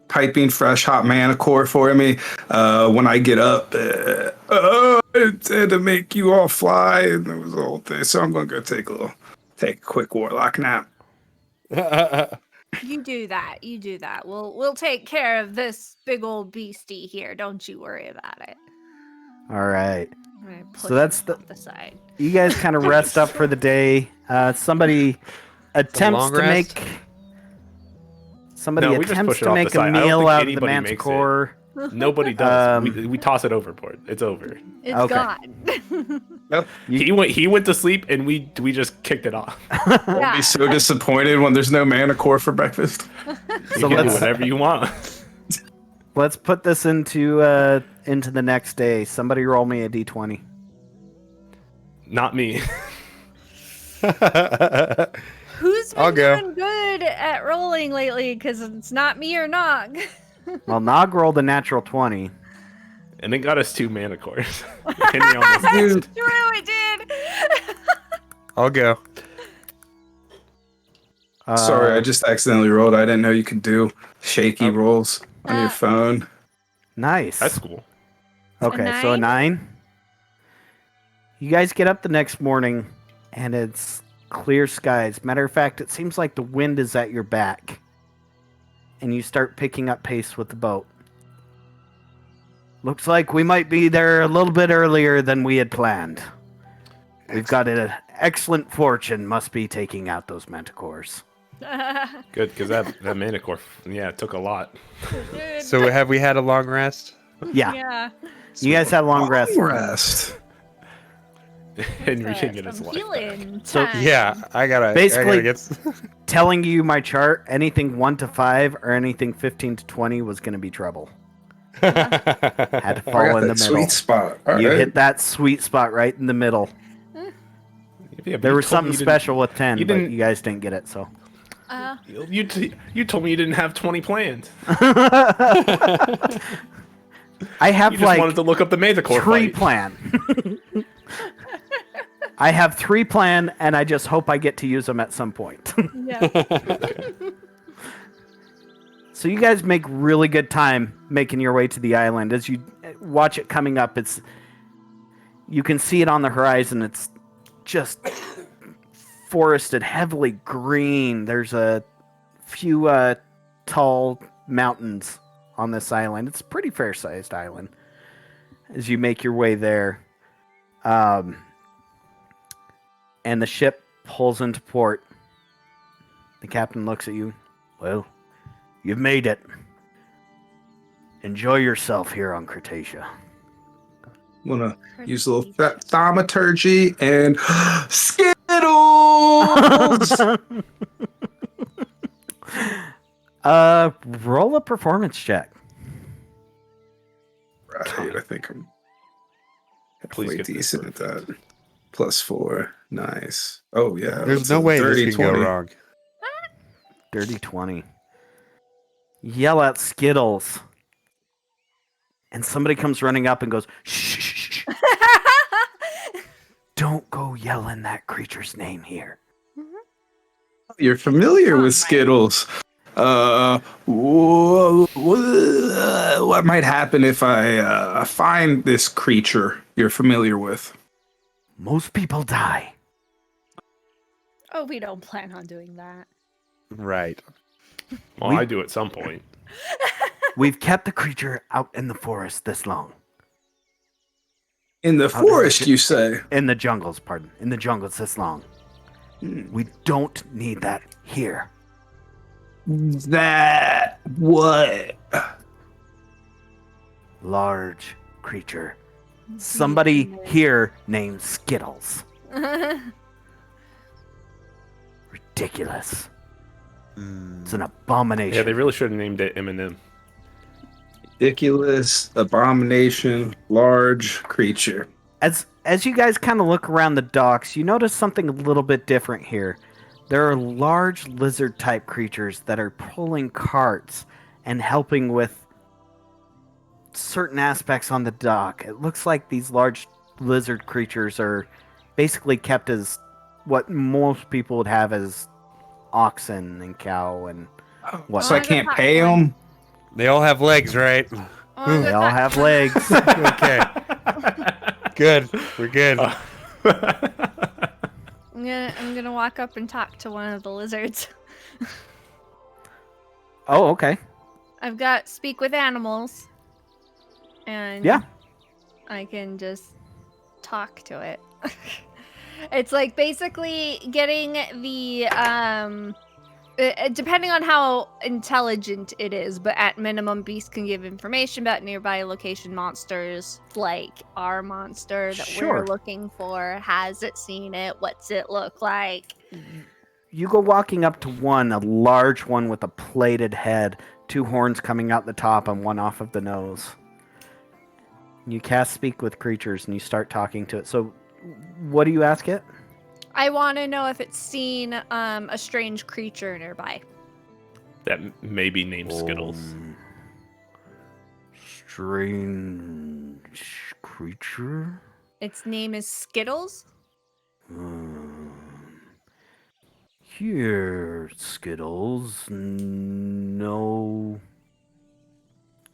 piping fresh hot manicore for me when I get up. It had to make you all fly, and it was the whole thing. So I'm gonna go take a quick warlock nap. You do that. You do that. We'll take care of this big old beastie here. Don't you worry about it. All right. I'm gonna push So that's him off the side. You guys kind of rest up for the day. Somebody attempts long to rest? make. Somebody No, we just attempts push it to off the make a side. I don't meal think out of the anybody makes it. manticore. Nobody does. Um, We toss it overboard. It's over. It's Okay. gone. He went to sleep, and we just kicked it off. I'll Yeah. be so disappointed when there's no manicore for breakfast. So You can do let's whatever you want. put this into the next day. Somebody roll me a d20. Not me. Who's I'll been go. doing good at rolling lately? Because it's not me or Nog. Well, Nog rolled a natural 20. And it got us 2 manicores. And we almost That's lost. true, it did. I'll go. Sorry, I just accidentally rolled. I didn't know you could do shaky rolls on your phone. Nice. That's cool. Okay, so a 9. You guys get up the next morning, and it's clear skies. Matter of fact, it seems like the wind is at your back. And you start picking up pace with the boat. Looks like we might be there a little bit earlier than we had planned. We've got an excellent fortune, must be taking out those manticores. Good, because that manicore, it took a lot. So have we had a long rest? Yeah, Yeah. you guys had long rest. Rest. Henry can get his Some life healing So- time. Yeah, I gotta Basically- get Telling you my chart, anything 1 to 5 or anything 15 to 20 was going to be trouble. Had to I fall got in the that middle. sweet spot. All You right. hit that sweet spot right in the middle. Yeah, but There you was told me something you didn't- special with 10, you but didn't- you guys didn't get it, so. You told me you didn't have 20 plans. I have You just like wanted to look up the manticore 3 fight. plan. I have 3 plan, and I just hope I get to use them at some point. Yeah. So you guys make really good time making your way to the island. As you watch it coming up, you can see it on the horizon. It's just forested, heavily green. There's a few tall mountains on this island. It's a pretty fair-sized island as you make your way there. And the ship pulls into port. The captain looks at you. Well, you've made it. Enjoy yourself here on Cretaceous. I'm gonna use a little thaumaturgy and Skittles. Roll a performance check. Right, I think I'm Please halfway get this decent at perfect. that. +4. Nice. Oh, yeah. There's that's no a way this dirty can go 20. wrong. Dirty 20. Yell at Skittles. And somebody comes running up and goes, shh, shh, shh. Don't go yelling that creature's name here. You're familiar with Skittles. What might happen if I find this creature you're familiar with? Most people die. Oh, we don't plan on doing that. Right. Well, I do at some point. We've kept the creature out in the forest this long. In the How does forest, it- you say? In the jungles, pardon. In the jungles this long. We don't need that here. That what? Large creature. Somebody here named Skittles. Ridiculous. It's an abomination. Yeah, they really should have named it Eminem. Ridiculous, abomination, large creature. As you guys kind of look around the docks, you notice something a little bit different here. There are large lizard-type creatures that are pulling carts and helping with certain aspects on the dock. It looks like these large lizard creatures are basically kept as what most people would have as oxen and cow and what. So I can't pay them? They all have legs, right? They all have legs. Okay. Good. We're good. I'm gonna walk up and talk to one of the lizards. Oh, okay. I've got speak with animals, and Yeah. I can just talk to it. It's like basically getting the depending on how intelligent it is, but at minimum, beast can give information about nearby location monsters, like our monster that Sure. we're looking for. Has it seen it? What's it look like? You go walking up to one, a large one with a plated head, 2 horns coming out the top and one off of the nose. You cast Speak with Creatures and you start talking to it. So, what do you ask it? I want to know if it's seen a strange creature nearby. That may be named Skittles. Strange creature? Its name is Skittles. Here, Skittles. No.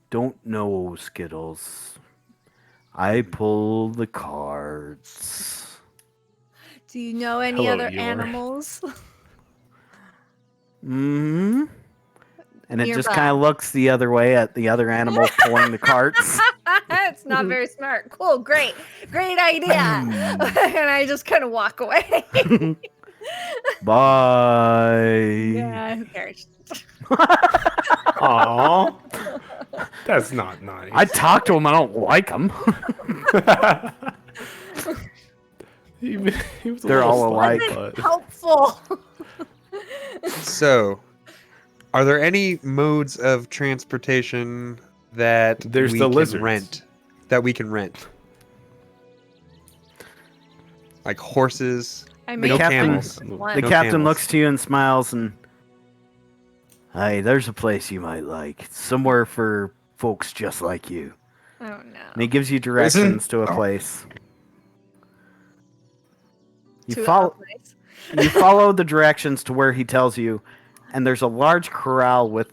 Don't know, Skittles. I pull the cards. Do you know any Hello, other Eeyore. animals? Hmm. And it just Nearby. kind of looks the other way at the other animals pulling the carts. It's not very smart. Cool, great idea. And I just kind of walk away. Bye. Yeah, who cares? Aww. That's not nice. I talk to him. I don't like him. He was a They're little all alike. smart, but- Helpful. So, are there any modes of transportation that There's we the can lizards. rent? That we can rent, like horses. I The made captain- camels. one. The No captain camels. looks to you and smiles and, hey, there's a place you might like. Somewhere for folks just like you. Oh And no. he gives you directions to a Oh. place. You To follow. a place. You follow the directions to where he tells you, and there's a large corral with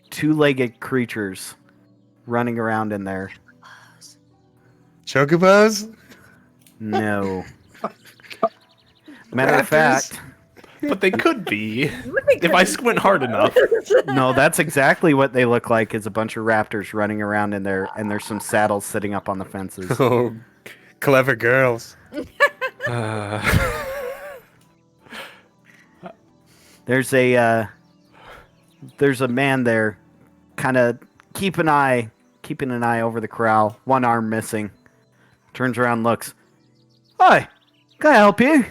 2-legged creatures running around in there. Chocobos? No. Matter of Raptors? fact, But they could be Would be if I good. squint hard enough. no, that's exactly what they look like, is a bunch of raptors running around in there, and there's some saddles sitting up on the fences. Oh, clever girls. There's a man there, kind of keeping an eye over the corral, one arm missing. Turns around, looks. Hi, can I help you?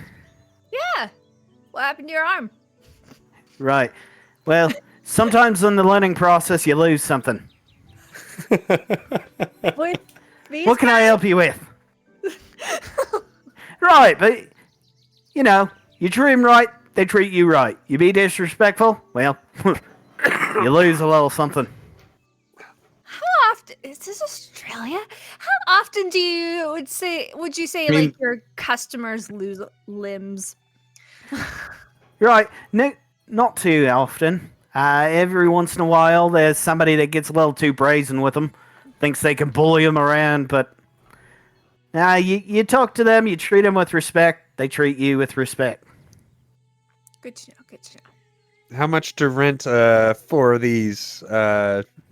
Yeah. What happened to your arm? Right. Well, Sometimes in the learning process, you lose something. With these What can I help you with? Right, but you know, you treat them right, they treat you right. You be disrespectful, well, you lose a little something. How often is this Australia? How often would you say I mean- like your customers lose limbs? Right, no, not too often. Every once in a while, there's somebody that gets a little too brazen with them, thinks they can bully them around, but you talk to them, you treat them with respect, they treat you with respect. Good to know. Good to know. How much to rent for these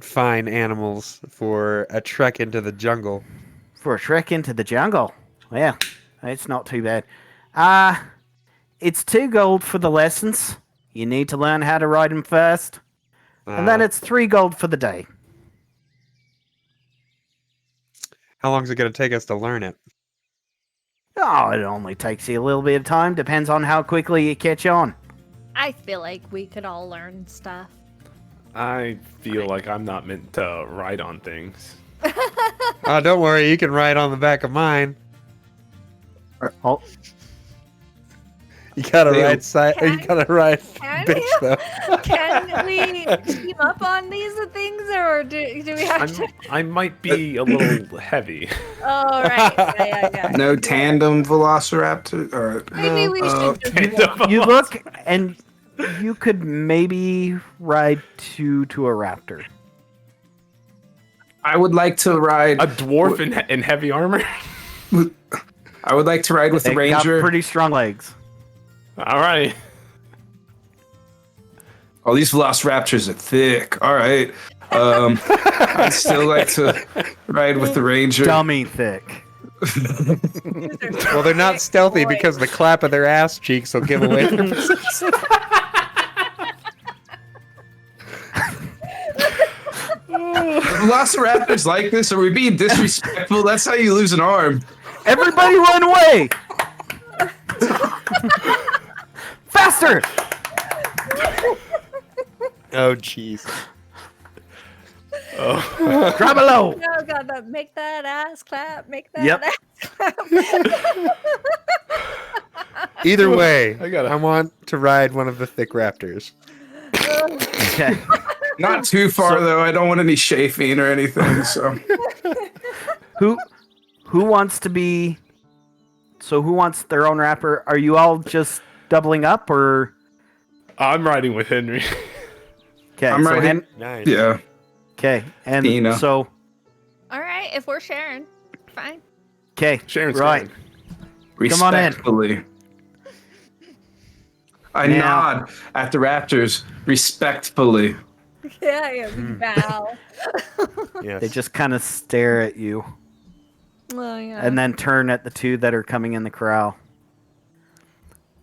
fine animals for a trek into the jungle? For a trek into the jungle, well, it's not too bad. It's 2 gold for the lessons. You need to learn how to ride them first. And then it's 3 gold for the day. How long is it going to take us to learn it? Oh, it only takes you a little bit of time. Depends on how quickly you catch on. I feel like we could all learn stuff. I feel like I'm not meant to ride on things. Oh, don't worry, you can ride on the back of mine. Oh, You gotta They- ride side. Or you gotta ride Can bitch you? though. Can we team up on these things, or do we have to? I might be a little heavy. Oh, right. Yeah. No tandem velociraptor? Or, Maybe we should just you look and you could maybe ride 2 to a raptor. I would like to ride. A dwarf in heavy armor? I would like to ride with They the got ranger. pretty strong legs. All right. Oh, these velociraptors are thick. All right. I'd still like to ride with the ranger. Dummy thick. Well, they're not stealthy because the clap of their ass cheeks will give away their position. Velociraptors like this? Are we being disrespectful? That's how you lose an arm. Everybody run away! Faster! Oh, jeez. Drop it low! Oh god, make that ass clap. Make that Yep. ass clap. Either way, I gotta- I want to ride one of the thick raptors. Okay. Not too far though. I don't want any chafing or anything. So Who wants to be... So who wants their own rapper? Are you all just doubling up, or... I'm riding with Henry. Okay, I'm so riding- Nice. yeah. Okay, and Tina. so... All right, if we're sharing, fine. Okay, Sharon's right. fine. Come on in. Respectfully. I Now- nod at the raptors respectfully. Yeah, bow. Yes. They just kind of stare at you, Oh yeah. and then turn at the 2 that are coming in the corral.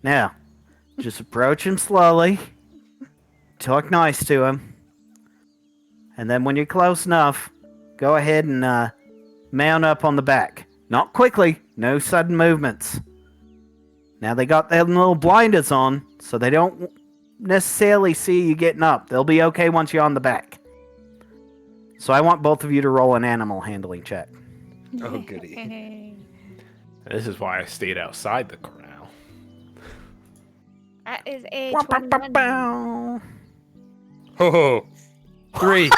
Now, just approach him slowly. Talk nice to him. And then when you're close enough, go ahead and mount up on the back. Not quickly, no sudden movements. Now they got their little blinders on, so they don't necessarily see you getting up. They'll be okay once you're on the back. So I want both of you to roll an animal handling check. Oh, goody. This is why I stayed outside the corral. That is a 21. Oh, 3.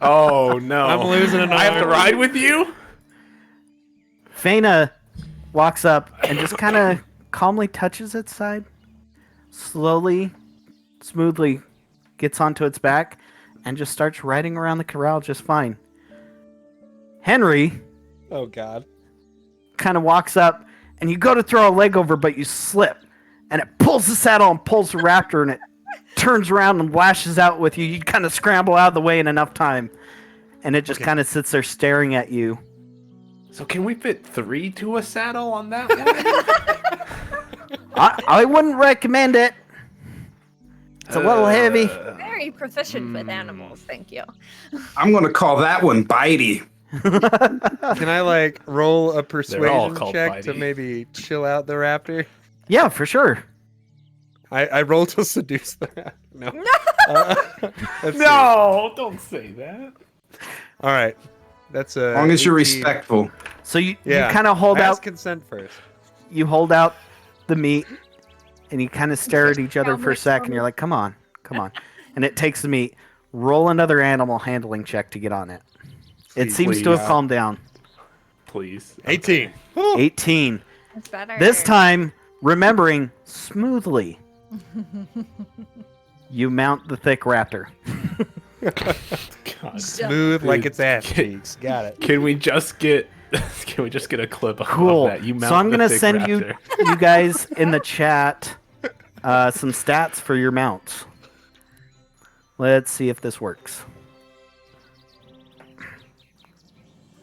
Oh no! I'm losing an I have to arm. ride with you. Fana walks up and just kind of calmly touches its side. Slowly, smoothly gets onto its back and just starts riding around the corral just fine. Henry Oh, God. kind of walks up and you go to throw a leg over, but you slip. And it pulls the saddle and pulls the raptor and it turns around and lashes out with you. You kind of scramble out of the way in enough time. And it just kind of sits there staring at you. So can we fit 3 to a saddle on that one? I wouldn't recommend it. It's a little heavy. Very proficient with animals, thank you. I'm gonna call that one bitey. Can I, like, roll a all persuasion called check to bitey. maybe chill out the raptor? Yeah, for sure. I roll to seduce the raptor. No. Let's see. No, don't say that. All right. That's a. As long as you're 18. respectful. So you Yeah. kind of hold Ask out. consent first. You hold out the meat, and you kind of stare at each other for a second. You're like, "Come on, come on," and it takes the meat. Roll another animal handling check to get on it. It Please, seems to have please. calmed down. Please. 18. 18. That's better. This time, remembering smoothly, you mount the thick raptor. God. Smooth like its ass Can- cheeks. Got it. Can we just get a clip of Cool. that? You mount So I'm the gonna thick send raptor. you guys in the chat some stats for your mounts. Let's see if this works.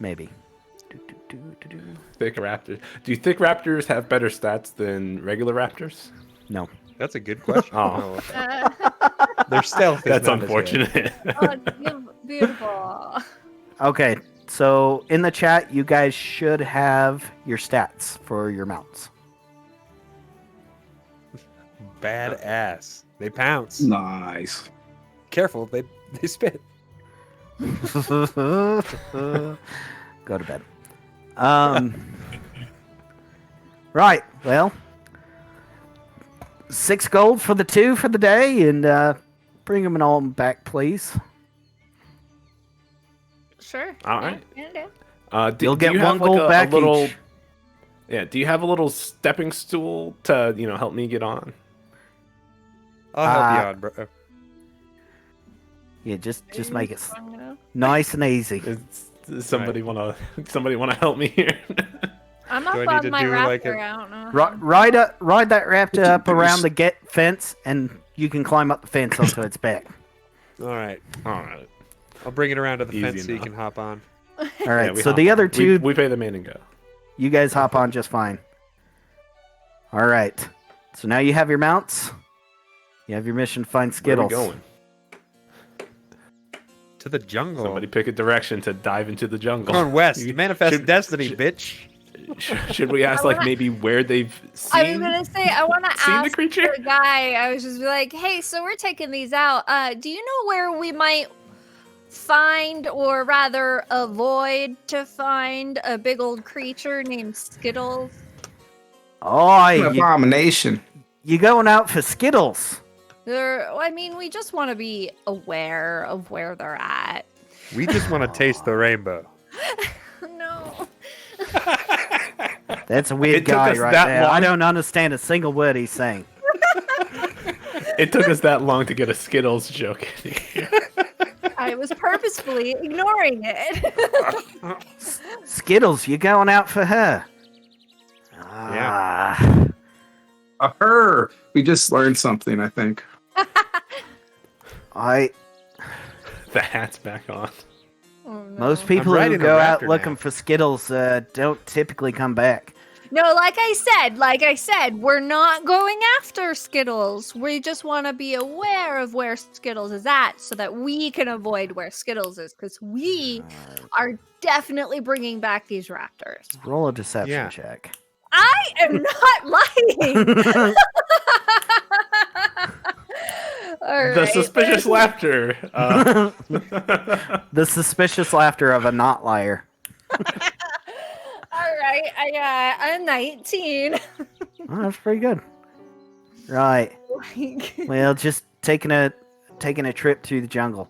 Maybe. Thick raptors. Do you think raptors have better stats than regular raptors? No. That's a good question. Oh. Their stealth is That's not as good. unfortunate. Beautiful. Okay. So in the chat, you guys should have your stats for your mounts. Badass. They pounce. Nice. Careful, they spit. Go to bed. Right. Well, 6 gold for the 2 for the day, and bring them all back, please. Sure. All right. Yeah. You'll get you 1 have gold a back little, each. Yeah. Do you have a little stepping stool to help me get on? I'll help you on, bro. Yeah, just make it Strong enough? nice and easy. Does somebody wanna help me here? I'm Do up I need on to my do, raptor. like, a- I don't know. Ride that raptor up around the fence, and you can climb up the fence onto its back. All right. All right. I'll bring it around to the Easy fence so you enough. can hop on. All Yeah, right. we So hop the on. other 2, we pay the man and go. you guys hop on just fine. All right. So now you have your mounts. You have your mission to find Skittles. Where are we going? To the jungle. Somebody pick a direction to dive into the jungle. Going west. You- Manifest should- destiny, should- bitch. Should we ask like maybe where they've I was seen? gonna say I want to seen the ask creature? the guy. I was just like, hey, so we're taking these out. Do you know where we might find, or rather avoid to find, a big old creature named Skittles? Oh, An you abomination. going out for Skittles? I mean, we just want to be aware of where they're at. We just want to taste the rainbow. No. That's a weird It took guy us right that there. I long. don't understand a single word he's saying. It took us that long to get a Skittles joke in here. I was purposefully ignoring it. Skittles, you going out for her? Yeah. A her. We just learned something, I think. I The hat's back on. Oh, no. most people who riding a go out raptor looking now. for Skittles don't typically come back. No, like I said, we're not going after Skittles. We just want to be aware of where Skittles is at so that we can avoid where Skittles is, because we are definitely bringing back these raptors. Roll a deception Yeah. check. I am not lying. All The right. suspicious laughter. The suspicious laughter of a not liar. All right, I got a 19. Oh, that's pretty good. Right. Well, just taking a trip through the jungle.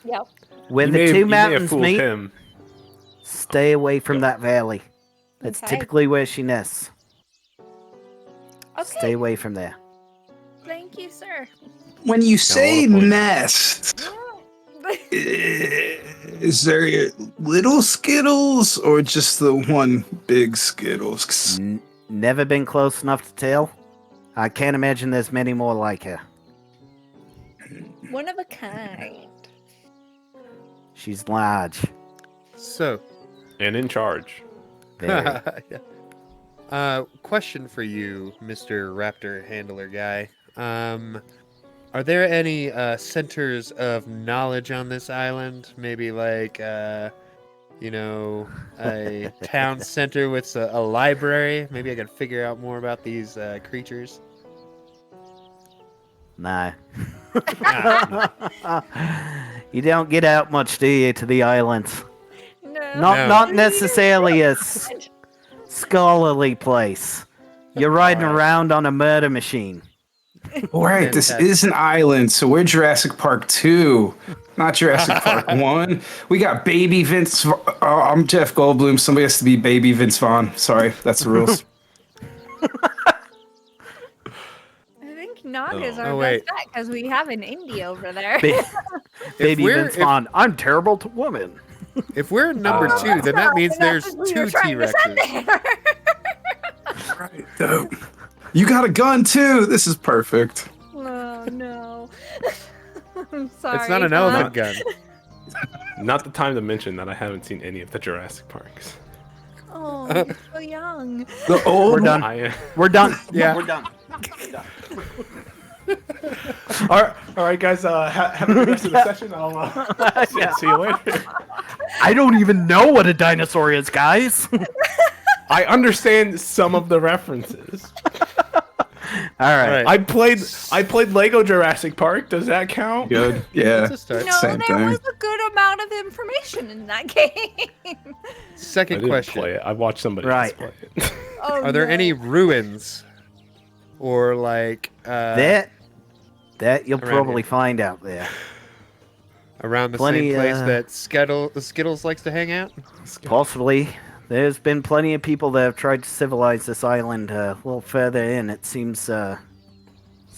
Yep. When You the may have- two you may have mountains fooled meet, him. stay away from that valley. That's Okay. typically where she nests. Okay. Stay away from there. Thank you, sir. When you say what a point. nest, is there little Skittles or just the one big Skittles? 'Cause Never been close enough to tell. I can't imagine there's many more like her. One of a kind. She's large. So, And in charge. Very. question for you, Mr. Raptor Handler guy. Are there any centers of knowledge on this island? Maybe like, a town center with a library? Maybe I could figure out more about these creatures. No. You don't get out much, do you, to the islands? No. Not necessarily a scholarly place. You're riding around on a murder machine. All right, this Fantastic. is an island, so we're Jurassic Park 2, not Jurassic Park 1. We got Baby Vince. I'm Jeff Goldblum. Somebody has to be Baby Vince Vaughn. Sorry, that's the rules. I think Nog is Oh. our Oh, best wait. bet because we have an indie over there. Baby we're- Vince if- Vaughn. I'm terrible to women. If we're number 2, then that means there's That's who 2 you're trying to send T-Rexes. there. Right, dope. You got a gun too. This is perfect. Oh no. I'm sorry. It's not an Tom. elephant gun. Not the time to mention that I haven't seen any of the Jurassic Parks. Oh, you're so young. The old We're done. We're done. Yeah. We're done. All right, guys. Have a good rest of the session. I'll see you later. I don't even know what a dinosaur is, guys. I understand some of the references. All right. Right. I played Lego Jurassic Park. Does that count? good. Yeah. That's a start. No, Same there thing. was a good amount of information in that game. I Second didn't question. play it. I watched somebody Right. else play it. Oh, Are there no. any ruins or like That you'll around probably here. find out there. around the Plenty, same place uh, that Skittles likes to hang out? Possibly. There's been plenty of people that have tried to civilize this island a little further in. It seems it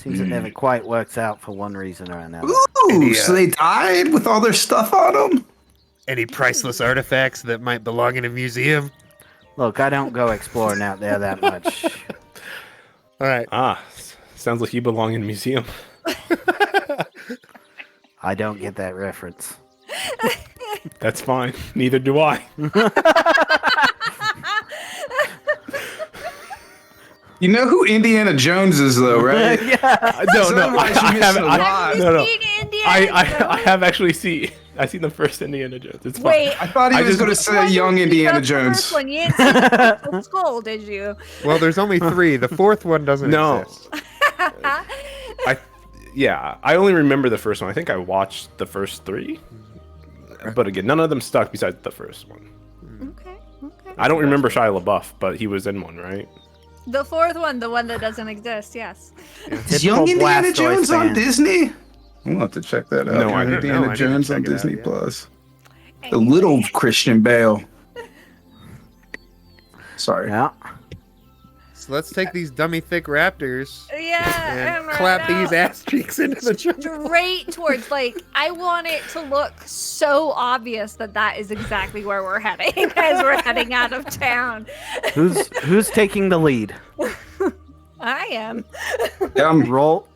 never quite works out for one reason or another. Ooh, so they died with all their stuff on them? Any priceless artifacts that might belong in a museum? Look, I don't go exploring out there that much. All right. Sounds like you belong in a museum. I don't get that reference. That's fine. Neither do I. You know who Indiana Jones is, though, right? No, no. Otherwise you miss a lot. Have you no, no. seen Indiana I Jones? have actually seen. I seen the first Indiana Jones. It's fine. Wait. I thought he I was just- going to say young Indiana Jones. One. You didn't see the first skull, did you? Well, there's only 3. The 4th one doesn't No. exist. I only remember the first one. I think I watched the first 3, but again, none of them stuck besides the first one. Okay. I don't remember Shia LaBeouf, but he was in one, right? The fourth one, the one that doesn't exist, yes. Is Young Typical Indiana Blastoise Jones on fan. Disney? We'll have to check that out. No, I Young don't know. Indiana I need to Jones check on it out, Disney yeah. Plus. The little Christian Bale. Sorry. Yeah. So let's take these dummy thick raptors Yeah. and clap these ass cheeks into the jungle. Straight towards, like, I want it to look so obvious that that is exactly where we're heading as we're heading out of town. Who's taking the lead? I am. Yeah, I'm Roll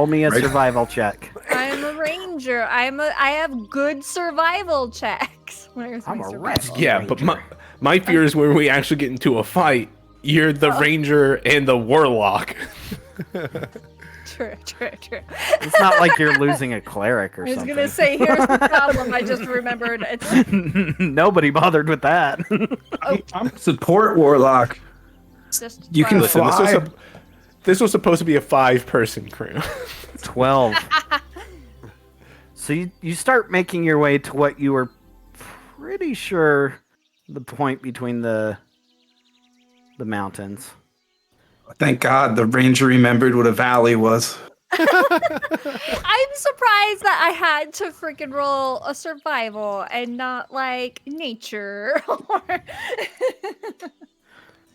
me a Right. survival check. I'm a ranger. I have good survival checks. Where's I'm my a survival? rescue. Yeah, but my fear is when we actually get into a fight, you're the ranger and the warlock. True. It's not like you're losing a cleric or I was something. gonna say, here's the problem. I just remembered. It's Nobody bothered with that. I'm a support warlock. just You can Listen, fly. this was supposed to be a 5-person crew. 12. So you start making your way to what you were pretty sure the point between the mountains. Thank God the ranger remembered what a valley was. I'm surprised that I had to freaking roll a survival and not like nature or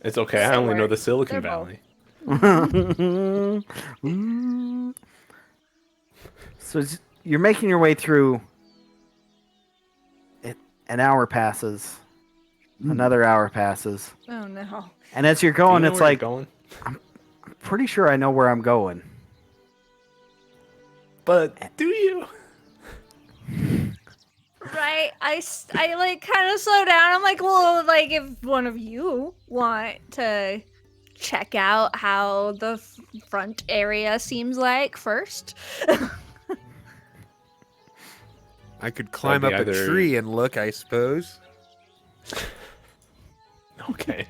It's okay. I So only know we're- the Silicon they're both. Valley. So you're making your way through. An hour passes. Another hour passes. oh no. And as you're Do you going, know it's where you're like, going? pretty sure I know where I'm going. But do you? Right. I like kind of slow down. I'm like, well, like if one of you want to check out how the front area seems like first. I could climb up That'd be a either- tree and look, I suppose. Okay.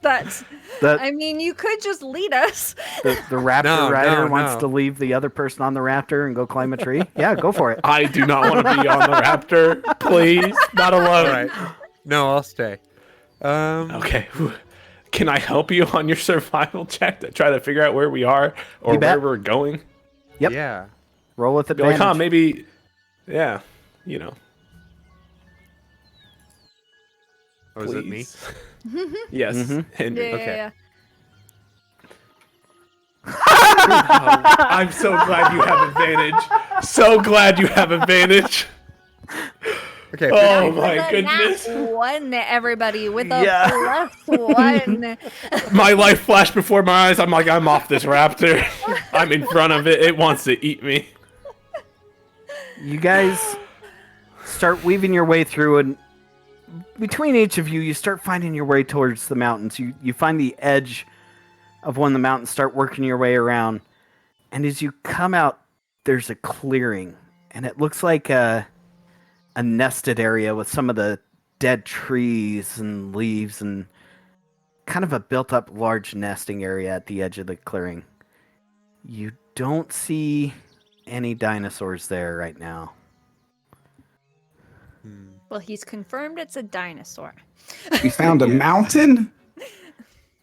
That's. The I mean, you could just lead us. the raptor No, rider no, wants no. to leave the other person on the raptor and go climb a tree. Yeah, go for it. I do not want to be on the raptor. Please, not alone. All right. No, I'll stay. Okay. Can I help you on your survival check to try to figure out where we are or You bet. where we're going? Yep. Yeah. Roll with Be like, advantage. maybe, yeah, you know. Oh, is it me? Please. Yes. Mhm. And, Yeah, Okay. yeah, I'm so glad you have advantage. So glad you have advantage. Okay. Oh yeah. my With a goodness. nat 1, everybody, with a Yeah. +1. My life flashed before my eyes. I'm like, I'm off this raptor. I'm in front of it. It wants to eat me. You guys start weaving your way through, and between each of you, you start finding your way towards the mountains. You find the edge of one of the mountains, start working your way around, and as you come out, there's a clearing, and it looks like a nested area with some of the dead trees and leaves and kind of a built-up large nesting area at the edge of the clearing. You don't see any dinosaurs there right now. Well, he's confirmed it's a dinosaur. We found a mountain.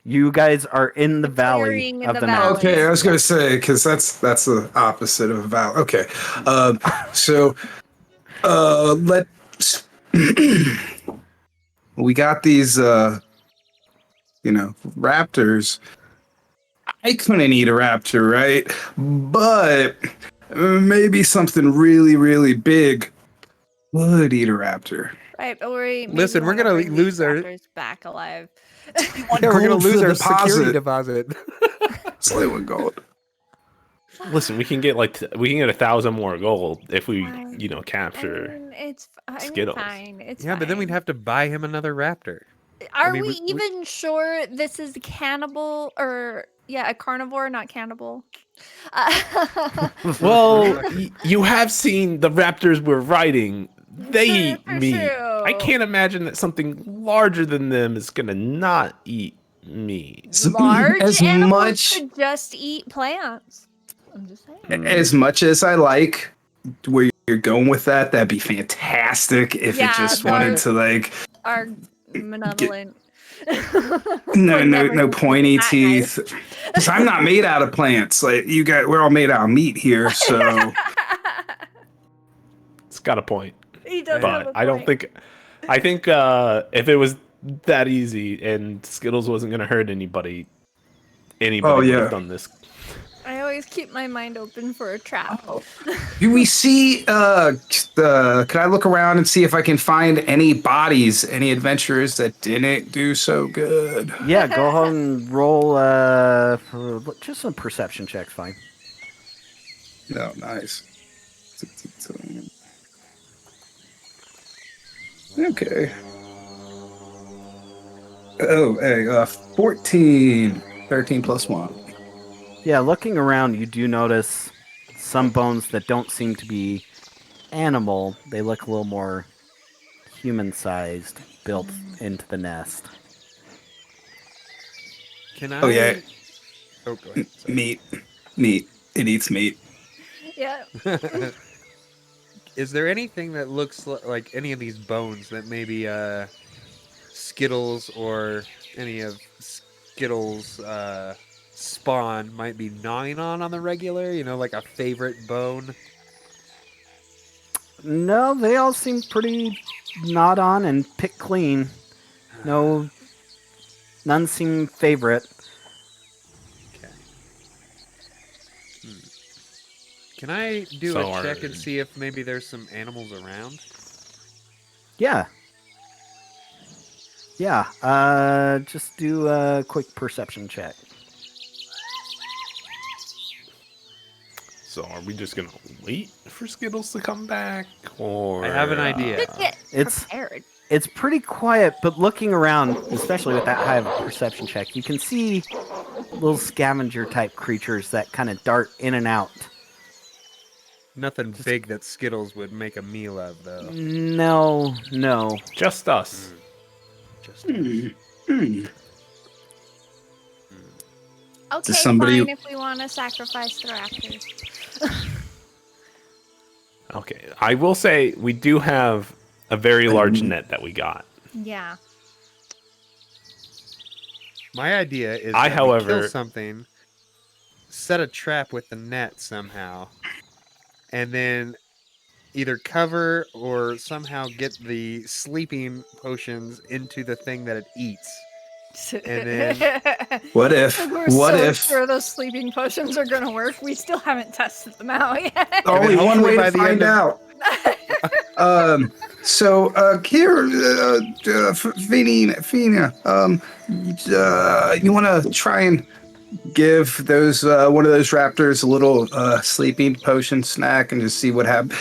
You guys are in the The valley clearing in of the the valley. mountains. Okay, I was gonna say because that's the opposite of a valley. Okay, so let's. We got these, raptors. I couldn't eat a raptor, right? But maybe something really, really big would eat a raptor. Right, but maybe Listen, we're wanna gonna bring lose these our- raptors back alive. Yeah, we're gonna Gold for lose the our security deposit. deposit. Slay with gold. Listen, we can get 1,000 more gold if we, Fine. capture. I mean, Skittles. fine. It's Yeah, but then we'd fine. have to buy him another raptor. Are mean, we we- even sure this is cannibal or a carnivore, not cannibal? Well, you have seen the raptors we're riding. They eat For meat. true. I can't imagine that something larger than them is gonna not eat meat. Large as animals much could just eat plants. I'm just saying. as much as I like where you're going with that, that'd be fantastic if Yeah, it just the- wanted to Are malevolent. no Would never no be pointy that teeth. nice. Because I'm not made out of plants. Like we're all made out of meat here. So It's got a point, He does have but a I don't point. think. I think if it was that easy and Skittles wasn't gonna hurt anybody, Oh, would yeah. have done this. I always keep my mind open for a trap. do we see? Can I look around and see if I can find any bodies, any adventurers that didn't do so good? Yeah, go ahead and roll for just some perception checks, fine. No, nice. Okay. Oh, hey, 14. 13 plus 1. Yeah, looking around, you do notice some bones that don't seem to be animal. They look a little more human-sized, built into the nest. Can I? Oh, yeah. Oh, go ahead. Sorry. Meat. It eats meat. Yeah. Is there anything that looks like any of these bones that maybe Skittles or any of Skittles' spawn might be gnawing on the regular? You know, like a favorite bone? No, they all seem pretty gnawed on and picked clean. No, none seem favorite. Okay. Can I do So a check and are- see if maybe there's some animals around? Yeah. Yeah, just do a quick perception check. So are we just gonna wait for Skittles to come back, or I have an idea. Just get It's- prepared. It's pretty quiet, but looking around, especially with that high of a perception check, you can see little scavenger-type creatures that kind of dart in and out. Nothing big that Skittles would make a meal of, though. No. just us? Just Okay, somebody- fine if we want to sacrifice the raptors. Okay, I will say we do have a very large net that we got. Yeah. My idea is I, that we however- kill something, set a trap with the net somehow, and then either cover or somehow get the sleeping potions into the thing that it eats. And then- What if? We're What so if? sure those sleeping potions are gonna work. We still haven't tested them out yet. Only one hopefully way by to the find end of- out. Here, Fina, you want to try and give those one of those raptors a little sleeping potion snack and just see what happens.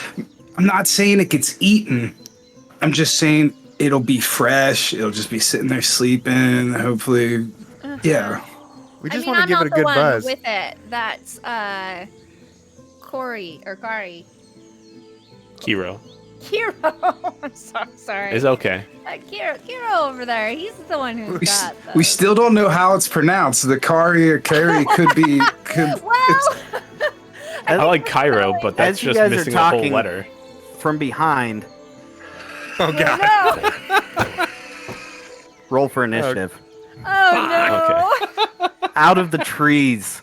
I'm not saying it gets eaten. I'm just saying it'll be fresh. It'll just be sitting there sleeping. Hopefully, yeah. We just I mean, want to I'm give not it a the good one buzz. with it. That's Corey or Kari. Kiro. Kiro. I'm so sorry. It's okay. Kiro over there. He's the one who's got those. We still don't know how it's pronounced. The Kari or Carrie could be. Well, I like Cairo, but that's As you just guys are missing a whole talking- letter. From behind, Oh god. no. roll for initiative. Oh no. Out of the trees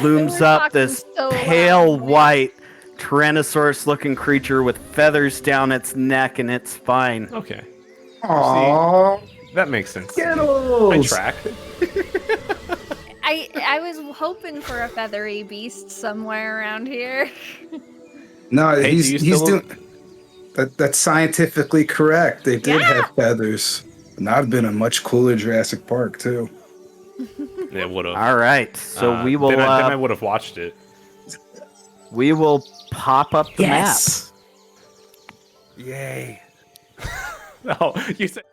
looms We're up talking this so pale loudly. white Tyrannosaurus-looking creature with feathers down its neck and its spine. Okay, Aww. that makes sense. I Skittles. track. I was hoping for a feathery beast somewhere around here. No, Hey, he's do you still- doing. That's scientifically correct. They did Yeah. have feathers. And that'd have been a much cooler Jurassic Park too. Yeah, would have. All right, so we will Then I would have watched it. we will pop up the Yes. Yay. Oh, you said.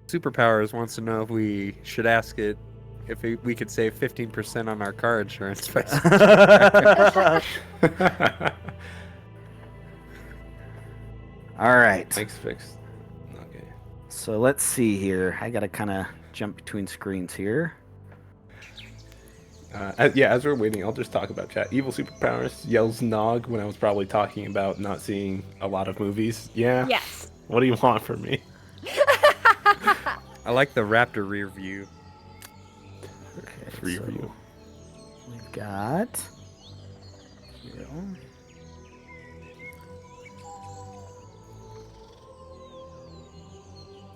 Superpowers wants to know if we should ask it if we could save 15% on our car insurance. All right. Thanks, fixed. Okay. So let's see here. I gotta kind of jump between screens here. Yeah, as we're waiting, I'll just talk about chat. Evil superpowers yells Nog when I was probably talking about not seeing a lot of movies. Yeah. Yes. What do you want from me? I like the raptor rear view. Okay, For so you. we've got. Here.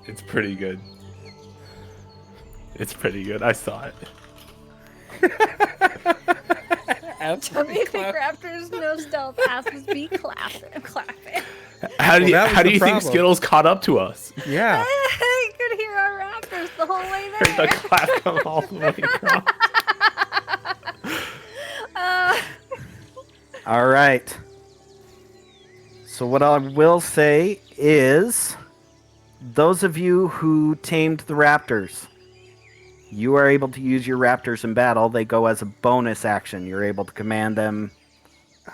It's pretty good. It's pretty good. I saw it. Tummy think raptors no stealth asses be clapping. How do Well, you, that was how do the you think problem. Skittles caught up to us? Yeah. I could hear our raptors the whole way The there. clap come all the way across. All right. So what I will say is, those of you who tamed the raptors, you are able to use your raptors in battle. They go as a bonus action. You're able to command them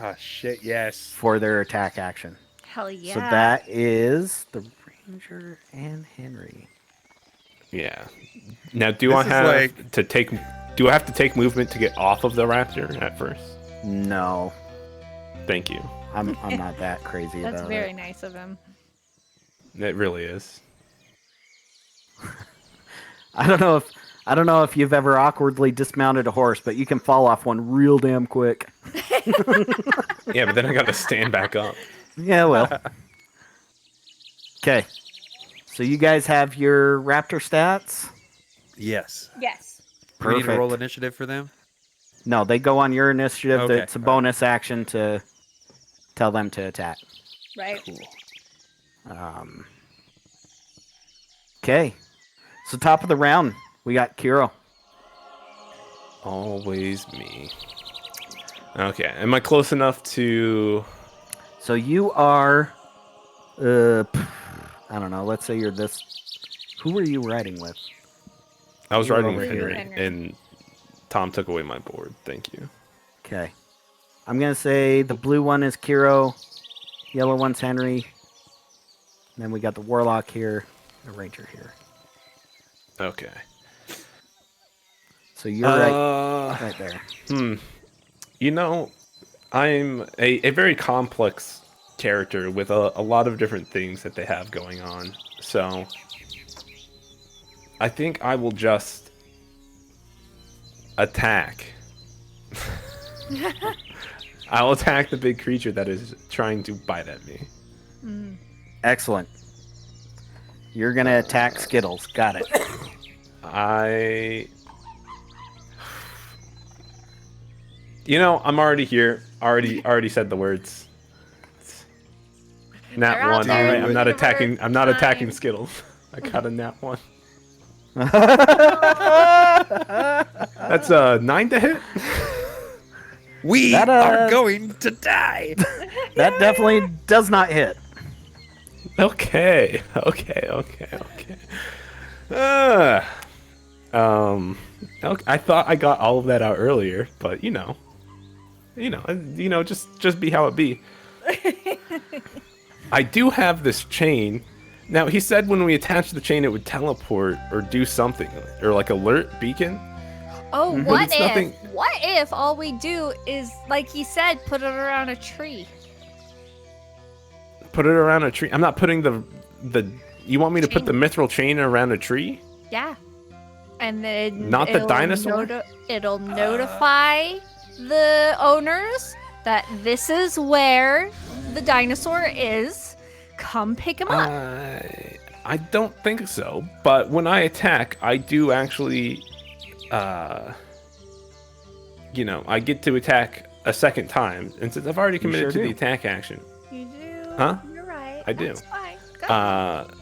Oh shit, yes. for their attack action. Hell yeah. So that is the Ranger and Henry. Yeah. Now, do This I is have like- to take? Do I have to take movement to get off of the raptor at first? No, Thank you. I'm not that crazy That's about very it. nice of him. It really is. I don't know if you've ever awkwardly dismounted a horse, but you can fall off one real damn quick. Yeah, but then I got to stand back up. Yeah, well. Okay. So you guys have your raptor stats? Yes. Yes. Do we need to Perfect. roll initiative for them? No, they go on your initiative. Okay, It's a alright. bonus action to tell them to attack. Right. Okay. So top of the round, we got Kiro. Always me. Okay, am I close enough to? So you are, I don't know. Let's say you're this. Who were you riding with? I was You're riding over with here. Henry, and Tom took away my board. Thank you. Okay. I'm gonna say the blue one is Kiro, yellow one's Henry. And then we got the warlock here, the ranger here. Okay. So you're right there. You know, I'm a very complex character with a lot of different things that they have going on. So I think I will just attack. I'll attack the big creature that is trying to bite at me. Excellent. You're gonna attack Skittles. Got it. I'm already here. Already said the words. Nat They're out one. there All right, in I'm the not universe. attacking. I'm not attacking Fine. Skittles. I got a nat one. That's a 9 to hit. We That, are going to die. That definitely does not hit. Okay. Okay, I thought I got all of that out earlier, but just be how it be. I do have this chain. Now, he said when we attach the chain, it would teleport or do something, or like alert beacon. Oh, Mhm. what It's if? nothing- What if all we do is, like he said, put it around a tree? Put it around a tree. I'm not putting the. You want me to put Chain. the mithril chain around a tree? Yeah. And then Not the it'll dinosaur? it'll notify the owners that this is where the dinosaur is. Come pick him up. I don't think so. But when I attack, I do actually. I get to attack a second time, and since I've already committed sure to the do. attack action, You do. Huh? You're right. I do. That's fine. Go.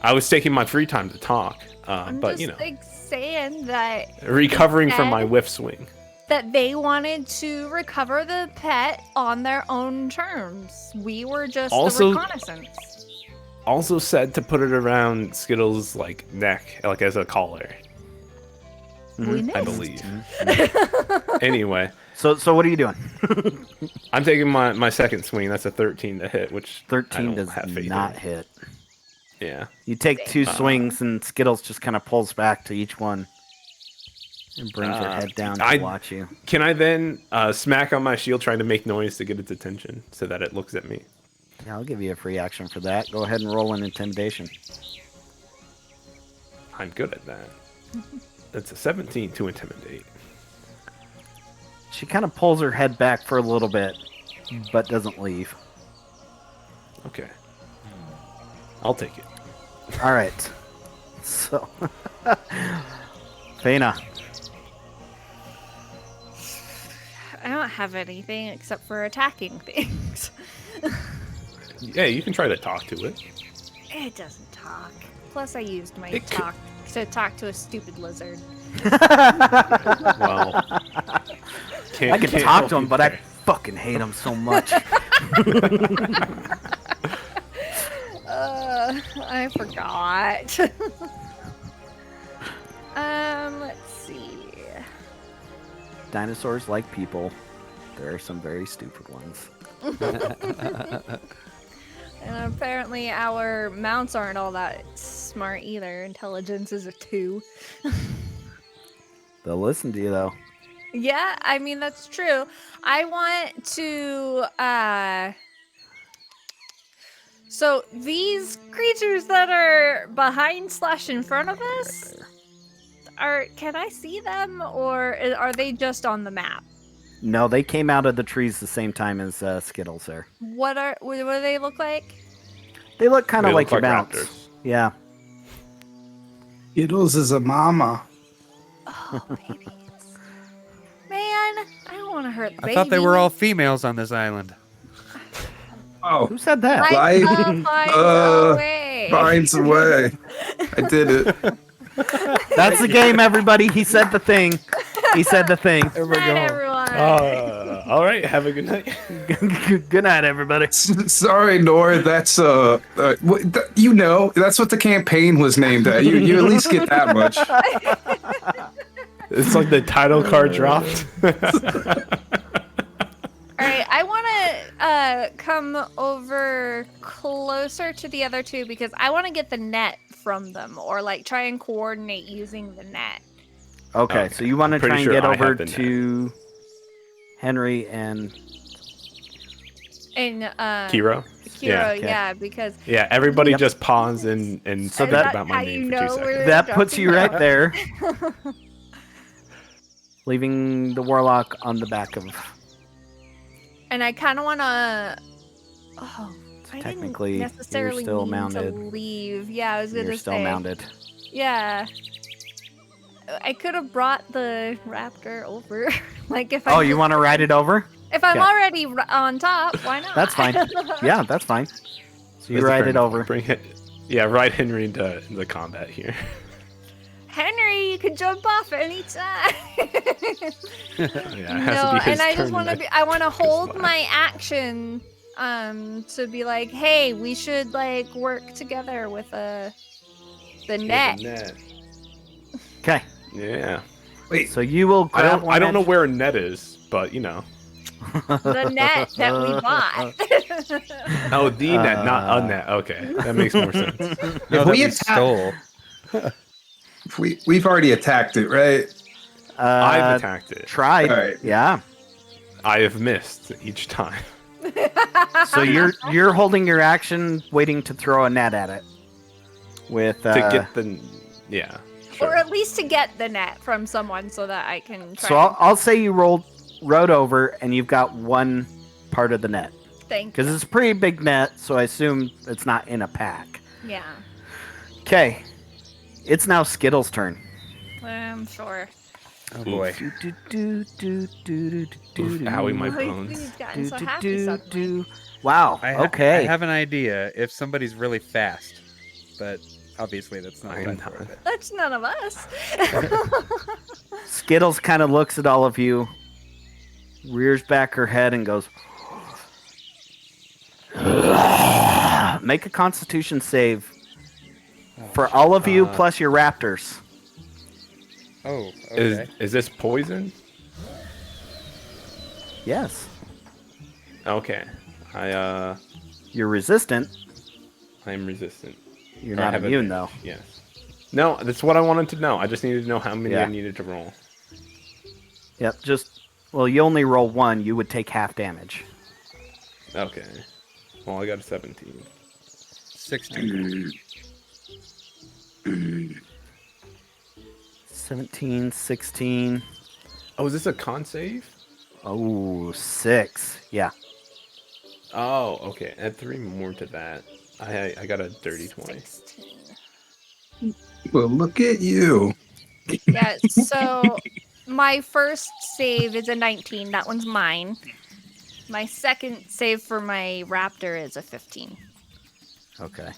I was taking my free time to talk. I'm But just like saying that recovering from my instead- whiff swing. that they wanted to recover the pet on their own terms. We were just Also- the reconnaissance. Also said to put it around Skittles' neck, like as a collar. We I missed. believe. Anyway, So what are you doing? I'm taking my second swing. That's a 13 to hit, which 13 I don't does have faith not in. hit. Yeah. You take two swings, and Skittles just kind of pulls back to each one and brings her head down to I- watch you. Can I then smack on my shield, trying to make noise to get its attention, so that it looks at me? Yeah, I'll give you a free action for that. Go ahead and roll an intimidation. I'm good at that. That's a 17 to intimidate. She kind of pulls her head back for a little bit, but doesn't leave. Okay. I'll take it. All right. So, Fena. I don't have anything except for attacking things. Yeah, you can try to talk to it. It doesn't talk. Plus, I used my It could- talk to talk to a stupid lizard. Well, I can talk to him, but I fucking hate him so much. I forgot. Let's see. Dinosaurs like people. There are some very stupid ones. And apparently our mounts aren't all that smart either. Intelligence is a 2. They'll listen to you though. Yeah, I mean that's true. I want to so these creatures that are behind slash in front of us can I see them or are they just on the map? No, they came out of the trees the same time as Skittles there. What do they look like? They look kind They of like look your like mounts. raptors. Yeah. Skittles is a mama. Oh, babies. Man, I don't want to hurt the I thought they were baby. all females on this island. Oh, Who said that? Life, Finds uh, a way. finds a way. I did it. That's the game, everybody. He said the thing. He said the thing. Night, everyone. All right. Have a good night. Good night, everybody. Sorry, Nor. That's you know, that's what the campaign was named at. You at least get that much. It's like the title card dropped. All right, I want to come over closer to the other two because I want to get the net from them or like try and coordinate using the net. Okay, so you want to Pretty try and sure get I have over the net. to Henry and And Kiro? Kiro, okay. yeah, because Yeah, everybody Yep. just pause and So think that- about how my you name for 2 know seconds. we're- that puts you right dropping there, leaving the warlock on the back of. and I kind of want to. Oh, I technically, didn't you're necessarily still mean mounted. to leave. Yeah, I was gonna You're still say. mounted. Yeah. I could have brought the raptor over. Like if I Oh, you want to ride it over? if I'm Okay. already on top, why not? That's fine. Yeah, that's fine. So you Mr. ride Friend, it over. Bring it. Yeah, ride Henry into combat here. Henry, you can jump off anytime. Yeah, it has No, to be his and I just turn want to next. be. I want to hold last. my action, to be like, hey, we should like work together with the net. Okay, Yeah. Wait, so you will I grab don't. one I don't know edge- where a net is, but you know. The net that we bought. Oh, the net, not a net. Okay, that makes more sense. No, If that we we attack- stole. we've already attacked it, right? I've attacked it. Tried. All right. Yeah. I have missed each time. So you're holding your action, waiting to throw a net at it. With To get the. Yeah. Sure. Or at least to get the net from someone so that I can try. so I'll say you rode over and you've got one part of the net Thank because it's a pretty big net. So I assume it's not in a pack. Yeah, Okay, it's now Skittles' turn. I'm sure. Oh boy. Oof, Howie, my bones. He's gotten so happy suddenly. Wow. I Okay. have an idea if somebody's really fast, but obviously that's not I'm fun not. for it. That's none of us. Skittles kind of looks at all of you, rears back her head, and goes, "Make a Constitution save for all of you plus your raptors." Oh, okay. Is this poison? Yes. Okay. You're resistant. I'm resistant. You're Or I not have immune, though. advantage, Yes. No, that's what I wanted to know. I just needed to know how many Yeah. I needed to roll. Yep. Well, you only roll one. You would take half damage. Okay. Well, I got a 17. 16. 17, 16. Oh, is this a con save? Oh, 6. Yeah. Oh, okay. Add 3 more to that. I got a dirty 20. 16. Well, look at you. Yeah, so my first save is a 19. That one's mine. My second save for my raptor is a 15. Okay.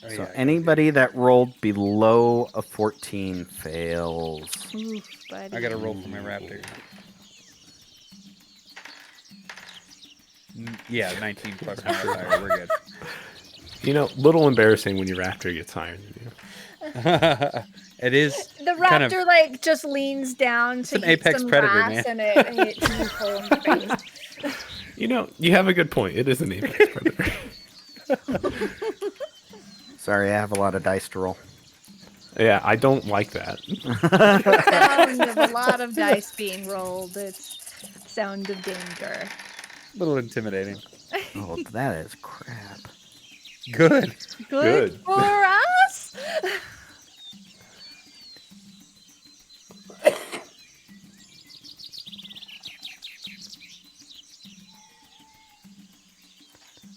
Oh, So yeah, anybody that rolled below a 14 fails. Oof, buddy. I got to roll for my raptor. Yeah, 19 plus modifier. We're good. You know, little embarrassing when your raptor gets higher than you. It is. The raptor kind of- like just leans down to an eat apex some predator, grass man. and it hits you full in the face. You know, you have a good point. It is an apex predator. Sorry, I have a lot of dice to roll. Yeah, I don't like that. Sound of a lot of dice being rolled. It's sound of danger. A little intimidating. Oh, that is crap. Good. Good Good. for us.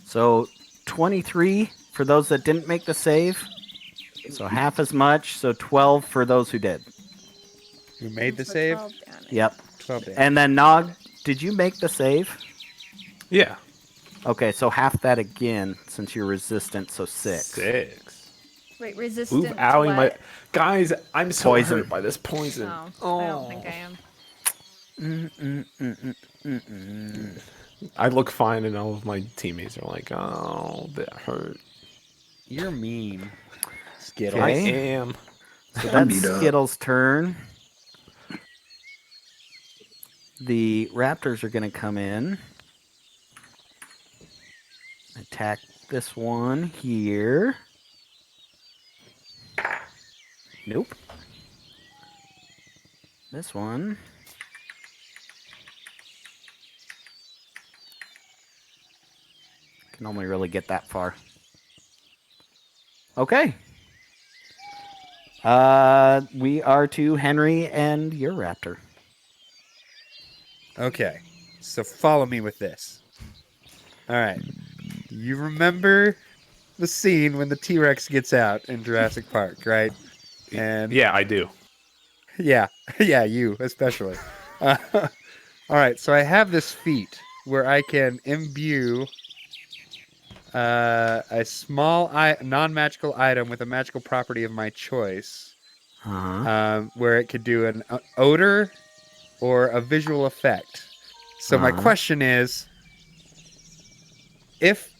So 23 for those that didn't make the save. So half as much. So 12 for those who did. Who made the For save? 12 damage. Yep. 12 damage. And then Nog, did you make the save? Yeah. Okay, so half that again since you're resistant. So 6. 6. Wait, resistant Ooh, to owie, my what? guys! I'm so Poison. hurt by this poison. Oh, I don't think I am. I look fine, and all of my teammates are like, "Oh, that hurt." You're mean. Skittles. I Okay. am. So I'm that's beat up. Skittles' turn. The Raptors are going to come in. Attack this one here. Nope. This one. Can only really get that far. Okay. We are to Henry and your raptor. Okay, so follow me with this. All right, you remember the scene when the T-Rex gets out in Jurassic Park, right? And Yeah, I do. yeah, yeah, you especially. All right, so I have this feat where I can imbue a small non-magical item with a magical property of my choice, where it could do an odor or a visual effect. So my question is, if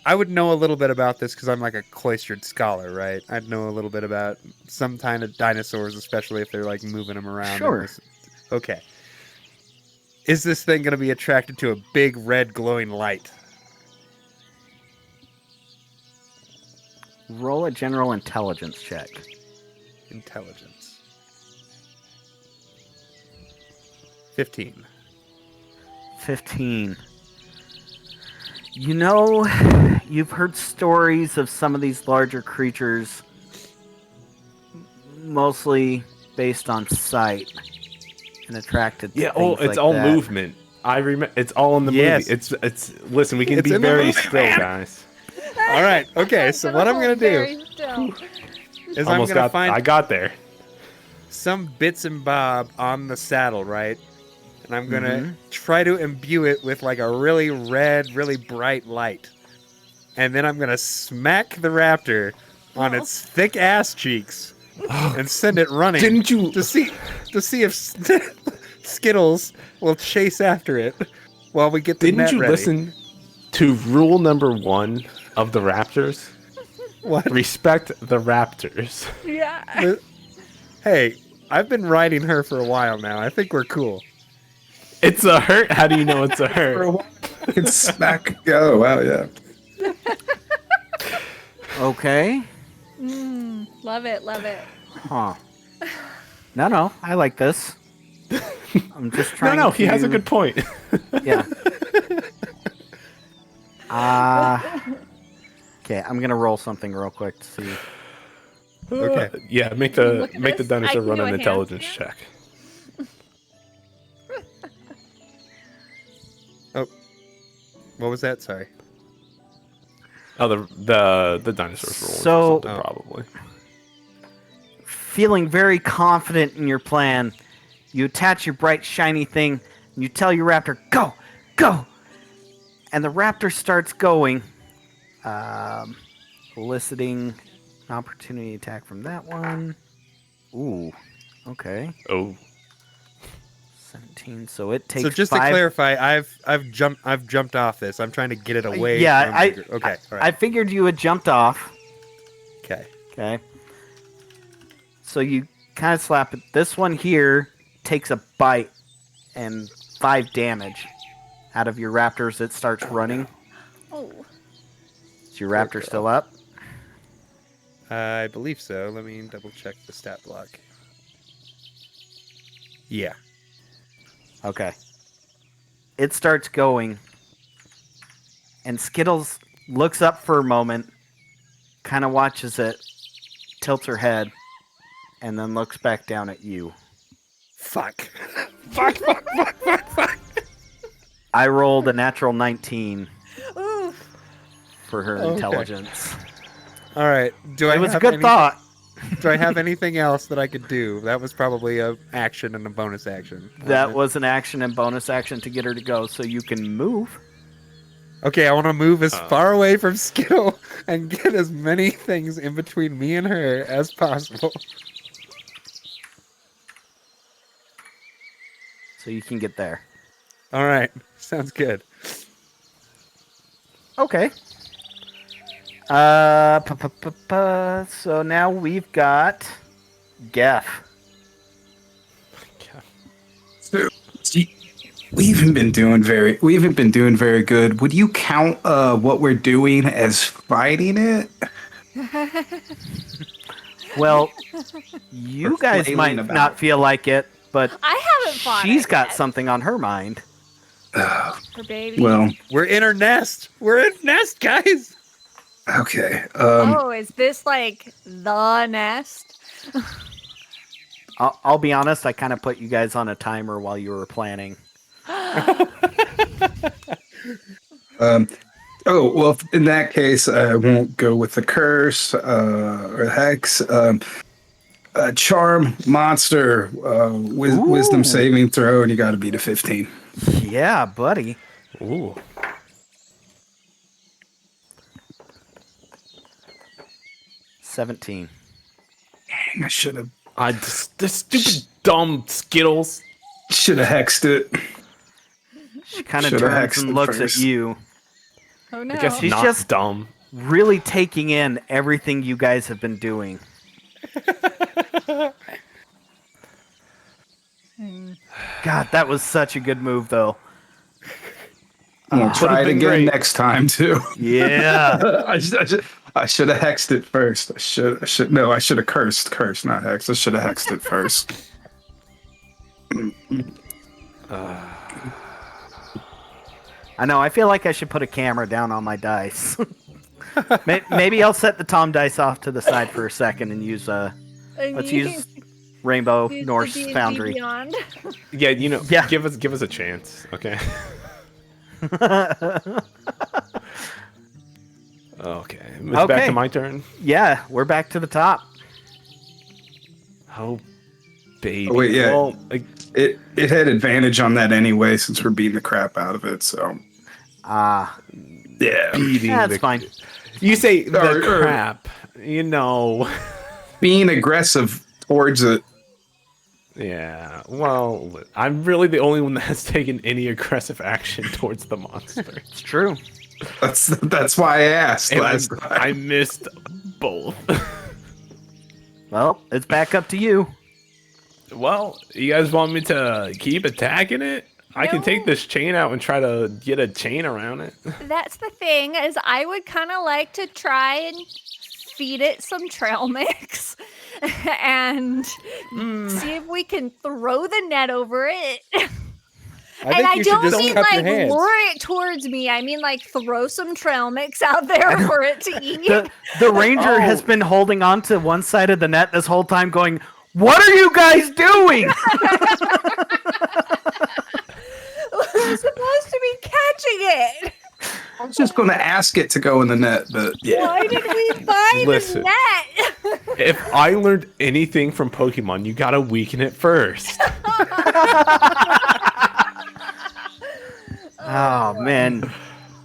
I would know a little bit about this because I'm like a cloistered scholar, right? I'd know a little bit about some kind of dinosaurs, especially if they're like moving them around. Sure. Okay. Is this thing going to be attracted to a big red glowing light? Roll a general intelligence check. Intelligence. 15. 15. You know, you've heard stories of some of these larger creatures, mostly based on sight and attracted to Yeah. things It's like all that. movement. I remember. It's all in the Yes. movie. It's. Listen, we can It's be in the very movie, still, man. guys. All right. Okay. So what I'm going to do Very still. is I'm Almost going to got. find I got there. some bits and bob on the saddle, right? And I'm going to try to imbue it with like a really red, really bright light. And then I'm going to smack the raptor on its thick ass cheeks and send it running. Didn't you- to see if Skittles will chase after it while we get the Didn't net you ready? listen to rule number 1 of the Raptors? What? Respect the Raptors. Yeah. Hey, I've been riding her for a while now. I think we're cool. It's a hurt. How do you know it's a For a hurt? while, I can smack. Oh wow, yeah. Okay. Love it. Love it. Huh. No, I like this. I'm just trying No, to... he has a good point. Yeah. Okay, I'm gonna roll something real quick to see. Okay. Yeah, make Look the at make the this. I dinosaur can run do an a intelligence handstand. check. Oh, what was that? Sorry. Oh, the dinosaurs roll. So- Something, probably. Feeling very confident in your plan, you attach your bright shiny thing and you tell your raptor, "Go, go!" And the raptor starts going, eliciting an opportunity attack from that one. Ooh, okay, Oh, 17. So it takes. So just 5. to clarify, I've jumped off this. I'm trying to get it away. Yeah, from I the group. Okay. All I right. figured you had jumped off. Okay. Okay. So you kind of slap it. This one here takes a bite and 5 damage out of your raptor as it starts running. Oh. Is your raptor still up? I believe so. Let me double check the stat block. Yeah. Okay. It starts going, and Skittles looks up for a moment, kind of watches it, tilts her head, and then looks back down at you. Fuck. Fuck. I rolled a natural 19 Oof. for her Okay. intelligence. All right. It was a good thought. Do I have anything else that I could do? That was probably a action and a bonus action. That wasn't it? was an action and bonus action to get her to go, so you can move. Okay, I want to move as far away from Skittle and get as many things in between me and her as possible. So you can get there. All right. Sounds good. Okay. So now we've got Geff. So, see, we haven't been doing very good. Would you count what we're doing as fighting it? Well, you Or guys flailing might about. not feel like it, but I haven't fought she's it got yet. something on her mind. Her baby. Well, We're in her nest. We're in nest, guys. okay. Oh, is this like the nest? I'll be honest, I kind of put you guys on a timer while you were planning. Oh, well, in that case, I won't go with the curse or hex. Charm, monster, wisdom Ooh. saving throw, and you got to beat a 15. Yeah, buddy. Ooh. 17. I should have This stupid dumb Skittles. hexed it. She kind of Shoulda turns hexed and it looks first. at you, Oh no. I guess She's not just- dumb. really taking in everything you guys have been doing. God, that was such a good move, though. We'll try it been again great. next time too. Yeah. I should have hexed it first. I should have cursed, not hexed. I should have hexed it first. I know. I feel like I should put a camera down on my dice. Maybe I'll set the Tom dice off to the side for a second and use let's use Rainbow Use the Norse D&D Foundry. Beyond. Yeah, Yeah. give us a chance, okay? Okay. It's back Okay. to my turn. Yeah, we're back to the top. Oh, baby. Oh, wait, yeah. Well, It had advantage on that anyway since we're beating the crap out of it. So Ah, yeah, beating that's the- fine. You say the Or- crap. You know. being aggressive towards it. Yeah. Well, I'm really the only one that has taken any aggressive action towards the monster. It's true. That's why I asked And last time. I missed both. Well, it's back up to you. Well, you guys want me to keep attacking it? I can No. take this chain out and try to get a chain around it. That's the thing, is I would kind of like to try and feed it some trail mix and see if we can throw the net over it. I think And I you should don't just mean cup like your hands. lure it towards me. I mean like throw some trail mix out there for it to eat. The ranger has been holding on to one side of the net this whole time, going, "What are you guys doing?" We're supposed to be catching it. I was just going to ask it to go in the net, but yeah. Why did we buy Listen. the net? If I learned anything from Pokemon, you gotta weaken it first. Oh man,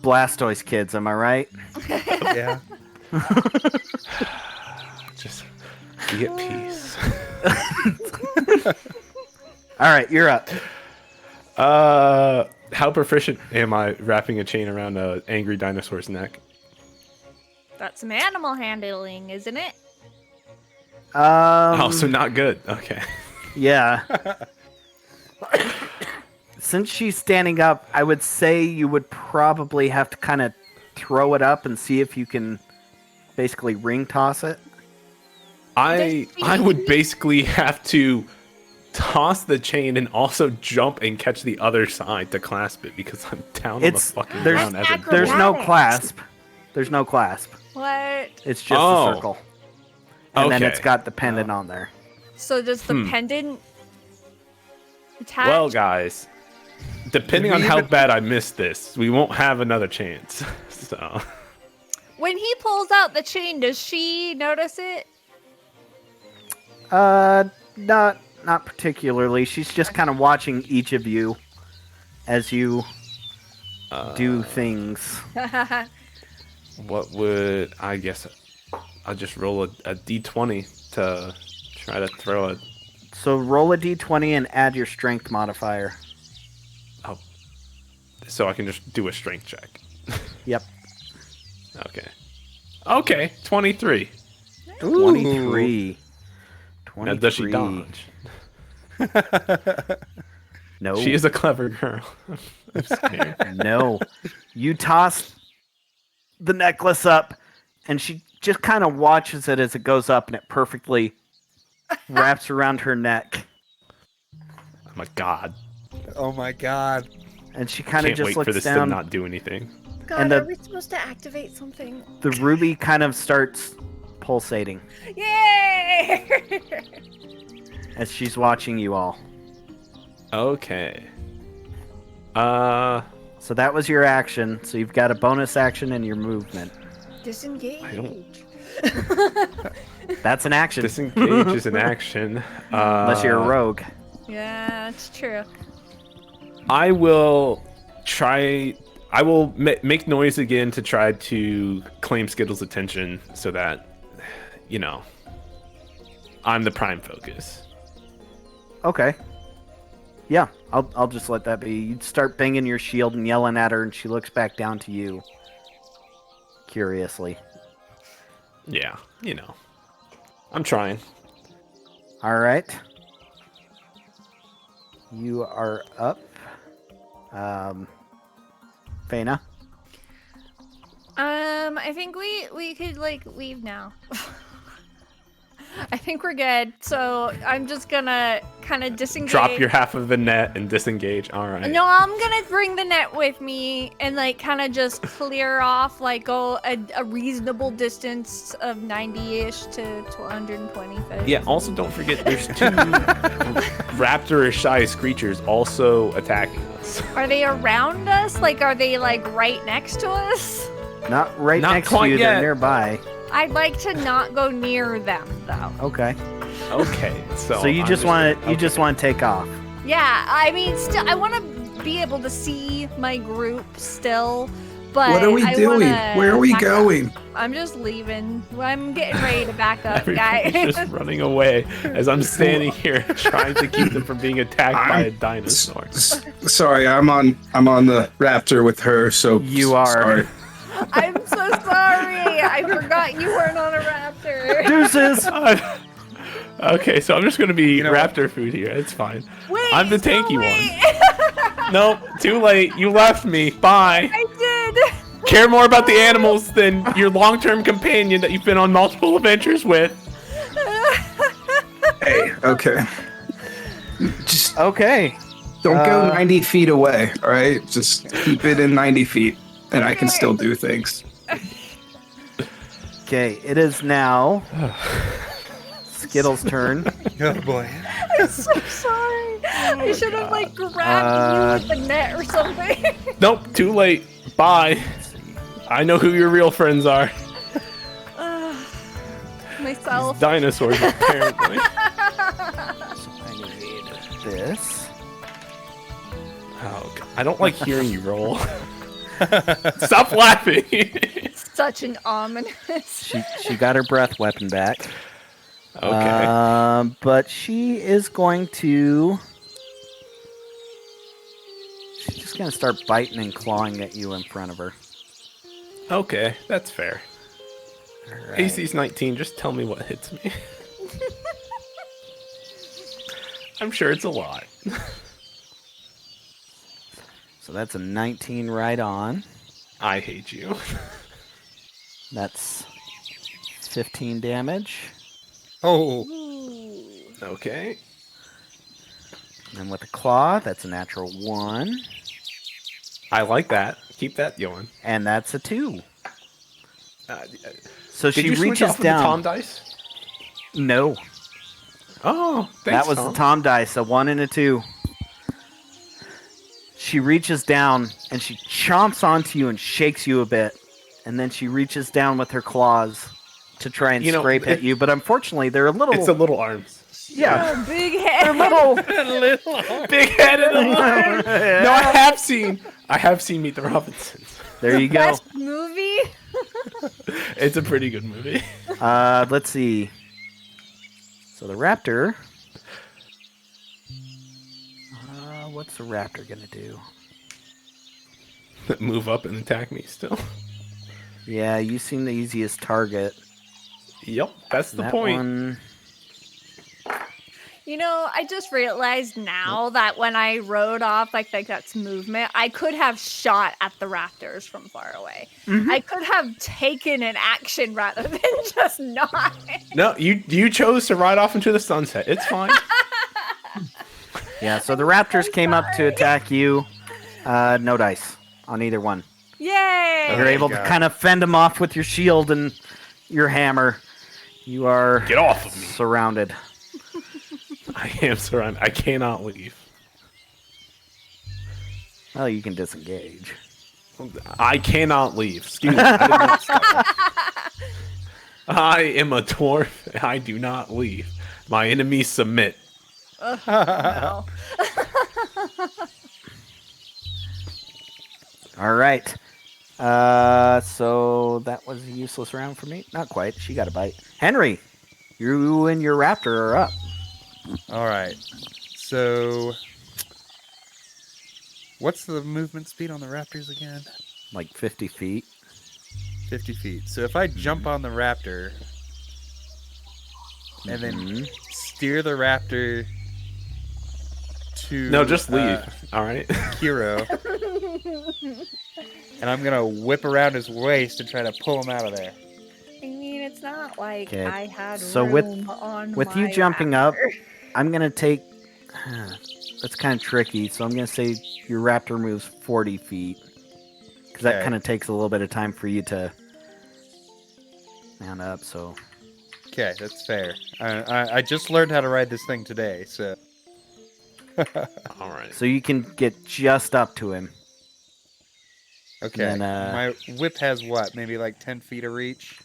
Blastoise kids, am I right? Yeah. Just be at peace. All right, you're up. How proficient am I wrapping a chain around a angry dinosaur's neck? That's some animal handling, isn't it? Oh, so not good. Okay. Yeah. Since she's standing up, I would say you would probably have to kind of throw it up and see if you can basically ring toss it. I would basically have to toss the chain and also jump and catch the other side to clasp it because I'm down on the fucking ground as a There's no Acrobatics. clasp. There's no clasp. What? It's just a circle. And then it's Okay. got the pendant on there. So does the pendant attach? Well, guys, depending on we how even- bad I miss this, we won't have another chance. So, When he pulls out the chain, does she notice it? Not particularly. She's just kind of watching each of you as you do things. what would I guess? I'll just roll a d20 to try to throw a. So roll a d20 and add your strength modifier. So I can just do a strength check. Yep. Okay, 23. 23. Now, does she dodge? No. She is a clever girl. I'm scared. No. You toss the necklace up, and she just kind of watches it as it goes up, and it perfectly wraps around her neck. Oh my god. Oh my god. And she kind of Can't just wait for looks this to down. not do anything. God, And the- are we supposed to activate something? The ruby kind of starts pulsating Yay! as she's watching you all. Okay. So that was your action. So you've got a bonus action in your movement. Disengage. I don't- That's an action. Disengage is an action. Unless you're a rogue. Yeah, that's true. I will try. I will make noise again to try to claim Skittles' attention so that, you know, I'm the prime focus. Okay. Yeah, I'll just let that be. You start banging your shield and yelling at her, and she looks back down to you. Curiously. Yeah, you know. I'm trying. All right. You are up. Faina. I think we could like leave now. I think we're good. So I'm just gonna kind of disengage. Drop your half of the net and disengage. All right. No, I'm gonna bring the net with me and like kind of just clear off, like go a reasonable distance of 90-ish to 120 feet. Yeah, also don't forget there's 2 raptor-sized creatures also attacking us. Are they around us? Like, are they like right next to us? Not right Not next to quite you, yet. they're nearby. I'd like to not go near them though. Okay. Okay, so So you I'm just want to okay. want to take off. Yeah, I mean, still, I want to be able to see my group still, but What are we I doing? wanna Where are we back up. going? I'm just leaving. I'm getting ready to back up, Everybody's guys. just running away as I'm standing here trying to keep them from being attacked by a dinosaur. Sorry, I'm on the raptor with her. So You are. Sorry. I'm so sorry. I forgot you weren't on a raptor. Deuces! Okay, so I'm just gonna be know raptor food here. It's fine. Wait, I'm the so tanky wait. one. Nope, too late. You left me. Bye. I did. Care more about the animals than your long-term companion that you've been on multiple adventures with. Hey, okay. Just Okay. don't go 90 feet away, all right? Just keep it in 90 feet, and I can still do things. Okay, it is now Skittles' turn. Oh boy. I'm so sorry. I should have like grabbed you with the net or something. Nope, too late. Bye. I know who your real friends are. Myself. Dinosaurs, apparently. I need this. Oh, God. I don't like hearing you roll. Stop laughing. Such an ominous. She got her breath weapon back. Okay. But she is going to. She's just going to start biting and clawing at you in front of her. Okay, that's fair. All right. AC's 19, just tell me what hits me. I'm sure it's a lot. So that's a 19 right on. I hate you. That's 15 damage. Oh, Ooh. Okay. And with the claw, that's a natural 1. I like that. Keep that going. And that's a 2. Uh, So did she you switch reaches off with the Tom down. dice? No, Oh, thanks, that was Tom. the Tom dice, a 1 and a 2. She reaches down and she chomps onto you and shakes you a bit. And then she reaches down with her claws to try and scrape at you. But unfortunately, they're a little... It's the little arms. yeah, Oh, big head. they're little... Big head and little arms. No, I have seen Meet the Robinsons. There you go. Best movie. It's a pretty good movie. Let's see. So the raptor... what's the raptor gonna do? Move up and attack me still. Yeah, you seem the easiest target. Yep, that's the That point. one... You know, I just realized now that when I rode off, like that's movement, I could have shot at the raptors from far away. Mhm. I could have taken an action rather than just not. No, you chose to ride off into the sunset. It's fine. Yeah, so the raptors came up to attack you. No dice on either one. Yay! You're able to God. kind of fend them off with your shield and your hammer. You are Get off of me. surrounded. I am surrounded. I cannot leave. Well, you can disengage. I cannot leave. Excuse me. I, did not start. I am a dwarf. I do not leave. My enemies submit. No. All right. So that was a useless round for me. Not quite. She got a bite. Henry, you and your raptor are up. all right. So, what's the movement speed on the raptors again? Like 50 feet. 50 feet. So if I jump on the raptor and then Mhm. steer the raptor to No, just leave. All right. Kiro, and I'm gonna whip around his waist and try to pull him out of there. I mean, it's not like Okay, I had so room on with you my jumping up, raptor. I'm going to take... That's kind of tricky, so I'm going to say your raptor moves 40 feet. Because that Okay. kind of takes a little bit of time for you to mount up, so... Okay, that's fair. I just learned how to ride this thing today, so. All right. So you can get just up to him. Okay. And, My whip has what? Maybe like 10 feet of reach?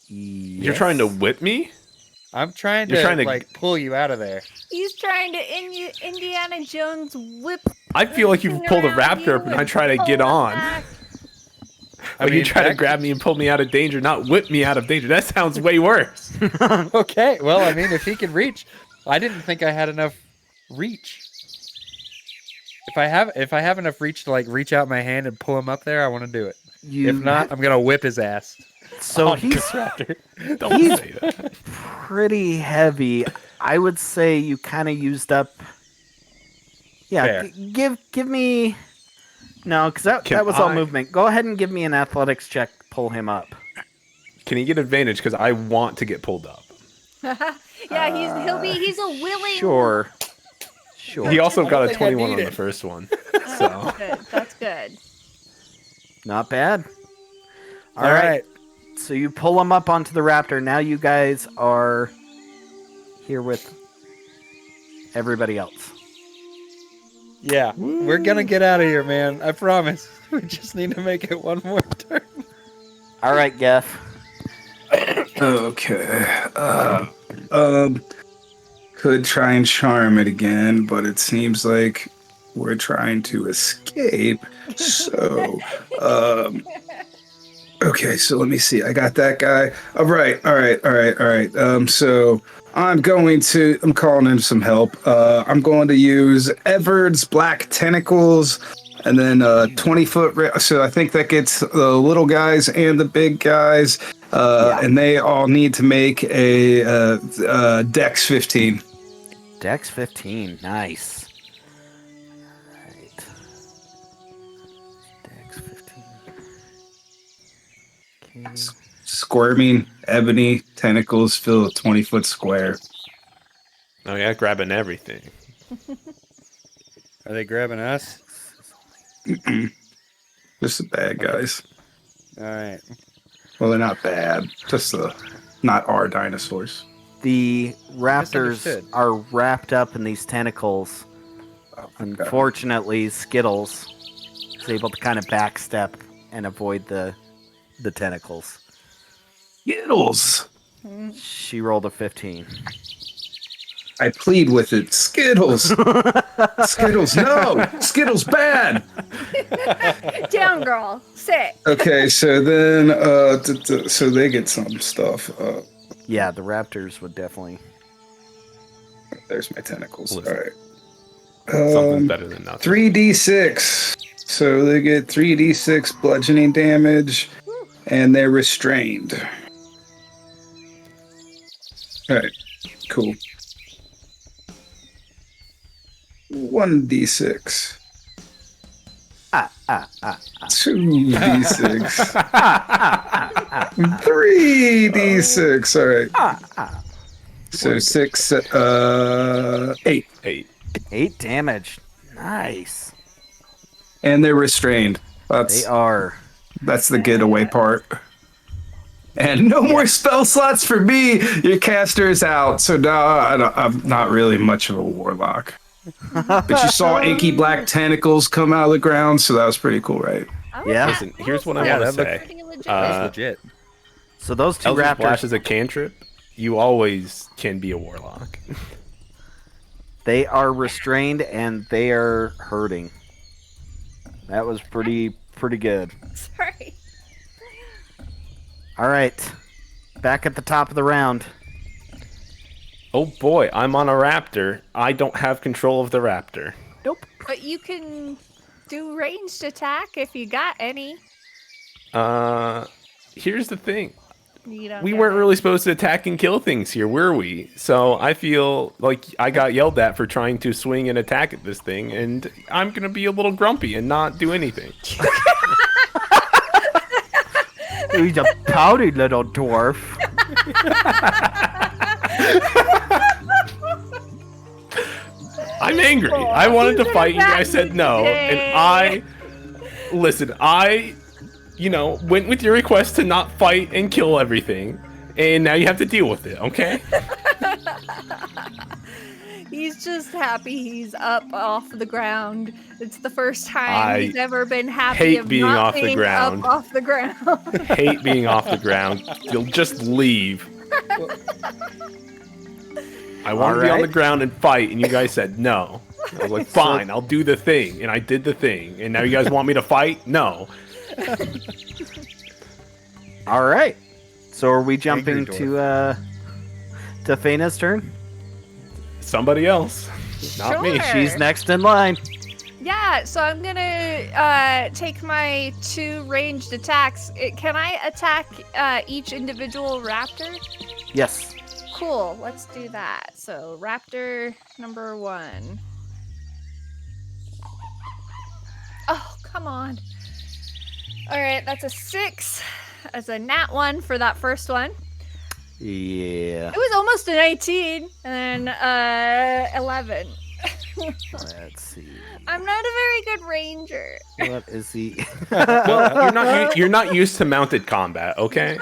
You're trying to whip me? I'm trying You're to, trying to- like, pull you out of there. He's trying to Indiana Jones whip. I feel like you pulled a around raptor you up and I and try to pull get him on. back. I Like you mean, try to that- grab me and pull me out of danger, not whip me out of danger. That sounds way worse. Okay, well, I mean, if he can reach, I didn't think I had enough reach. If I have enough reach to like reach out my hand and pull him up there, I want to do it. If not, I'm gonna whip his ass. So on he's this raptor. Don't He's- say that. pretty heavy. I would say you kind of used up... Yeah, Fair. give me... No, because that Can was all I- movement. Go ahead and give me an athletics check. Pull him up. Can he get advantage? Because I want to get pulled up. Yeah, he's a willing. Sure. Sure. He also I got don't a think I 21 need on the it. first one. Oh, So good. That's good. Not bad. All right. So you pull him up onto the raptor. Now you guys are here with everybody else. Yeah, we're gonna get out of here, man. I promise. We just need to make it one more turn. All right, Geff. Okay. Could try and charm it again, but it seems like we're trying to escape. So, okay. So let me see. I got that guy. All right. So I'm calling in some help. I'm going to use Everard's Black Tentacles. And then 20-foot. So I think that gets the little guys and the big guys. And they all need to make a Dex 15. Dex 15. Nice. All right. Dex 15. Okay. squirming ebony tentacles fill a 20-foot square. Oh yeah, grabbing everything. Are they grabbing us? Just the bad guys. All right. Well, they're not bad. Just not our dinosaurs. The raptors Misunderstood. are wrapped up in these tentacles. Oh, God. Unfortunately, Skittles is able to kind of backstep and avoid the tentacles. Skittles. She rolled a 15. I plead with it. Skittles. Skittles, no. Skittles, bad. Down, girl. Sit. Okay, so then, so they get some stuff. Yeah, the raptors would definitely. There's my tentacles. Listen. All right. Something's better than nothing. 3d6. So they get 3d6 bludgeoning damage, and they're restrained. All right, cool. 1d6. 2d6. 3d6. All right. So 6, 8. 8. 8 damage. Nice. And they're restrained. They are. That's the getaway part. And no more spell slots for me. Your caster is out. So now I'm not really much of a warlock. But you saw inky black tentacles come out of the ground, so that was pretty cool, right? Yeah. Listen, here's what I Yeah, want to that say. Pretty legit. That's legit. So those two Eldritch raptors. Blast is a cantrip. You always can be a warlock. They are restrained and they are hurting. That was pretty good. Sorry. All right. Back at the top of the round. Oh boy, I'm on a raptor. I don't have control of the raptor. Nope. But you can do ranged attack if you got any. Here's the thing. You don't We get weren't it. really supposed to attack and kill things here, were we? So I feel like I got yelled at for trying to swing and attack at this thing, and I'm gonna be a little grumpy and not do anything. He's a pouty little dwarf. I'm angry. I wanted to fight. You guys said no, and I went with your request to not fight and kill everything, and now you have to deal with it, okay? He's just happy he's up off the ground. It's the first time he's ever been happy hate of being not off the being ground. up off the ground. Hate being off the ground. You'll just leave. I wanted to be on the Alright. ground and fight, and you guys said no. I was like, fine, I'll do the thing, and I did the thing, and now you guys want me to fight? No. All right. So are we jumping Angry to Fena's turn? Somebody else, not me. Sure. She's next in line. Yeah, so I'm gonna take my 2 ranged attacks. Can I attack each individual raptor? Yes. Cool, let's do that. So raptor number 1. Oh, come on. All right, that's a 6 as a nat 1 for that first one. Yeah. It was almost a 19 and then 11. Let's see. I'm not a very good ranger. What is the? Well, you're not used to mounted combat, okay?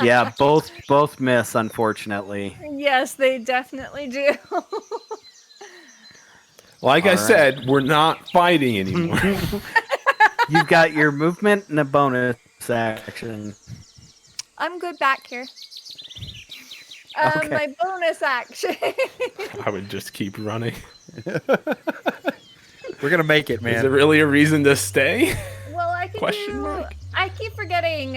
Yeah, both miss, unfortunately. Yes, they definitely do. Like I All right. said, we're not fighting anymore. You've got your movement and a bonus action. I'm good back here. Okay. My bonus action. I would just keep running. We're gonna make it, Is man. there really a reason to stay? Well, I can Question do. mark. I keep forgetting.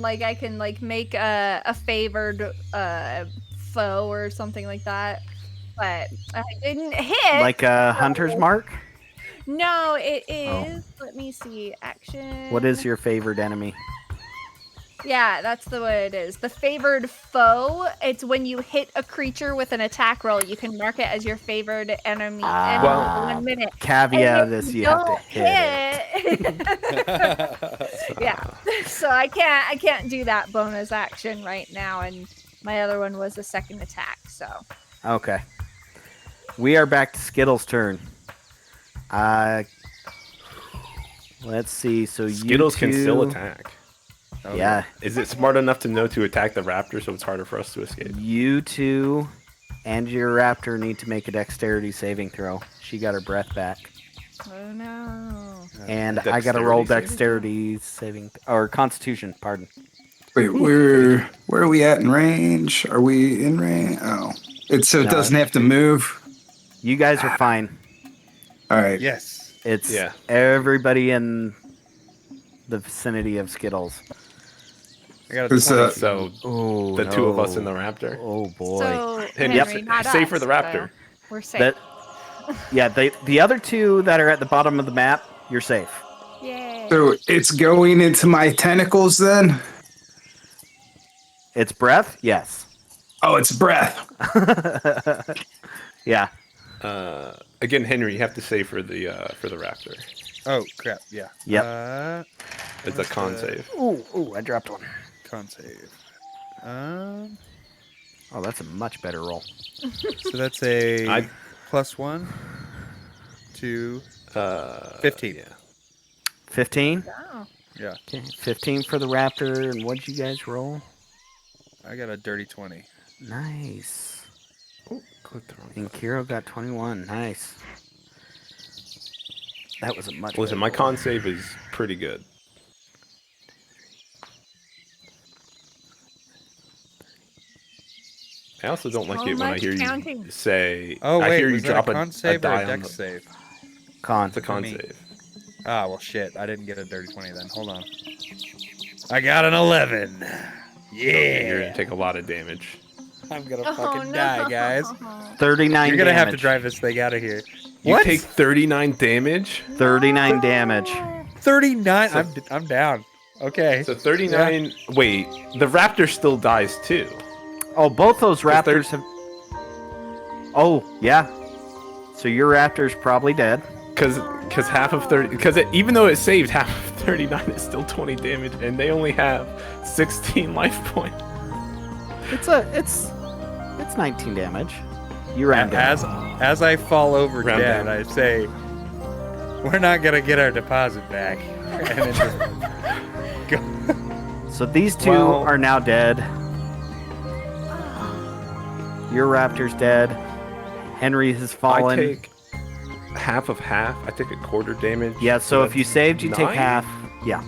Like I can make a favored foe or something like that, but I didn't hit. Like a hunter's mark? No, it Oh. is. Let me see. Action. What is your favored enemy? Yeah, that's the way it is. The favored foe. It's when you hit a creature with an attack roll, you can mark it as your favored enemy. Ah. And Well, 1 minute. Caveat And is if you have to don't hit it. hit. Yeah. So I can't do that bonus action right now, and my other one was a second attack. So Okay. We are back to Skittles' turn. Let's see. So Skittles you can still two- attack. Yeah. Is it smart enough to know to attack the raptor so it's harder for us to escape? You two and your raptor need to make a dexterity saving throw. She got her breath back. oh no. And I got to roll Dexterity dexterity saving or constitution, pardon. Wait, where are we at in range? Are we in range? Oh, it No. doesn't have to move. You guys are fine. All right. Yes. It's Yeah. everybody in the vicinity of Skittles. I got a It's, 20. So Oh, the two of us in the raptor. Oh boy. So And Henry, yep, not save us, for the raptor. so we're safe. That, yeah, the other two that are at the bottom of the map, you're safe. Yay. So it's going into my tentacles then? It's breath, yes. Oh, it's breath. Yeah. Again, Henry, you have to save for the raptor. Oh crap! Yeah. Yep. It's a What's con the- save. Ooh, I dropped one. Con save. Oh, that's a much better roll. So that's a I- +1 to 15. Yeah. 15? Wow. Yeah, Okay, 15 for the raptor, and what'd you guys roll? I got a dirty 20. Nice. Oh, clicked the wrong And Kiro got 21. Nice. That was a much Listen, better my roll. con save is pretty good. I also don't like So it when I much hear counting. you say. Oh I wait, hear you was drop that a con a save or die a on dex the. save? Con. It's a con me. save. Ah, well shit, I didn't get a dirty 20 then. Hold on. I got an 11. Okay, you're Yeah. gonna take a lot of damage. I'm gonna Oh, fucking no. die, guys. 39 You're gonna have to damage. drive this thing out of here. You What? take 39 damage. 39 damage. 39. So- I'm down. Okay. So 39. Wait, the raptor still dies too. Oh, both those Because they're- raptors have... Oh, yeah. So your raptor's probably dead. Because half of 30. Because even though it saved, half of 39 is still 20 damage, and they only have 16 life points. It's 19 damage. You round down. As I fall over Round dead, down. I say, "We're not gonna get our deposit back." And then just go. So these two Well- are now dead. Your raptor's dead. Henry has fallen. I take half of half. I take a quarter damage. Yeah, so if you that's saved, you take 9? half. Yeah.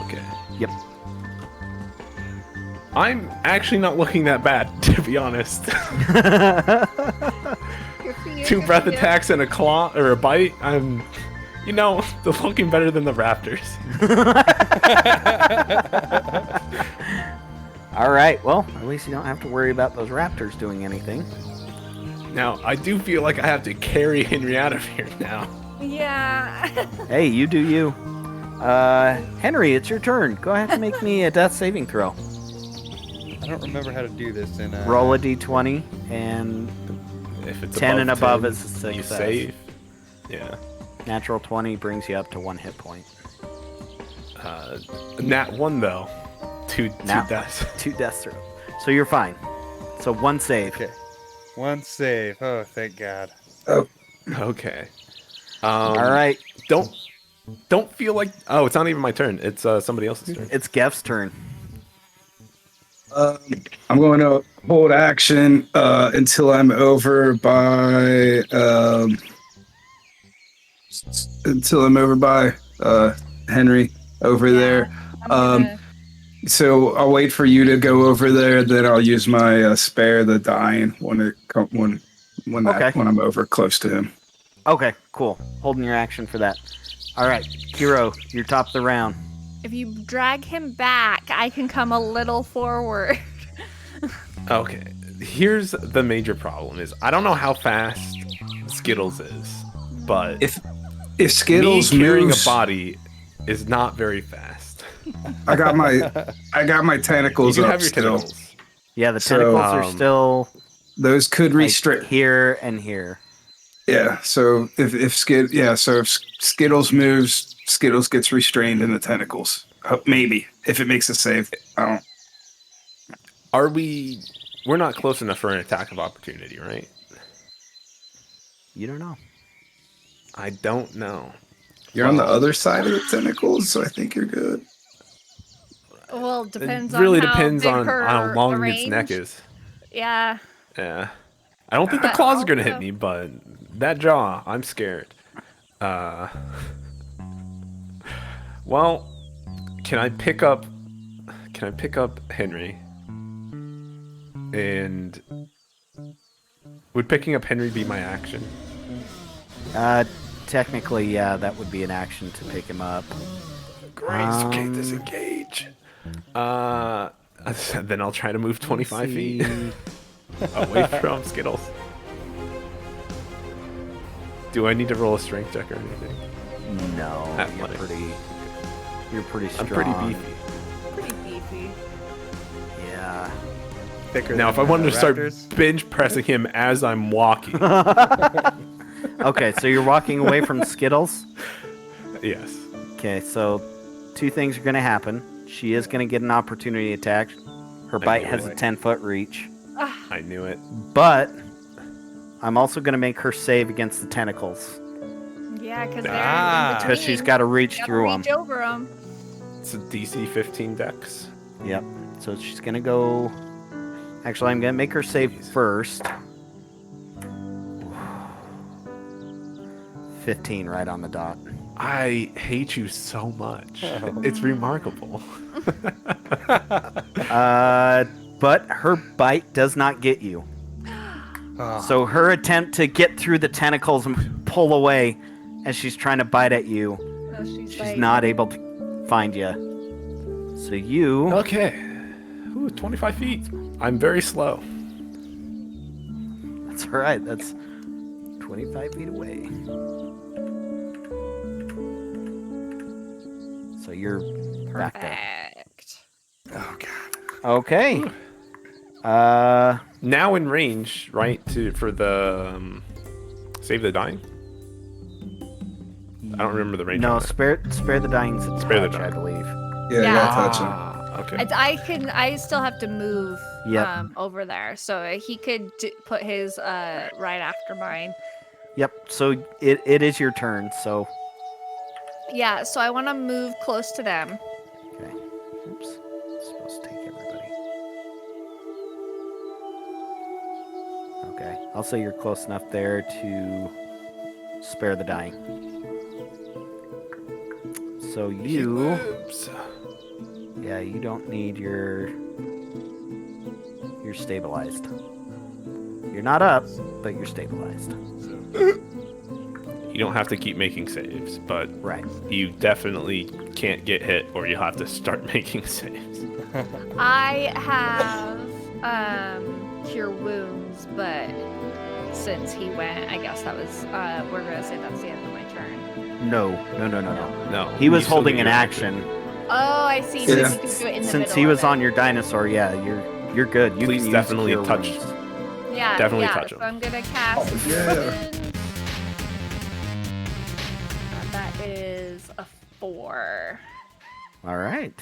Okay. Yep. I'm actually not looking that bad, to be honest. Good for you, Two good breath for you. attacks and a claw or a bite. I'm, they're looking better than the raptors. All right. Well, at least you don't have to worry about those raptors doing anything. Now, I do feel like I have to carry Henry out of here now. Yeah. Hey, you do you. Henry, it's your turn. Go ahead and make me a death saving throw. I don't remember how to do this in. Roll a d20, and If it's 10 and above 10, is a you success. save. Yeah. Natural 20 brings you up to 1 hit point. Nat 1, though. Two Nat- deaths. 2 deaths through. So you're fine. So 1 save. Okay. One save. Oh, thank God. Okay. All right. Don't feel like. Oh, it's not even my turn. It's somebody else's turn. It's Gef's turn. I'm going to hold action until I'm over by Henry over Yeah, there. I'm gonna- So I'll wait for you to go over there. Then I'll use my spare the dying when I'm over close to him. Okay, cool. Holding your action for that. All right, Kiro, you're top of the round. if you drag him back, I can come a little forward. Okay. Here's the major problem: is I don't know how fast Skittles is, but If Skittles me carrying moves, a body is not very fast. I got my You tentacles can up have your still. Yeah, the So, tentacles are still Those could like, restrict. here and here. Yeah. So if Skittles moves, Skittles gets restrained in the tentacles. Maybe if it makes a save. I don't. Are we? We're not close enough for an attack of opportunity, right? You don't know. I don't know. You're on the other side of the tentacles, so I think you're good. Well, depends It really on how depends big on her how long its range. neck is. Yeah. Yeah. I don't think the But claws are gonna hit also- me, but that jaw, I'm scared. Well, can I pick up Henry? And would picking up Henry be my action? Technically, yeah, that would be an action to pick him up. Grace, okay, disengage. Then I'll try to move 25 feet away from Skittles. Do I need to roll a strength check or anything? No, Athletic. you're pretty strong. I'm pretty beefy. Pretty beefy. Yeah. Thicker Now, than if I wanted to start raptors. bench pressing him as I'm walking, Okay, so you're walking away from Skittles. yes. Okay, so two things are going to happen. She is going to get an opportunity attack. Her bite has a 10-foot reach. I knew it. But I'm also going to make her save against the tentacles. Yeah, because they're Ah. in Because between. she's got to reach Gotta through them. reach over them. It's a DC 15 dex. Yep. So she's going to go... Actually, I'm going to make her save first. 15 right on the dot. I hate you so much. It's remarkable. But her bite does not get you. So her attempt to get through the tentacles and pull away as she's trying to bite at you, So she's she's like, not able to find you. So you... Okay. Ooh, 25 feet. I'm very slow. That's all right. That's 25 feet away. So you're back there. Perfect. Oh god. Okay. Now in range, right? For the save the dying. I don't remember the range. No, on that. spare the dying's a Spare the touch, I dying. believe. Yeah, you Yeah. gotta touch him. Okay. I still have to move Yep. over there, so he could put his right after mine. Yep. So it is your turn. So Yeah, so I want to move close to them. okay. Oops. Supposed to take everybody. Okay. I'll say you're close enough there to spare the dying. So you, Oops. yeah, you don't need you're stabilized. You're not up, but you're stabilized. You don't have to keep making saves, but Right. you definitely can't get hit, or you'll have to start making saves. I have cure wounds, but since he went, I guess that was we're gonna say that's the end of my turn. No. No. He was you still holding get an your action. Oh, I see. So Yeah. you can do it in the Since middle he of was it. on your dinosaur, yeah, you're good. You Please can use definitely cure touch- wounds. Yeah, Definitely yeah. touch So him. I'm gonna cast. Oh, yeah. wounds. That is a 4. All right.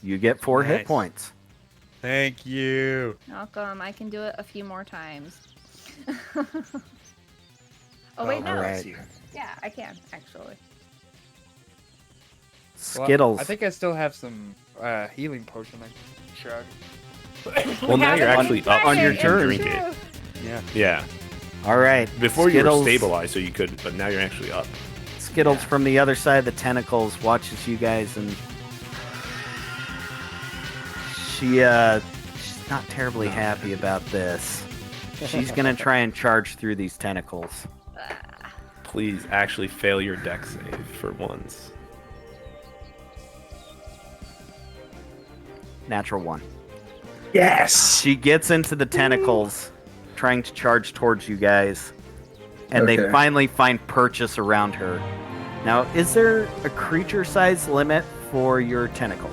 You get 4 hit Nice. points. Thank you. Welcome. I can do it a few more times. Oh wait, no. Alright. Yeah, I can actually. Well, Skittles. I think I still have some healing potion I can chug. Well, now you're haven't actually even up on tried your it, it's turn. Drink it. true. Yeah. Yeah. All right. Before you were Skittles- stabilized, so you could, but now you're actually up. Skittles from the other side of the tentacles watches you guys, and she's not terribly happy about this. She's gonna try and charge through these tentacles. Please actually fail your deck save for once. Natural 1. Yes. She gets into the tentacles, trying to charge towards you guys, and they Okay. finally find purchase around her. Now, is there a creature size limit for your tentacles?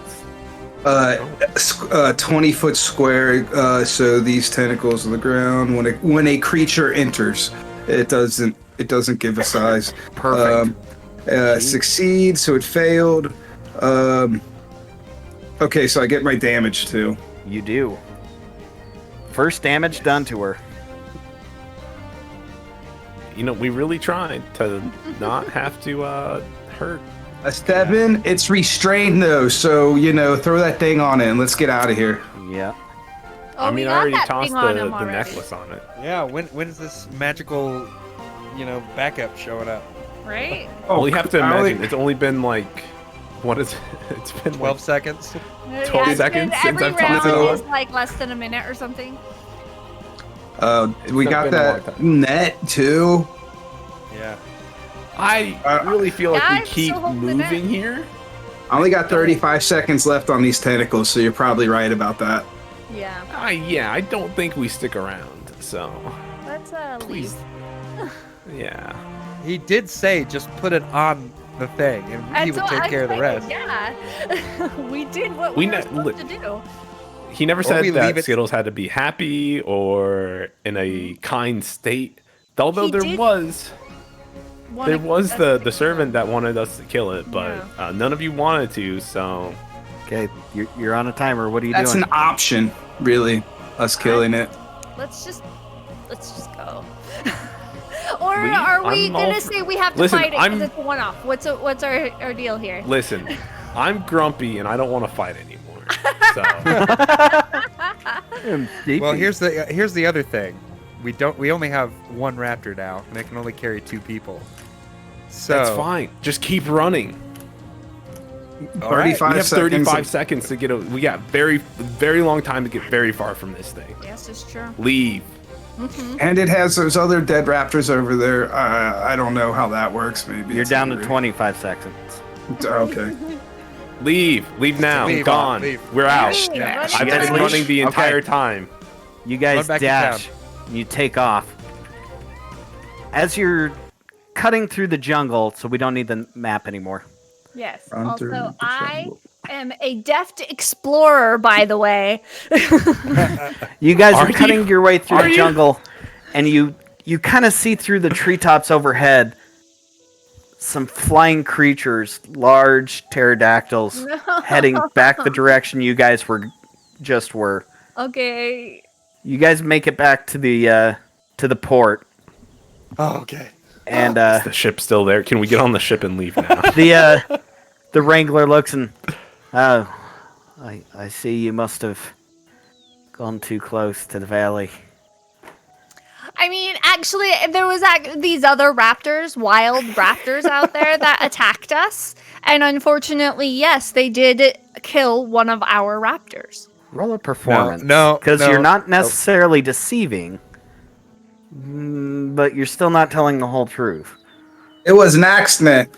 20-foot square. So these tentacles on the ground. When a creature enters, it doesn't. It doesn't give a size. Perfect. Succeed, so it failed. Okay, so I get my damage too. You do. First damage done to her. You know, we really tried to not have to hurt. A 7, it's restrained though, so throw that thing on it and let's get out of here. Yeah. Oh, I we mean, got I already that tossed thing on the him already. necklace on it. Yeah, when is this magical, backup showing up? Right? Well, you have to I only- imagine it's only been like, what is it? It's been 12 seconds? 12 it's seconds been, since every I've talked round to is like less than a minute or something. We It's got been a long that time. net too. Yeah. I Uh, really feel like Yeah, we I'm keep still holding the net. moving here. I only got 35 seconds left on these tentacles, so you're probably right about that. Yeah. Yeah, I don't think we stick around. So, Let's please. leave. Yeah. He did say just put it on the thing and he That's would what take I'm care of the saying, rest. Yeah. We did what We we were ne- supposed to do. He never Or said we that leave it- Skittles had to be happy or in a kind state. Although He there did was Wanna- the servant that wanted us to kill it, but none of you wanted to. So Okay, you're on a timer. What are you That's doing? an option, really. Us killing it. Let's just go. Or We- are we I'm all gonna for- say we have to Listen, fight it I'm- because it's a one-off? What's our deal here? listen, I'm grumpy and I don't want to fight anymore. So Well, here's the other thing. We only have one raptor now, and it can only carry 2 people. So that's fine. Just keep running. All right. 35 We have seconds. 35 seconds to get. We got very, very long time to get very far from this thing. Yes, it's true. Leave. And it has those other dead raptors over there. I don't know how that works. Maybe You're it's down to weird. 25 seconds. Okay. Leave. Leave now. Leave, Gone. leave. We're out. Hey, Yeah. what I've is guys been it? leave? running the Okay. entire time. You guys Run back to dash. You take off. As you're cutting through the jungle, so we don't need the map anymore. Yes. Run through Also, the I jungle. am a deft explorer, by the way. You guys are Are cutting you? your way through Are the you? jungle, and you kind of see through the treetops overhead some flying creatures, large pterodactyls, heading back the direction you guys were. Okay. You guys make it back to the port, Oh, okay. and The ship's still there. Can we get on the ship and leave now? the Wrangler looks and I see you must have gone too close to the valley. I mean, actually, there was these other raptors, wild raptors out there that attacked us. And unfortunately, yes, they did kill one of our raptors. Roll a performance. no, because no. you're not necessarily deceiving, but you're still not telling the whole truth. It was an accident.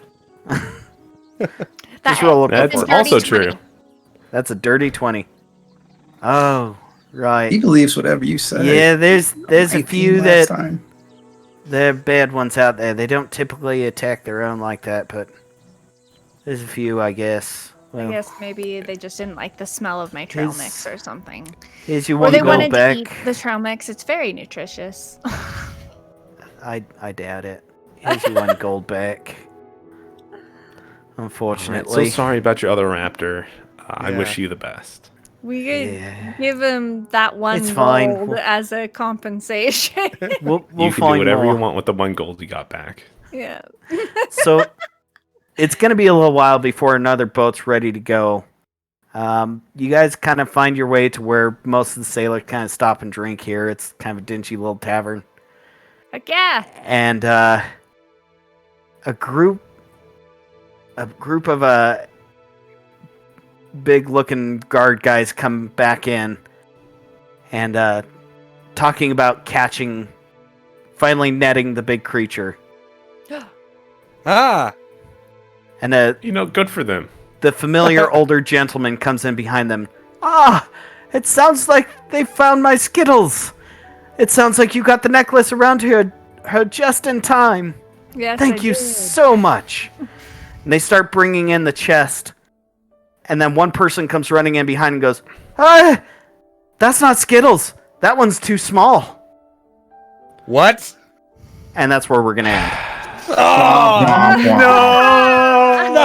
Just roll a That's It's a performance. dirty also 20. true. That's a dirty 20. Oh, right. He believes whatever you say. Yeah, there's a 19 few last that time. they're bad ones out there. They don't typically attack their own like that, but there's a few, I guess. I Well, guess maybe they just didn't like the smell of my trail His- mix or something. here's your Or one they gold wanted back. to eat the trail mix. It's very nutritious. I doubt it. Here's your one gold back. Alright, Unfortunately. so sorry about your other raptor. I Yeah. wish you the best. We could Yeah. give him that one It's fine. gold We'll- as a compensation. We'll You can find do whatever more. you want with the 1 gold you got back. Yeah. So it's going to be a little while before another boat's ready to go. You guys kind of find your way to where most of the sailors kind of stop and drink here. It's kind of a dingy little tavern. Heck yeah. And a group of big looking guard guys come back in and talking about finally netting the big creature. Ah, And You know, good for them. the familiar older gentleman comes in behind them. Ah, it sounds like they found my Skittles. It sounds like you got the necklace around her just in time. Yes. Thank I you did. so much. And they start bringing in the chest. And then one person comes running in behind and goes, that's not Skittles. That one's too small. what? and that's where we're gonna end.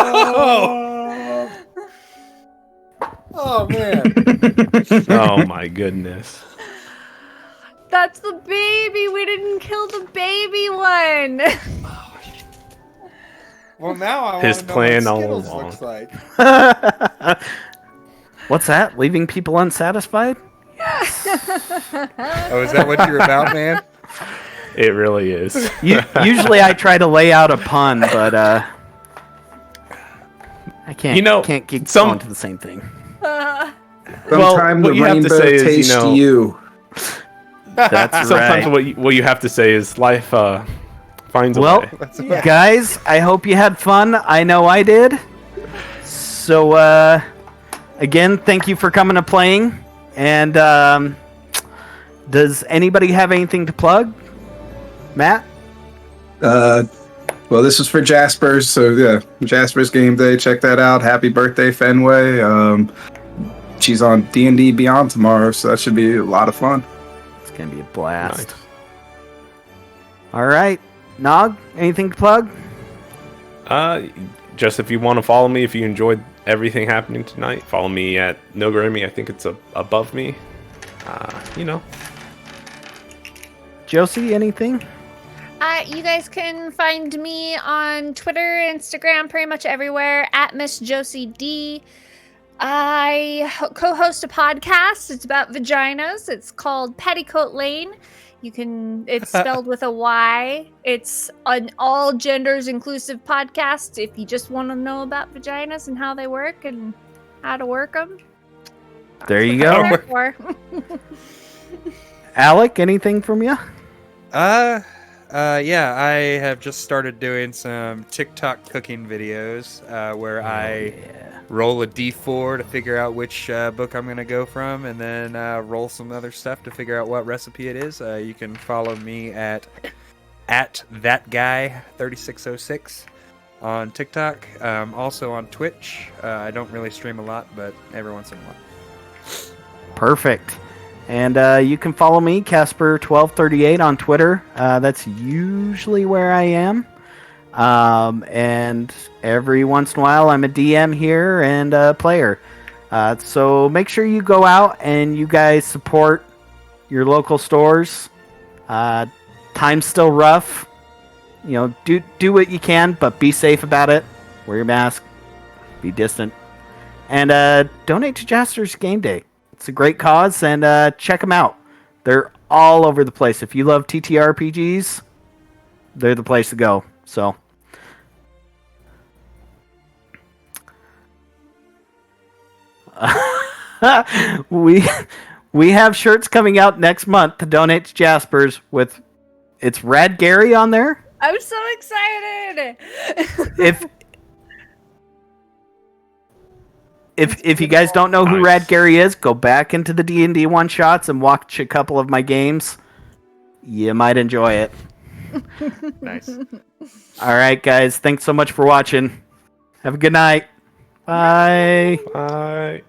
No! Oh man. Oh my goodness. That's the baby. We didn't kill the baby one. Well, now I His want to know plan what all Skittles along. looks like. What's that? Leaving people unsatisfied? Oh, is that what you're about, man? It really is. Usually I try to lay out a pun, but I can't. You know, can't keep some- going to the same thing. Sometime what the you have to rainbow say is, you taste know- you. That's Sometimes right. what you have to say is life finds a Well, way. guys, I hope you had fun. I know I did. So, again, thank you for coming to playing. And does anybody have anything to plug? Matt? Well, this is for Jaspers, so yeah, Jaspers Game Day. Check that out. Happy birthday, Fenway. She's on D&D Beyond tomorrow, so that should be a lot of fun. It's going to be a blast. Nice. All right. Nog, anything to plug? Just if you want to follow me, if you enjoyed everything happening tonight, follow me at Noguremi. I think it's above me. You know. Josie, anything? You guys can find me on Twitter, Instagram, pretty much everywhere at Miss Josie D. I co-host a podcast. It's about vaginas. It's called Petticoat Lane. It's spelled with a Y. It's an all genders inclusive podcast. If you just want to know about vaginas and how they work and how to work them. There you go. Alec, anything from you? Yeah, I have just started doing some TikTok cooking videos where I roll a d4 to figure out which book I'm going to go from, and then roll some other stuff to figure out what recipe it is. You can follow me at thatguy3606 on TikTok. Also on Twitch. I don't really stream a lot, but every once in a while. Perfect. And you can follow me, Casper1238, on Twitter. That's usually where I am. And every once in a while, I'm a DM here and a player. So make sure you go out and you guys support your local stores. Time's still rough. You know, do what you can, but be safe about it. Wear your mask. Be distant. And donate to Jaspers Game Day. It's a great cause, and check them out. They're all over the place. If you love TTRPGs, they're the place to go. So, we have shirts coming out next month to donate to Jaspers with it's Rad Gary on there. I'm so excited. If you guys don't know who Nice. Rad Gary is, go back into the D&D one shots and watch a couple of my games. You might enjoy it. Nice. All right, guys. Thanks so much for watching. Have a good night. Bye. Bye.